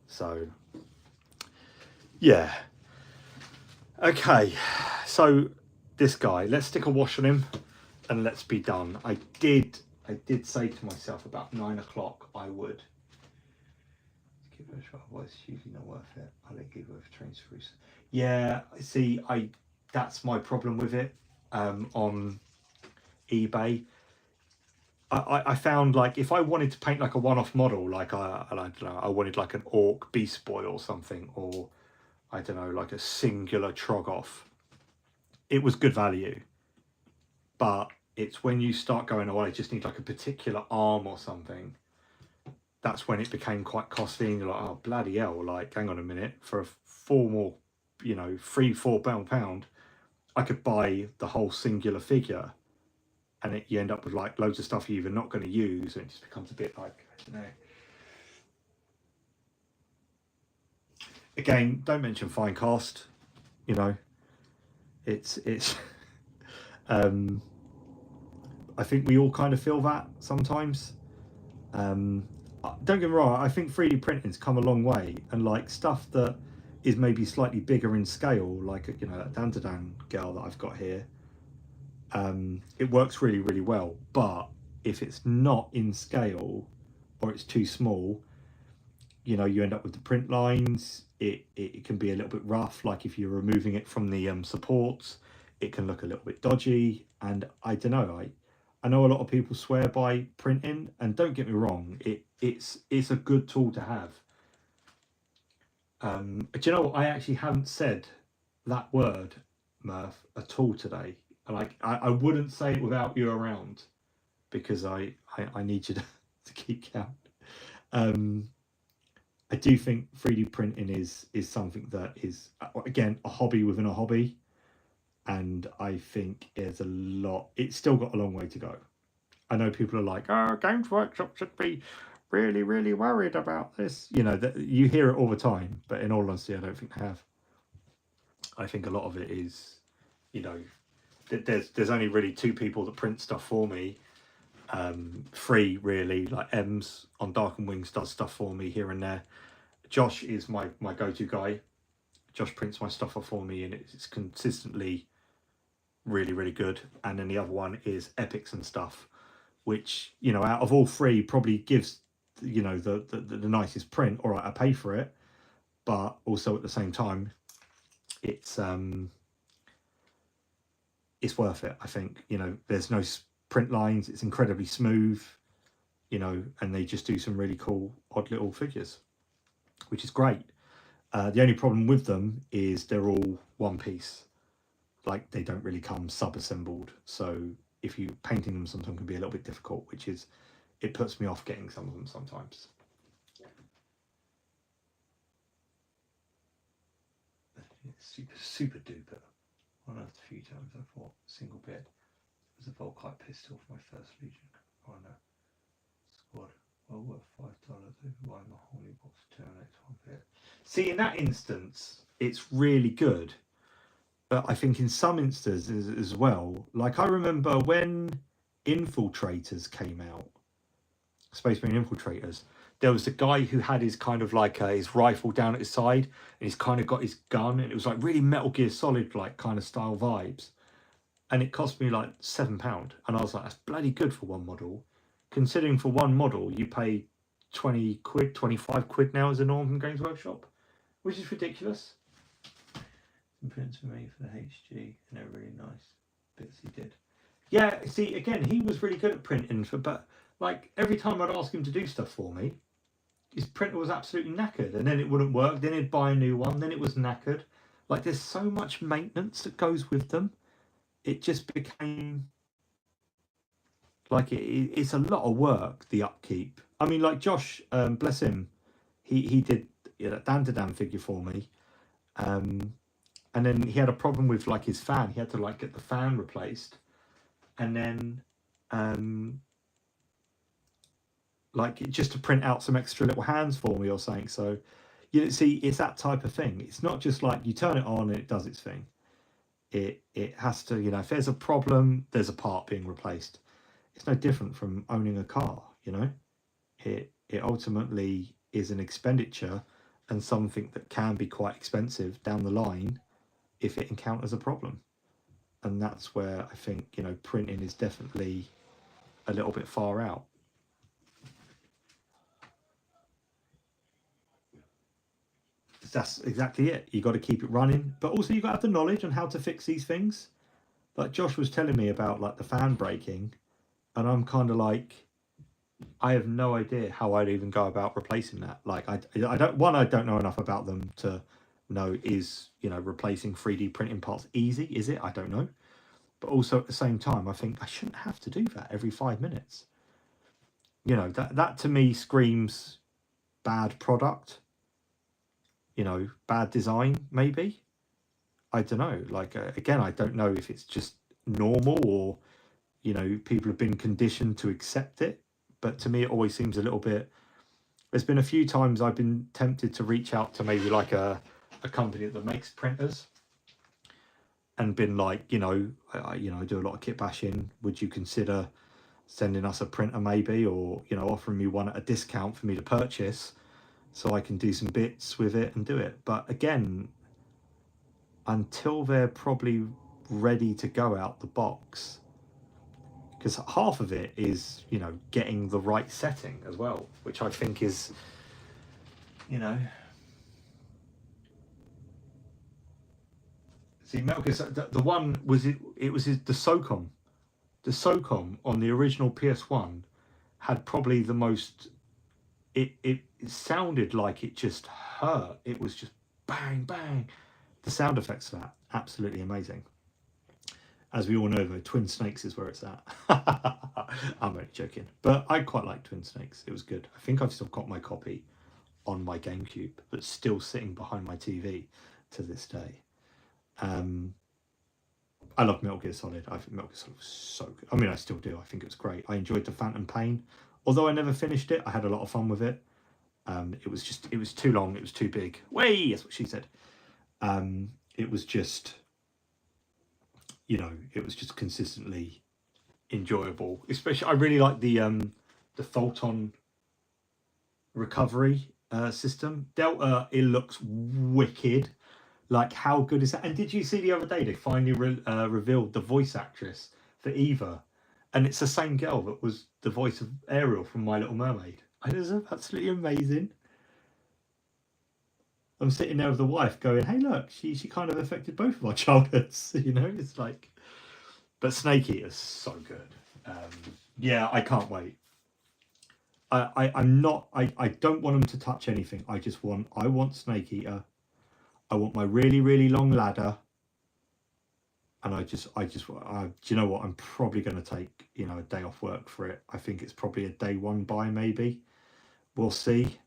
So yeah. Okay. So this guy, let's stick a wash on him and let's be done. I did say to myself about 9 o'clock I would give it a shot, otherwise it's usually not worth it. I let give it a train through. Yeah, see, that's my problem with it. On eBay, I found, like, if I wanted to paint like a one-off model, like I don't know, I wanted like an Orc Beast Boy or something, or I don't know, like a singular Troggoth, it was good value. But it's when you start going, oh, I just need like a particular arm or something, that's when it became quite costly, and you're like, oh, bloody hell, like, hang on a minute, for a formal, you know, £3-4 I could buy the whole singular figure, and you end up with like loads of stuff you're either not going to use, and it just becomes a bit like, I don't know. Again, don't mention fine cost, you know, it's I think we all kind of feel that sometimes. Don't get me wrong, I think 3D printing's come a long way, and like stuff that is maybe slightly bigger in scale, like, you know, that Dandadan girl that I've got here, it works really, really well. But if it's not in scale or it's too small, you know, you end up with the print lines. It can be a little bit rough, like if you're removing it from the supports, it can look a little bit dodgy. And I don't know, I know a lot of people swear by printing, and don't get me wrong, it's a good tool to have. Do you know what? I actually haven't said that word, Murph, at all today. Like I wouldn't say it without you around, because I need you to keep count. I do think 3D printing is something that is, again, a hobby within a hobby, and I think it's still got a long way to go. I know people are like, oh, Games Workshop should be really, really worried about this. You know, that you hear it all the time, but in all honesty, I don't think they have. I think a lot of it is, you know, there's only really 2 people that print stuff for me. 3 really, like Ems on Darkened Wings does stuff for me here and there. Josh is my go-to guy. Josh prints my stuff off for me, and it's consistently really, really good. And then the other one is Epics and Stuff, which, you know, out of all 3 probably gives, you know, the nicest print. All right, I pay for it, but also at the same time, it's worth it. I think, you know, there's no print lines, it's incredibly smooth, you know, and they just do some really cool odd little figures, which is great. The only problem with them is they're all one piece, like they don't really come sub-assembled, so if you painting them sometimes can be a little bit difficult, which is, it puts me off getting some of them sometimes. Super duper. On Earth a few times I thought single bit was a Volkite pistol for my first Legion. Oh no. Squad. Well worth $5 over the holy box terminates 1 bit. See, in that instance, it's really good. But I think in some instances as well, like I remember when Infiltrators came out, Space Marine Infiltrators, there was the guy who had his kind of like his rifle down at his side, and he's kind of got his gun, and it was like really Metal Gear Solid like kind of style vibes, and it cost me like £7, and I was like, that's bloody good for one model, considering for one model you pay 20 quid, 25 quid now as a norm from Games Workshop, which is ridiculous. Some prints for me for the HG, and they're really nice bits he did. Yeah, see, again, he was really good at printing, but like every time I'd ask him to do stuff for me, his printer was absolutely knackered, and then it wouldn't work, then he'd buy a new one, then it was knackered. Like there's so much maintenance that goes with them. It just became like it's a lot of work, the upkeep. I mean, like Josh, bless him, he did that Dan figure for me, and then he had a problem with like his fan. He had to like get the fan replaced, and then like just to print out some extra little hands for me or something. So you see, it's that type of thing. It's not just like you turn it on and it does its thing. It has to, you know, if there's a problem, there's a part being replaced. It's no different from owning a car, you know. It ultimately is an expenditure, and something that can be quite expensive down the line if it encounters a problem. And that's where I think, you know, printing is definitely a little bit far out. That's exactly it. You got to keep it running, but also you got to have the knowledge on how to fix these things. Like Josh was telling me about like the fan breaking, and I'm kind of like, I have no idea how I'd even go about replacing that. Like I don't know enough about them to know, is, you know, replacing 3D printing parts easy? Is it? I don't know. But also at the same time, I think I shouldn't have to do that every 5 minutes. You know, that to me screams bad product. You know, bad design, maybe. I don't know. Like, again, I don't know if it's just normal, or, you know, people have been conditioned to accept it. But to me, it always seems a little bit... There's been a few times I've been tempted to reach out to maybe like a company that makes printers, and been like, you know, I do a lot of kit bashing. Would you consider sending us a printer maybe, or, you know, offering me one at a discount for me to purchase, so I can do some bits with it and do it. But again, until they're probably ready to go out the box, because half of it is, you know, getting the right setting as well, which I think is you know. See, Metal Gear, the one was it was the SOCOM. The SOCOM on the original PS1 had probably the most. It sounded like it just hurt. It was just bang bang. The sound effects for that absolutely amazing. As we all know, though, Twin Snakes is where it's at. I'm only joking, but I quite like Twin Snakes. It was good. I think I've still got my copy on my GameCube, but still sitting behind my TV to this day. I love Metal Gear Solid. I think Metal Gear Solid was so good. I mean, I still do. I think it was great. I enjoyed the Phantom Pain. Although I never finished it, I had a lot of fun with it. It was too long. It was too big. Way, that's what she said. It was just, it was just consistently enjoyable. Especially, I really like the Photon recovery system. Delta, it looks wicked. Like, how good is that? And did you see the other day they finally revealed the voice actress for Eva, and it's the same girl that was the voice of Ariel from My Little Mermaid. It is absolutely amazing. I'm sitting there with the wife going, "Hey, look, she kind of affected both of our childhoods." It's like, but Snake Eater's so good. Yeah, I can't wait. I'm not. I don't want them to touch anything. I want Snake Eater. I want my really, really long ladder, and do you know what? I'm probably going to take a day off work for it. I think it's probably a day one buy, maybe. We'll see.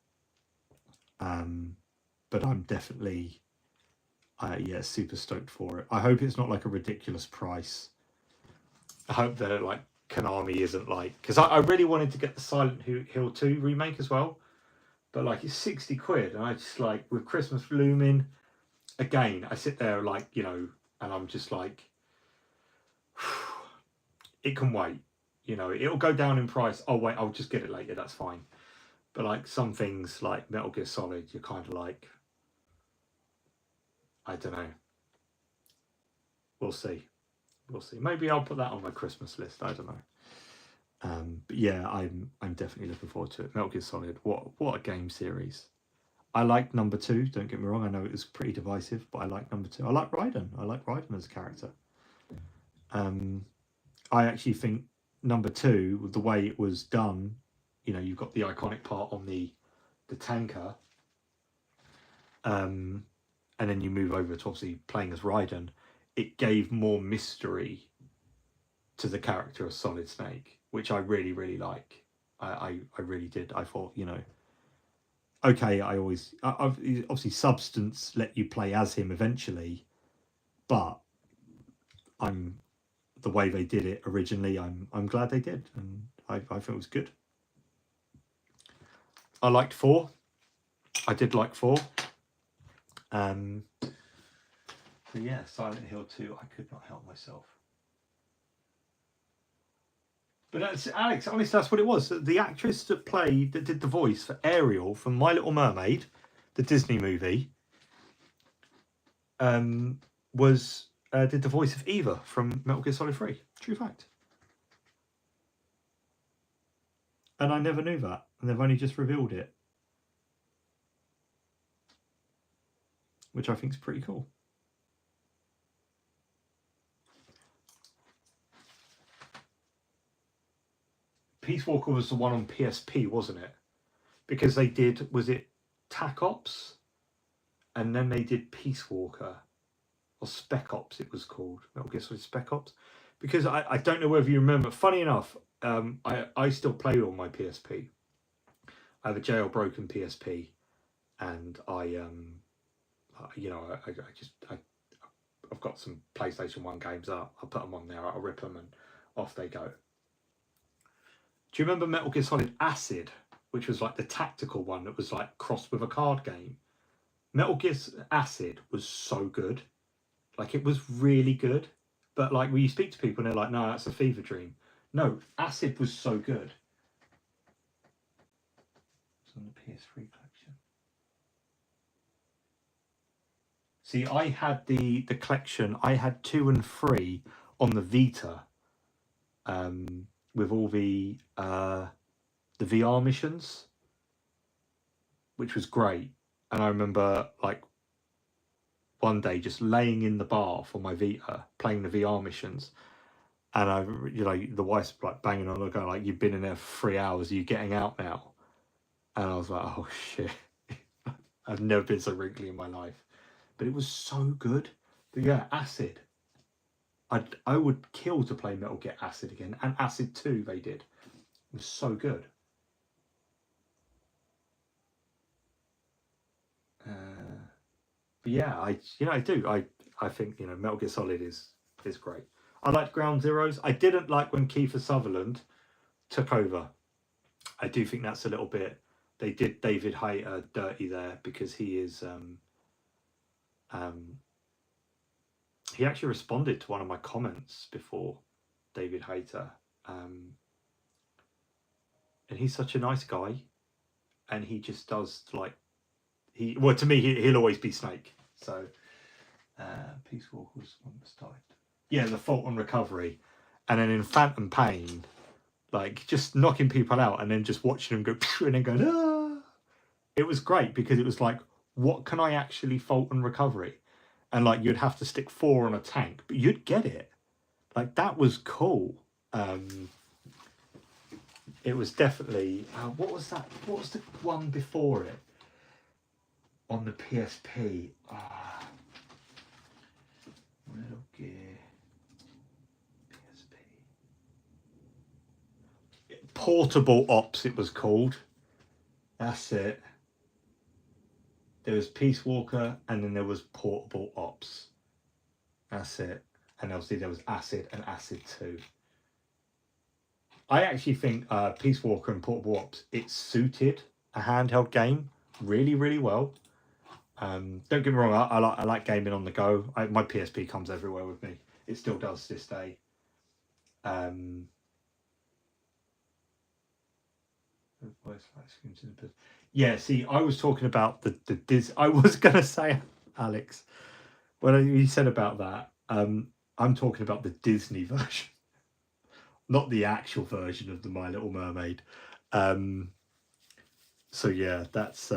But I'm definitely, super stoked for it. I hope it's not like a ridiculous price. I hope that like Konami isn't like, because I really wanted to get the Silent Hill 2 remake as well, but like it's 60 quid, and I just like, with Christmas looming. Again, I sit there like, and I'm just like, it can wait. It'll go down in price. Oh, wait, I'll just get it later. That's fine. But like some things like Metal Gear Solid, you're kind of like, I don't know. We'll see. Maybe I'll put that on my Christmas list. I don't know. But yeah, I'm definitely looking forward to it. Metal Gear Solid. What a game series. I like number 2, don't get me wrong. I know it was pretty divisive, but I like number 2. I like Raiden. I like Raiden as a character. I actually think number 2, the way it was done, you've got the iconic part on the tanker, and then you move over to obviously playing as Raiden. It gave more mystery to the character of Solid Snake, which I really, really like. I really did. I thought, okay, I've obviously Substance let you play as him eventually, but the way they did it originally, I'm glad they did, and I thought it was good. I liked 4. I did like 4. But yeah, Silent Hill 2, I could not help myself. But Alex, honestly, that's what it was. The actress that did the voice for Ariel from My Little Mermaid, the Disney movie, did the voice of Eva from Metal Gear Solid 3. True fact. And I never knew that, and they've only just revealed it, which I think is pretty cool. Peace Walker was the one on PSP, wasn't it? Because they did, was it TAC Ops? And then they did Peace Walker, or Spec Ops it was called. Metal Gear Solid Spec Ops. Because I don't know whether you remember, funny enough, I still play on my PSP. I have a jailbroken PSP, and I've got some PlayStation 1 games up. I'll put them on there, I'll rip them, and off they go. Do you remember Metal Gear Solid Acid, which was like the tactical one that was like crossed with a card game? Metal Gear Acid was so good. Like, it was really good. But like, when you speak to people and they're like, no, that's a fever dream. No, Acid was so good. It's on the PS3 collection. See, I had the collection. I had 2 and 3 on the Vita, with all the VR missions. which was great. And I remember like one day just laying in the bar for my Vita, playing the VR missions. And I, the wife's like banging on the go, like, you've been in there for 3 hours, are you getting out now? And I was like, oh shit. I've never been so wrinkly in my life. But it was so good. But yeah, Acid. I would kill to play Metal Gear Acid again. And Acid 2 they did. It was so good. But yeah, I do. I think, Metal Gear Solid is great. I liked Ground Zeroes. I didn't like when Kiefer Sutherland took over. I do think that's a little bit. They did David Hayter dirty there, because he is. He actually responded to one of my comments before, David Hayter, and he's such a nice guy, and he just does like to me he'll always be Snake. So Peace Walker was one that started. Yeah, the Fault and Recovery, and then in Phantom Pain, like just knocking people out and then just watching them go and then going ah. It was great because it was like, what can I actually fault and recovery? And like you'd have to stick 4 on a tank, but you'd get it. Like that was cool. It was definitely what was that? What was the one before it on the PSP? Metal Gear PSP. Portable Ops, it was called. That's it. There was Peace Walker, and then there was Portable Ops. That's it. And obviously there was Acid and Acid 2. I actually think Peace Walker and Portable Ops, it suited a handheld game really, really well. Don't get me wrong, I like gaming on the go. My PSP comes everywhere with me. It still does to this day. Yeah, see, I was talking about the I was gonna say, Alex, when you said about that, I'm talking about the Disney version, not the actual version of the My Little Mermaid. So yeah, that's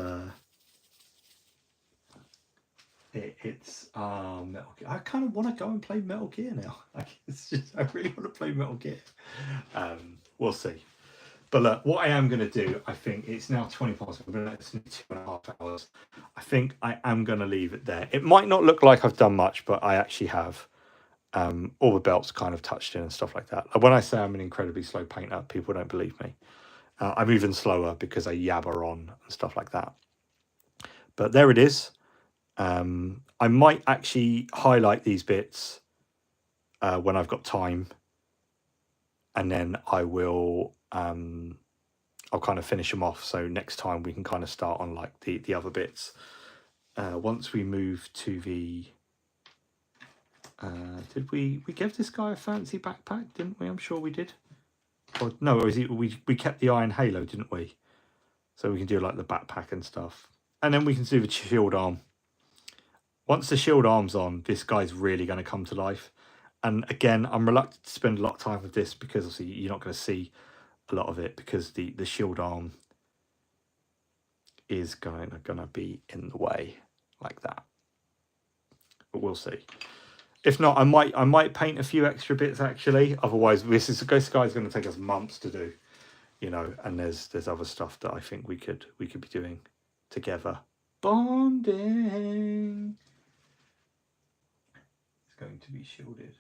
it's Metal Gear. I kind of want to go and play Metal Gear now. Like, it's just, I really want to play Metal Gear. We'll see. But look, what I am going to do, I think it's now 20 past. We're going to 2.5 hours. I think I am going to leave it there. It might not look like I've done much, but I actually have. All the belts kind of touched in and stuff like that. When I say I'm an incredibly slow painter, people don't believe me. I'm even slower because I yabber on and stuff like that. But there it is. I might actually highlight these bits when I've got time, and then I will I'll kind of finish them off, so next time we can kind of start on like the other bits. Once we move to the did we give this guy a fancy backpack, didn't we? I'm sure we did. Or no, we kept the iron halo, didn't we? So we can do like the backpack and stuff, and then we can do the shield arm. Once the shield arm's on, this guy's really going to come to life. And again, I'm reluctant to spend a lot of time with this because obviously you're not going to see a lot of it, because the shield arm is going to be in the way like that. But we'll see. If not, I might paint a few extra bits actually. Otherwise, this guy's going to take us months to do, And there's other stuff that I think we could be doing together. Bonding. It's going to be shielded.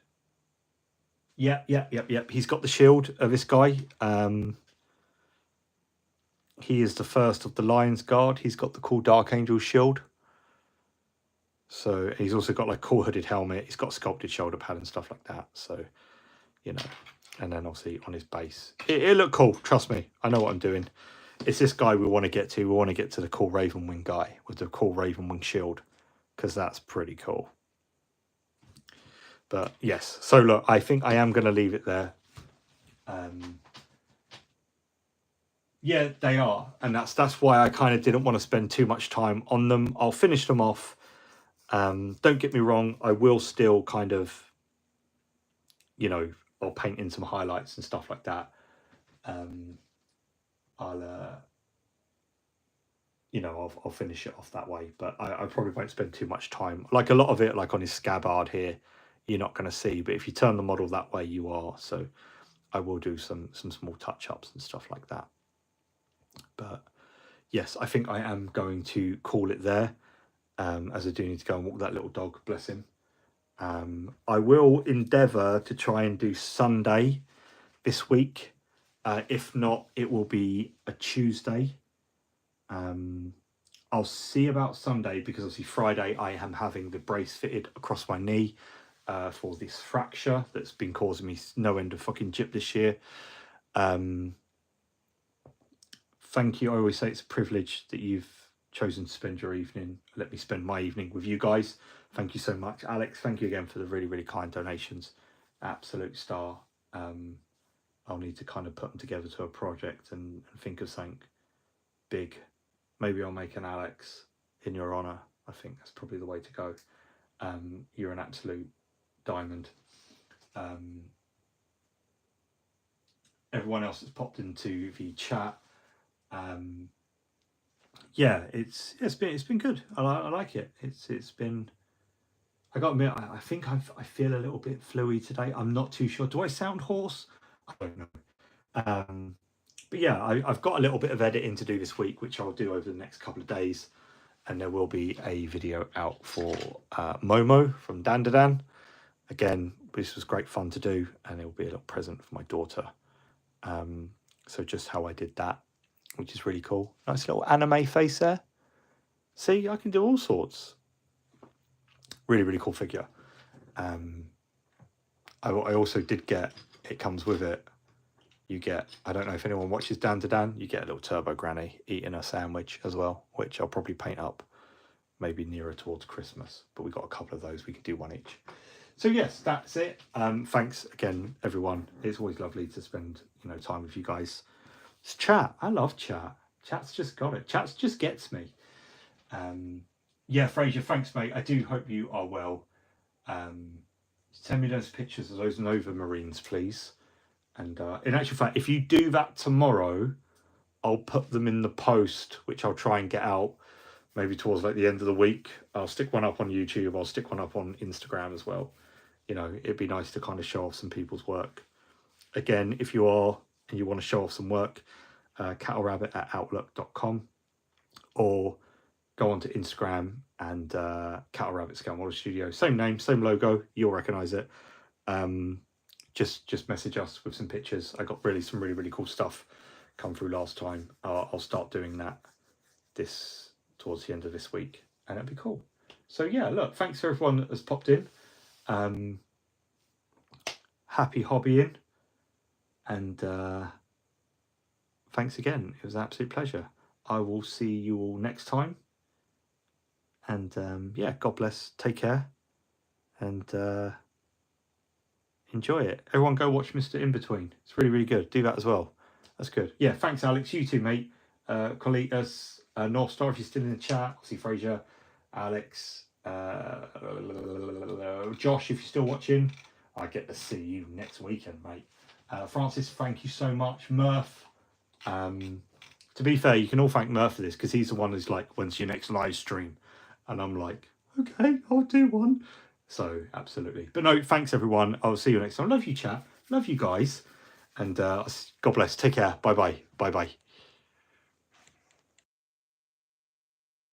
Yep. He's got the shield of this guy. He is the first of the Lion's Guard. He's got the cool Dark Angel shield. So he's also got like cool hooded helmet. He's got sculpted shoulder pad and stuff like that. So, and then obviously on his base, it looked cool. Trust me, I know what I'm doing. It's this guy we want to get to. We want to get to the cool Ravenwing guy with the cool Ravenwing shield, because that's pretty cool. But yes, so look, I think I am going to leave it there. Yeah, they are, and that's why I kind of didn't want to spend too much time on them. I'll finish them off. Don't get me wrong, I will still kind of, I'll paint in some highlights and stuff like that. you know, I'll finish it off that way. But I probably won't spend too much time. Like a lot of it, like on his scabbard here, you're not going to see. But if you turn the model that way, you are. So I will do some small touch-ups and stuff like that. But yes, I think I am going to call it there, as I do need to go and walk that little dog, bless him. I will endeavour to try and do Sunday this week. If not, it will be a Tuesday. I'll see about Sunday, because obviously Friday I am having the brace fitted across my knee for this fracture that's been causing me no end of fucking jip this year. Thank you. I always say it's a privilege that you've chosen to spend your evening. Let me spend my evening with you guys. Thank you so much, Alex. Thank you again for the really, really kind donations. Absolute star. I'll need to kind of put them together to a project and think of something big. Maybe I'll make an Alex in your honour. I think that's probably the way to go. You're an absolute diamond. Everyone else that's popped into the chat, yeah, it's been good. I like it. It's been. I got to admit, I think I feel a little bit fluey today. I'm not too sure. Do I sound hoarse? I don't know. But yeah, I've got a little bit of editing to do this week, which I'll do over the next couple of days, and there will be a video out for Momo from Dandadan. Again, this was great fun to do, and it will be a little present for my daughter. So just how I did that, which is really cool. Nice little anime face there. See, I can do all sorts. Really, really cool figure. I also did get, it comes with it, you get, I don't know if anyone watches Dandadan, you get a little Turbo Granny eating a sandwich as well, which I'll probably paint up maybe nearer towards Christmas. But we got a couple of those, we could do one each. So yes, that's it. Thanks again, everyone. It's always lovely to spend, you know, time with you guys. It's chat. I love chat. Chat's just got it. Chat just gets me. Yeah, Fraser, thanks, mate. I do hope you are well. Send me those pictures of those Nova Marines, please. And in actual fact, if you do that tomorrow, I'll put them in the post, which I'll try and get out maybe towards like the end of the week. I'll stick one up on YouTube. I'll stick one up on Instagram as well. You know, it'd be nice to kind of show off some people's work. Again, if you are and you want to show off some work, cattlerabbit@outlook.com, or go onto Instagram and Cattle Rabbit Scale Model Studio. Same name, same logo. You'll recognise it. Just message us with some pictures. I got some really cool stuff come through last time. I'll start doing that towards the end of this week, and it'll be cool. So yeah, look, thanks for everyone that has popped in. Happy hobbying, and thanks again. It was an absolute pleasure. I will see you all next time, and yeah, God bless, take care, and enjoy it. Everyone go watch Mr. In-Between. It's really good. Do that as well. That's good. Yeah, thanks, Alex. You too, mate. Colitas, North Star, if you're still in the chat. I'll see Fraser, Alex, Josh, if you're still watching. I get to see you next weekend, mate. Francis, thank you so much. Murph. To be fair, you can all thank Murph for this, because he's the one who's like, when's your next live stream? And I'm like, okay, I'll do one. So absolutely. But no, thanks everyone. I'll see you next time. Love you, chat. Love you guys. And God bless. Take care. Bye bye. Bye bye.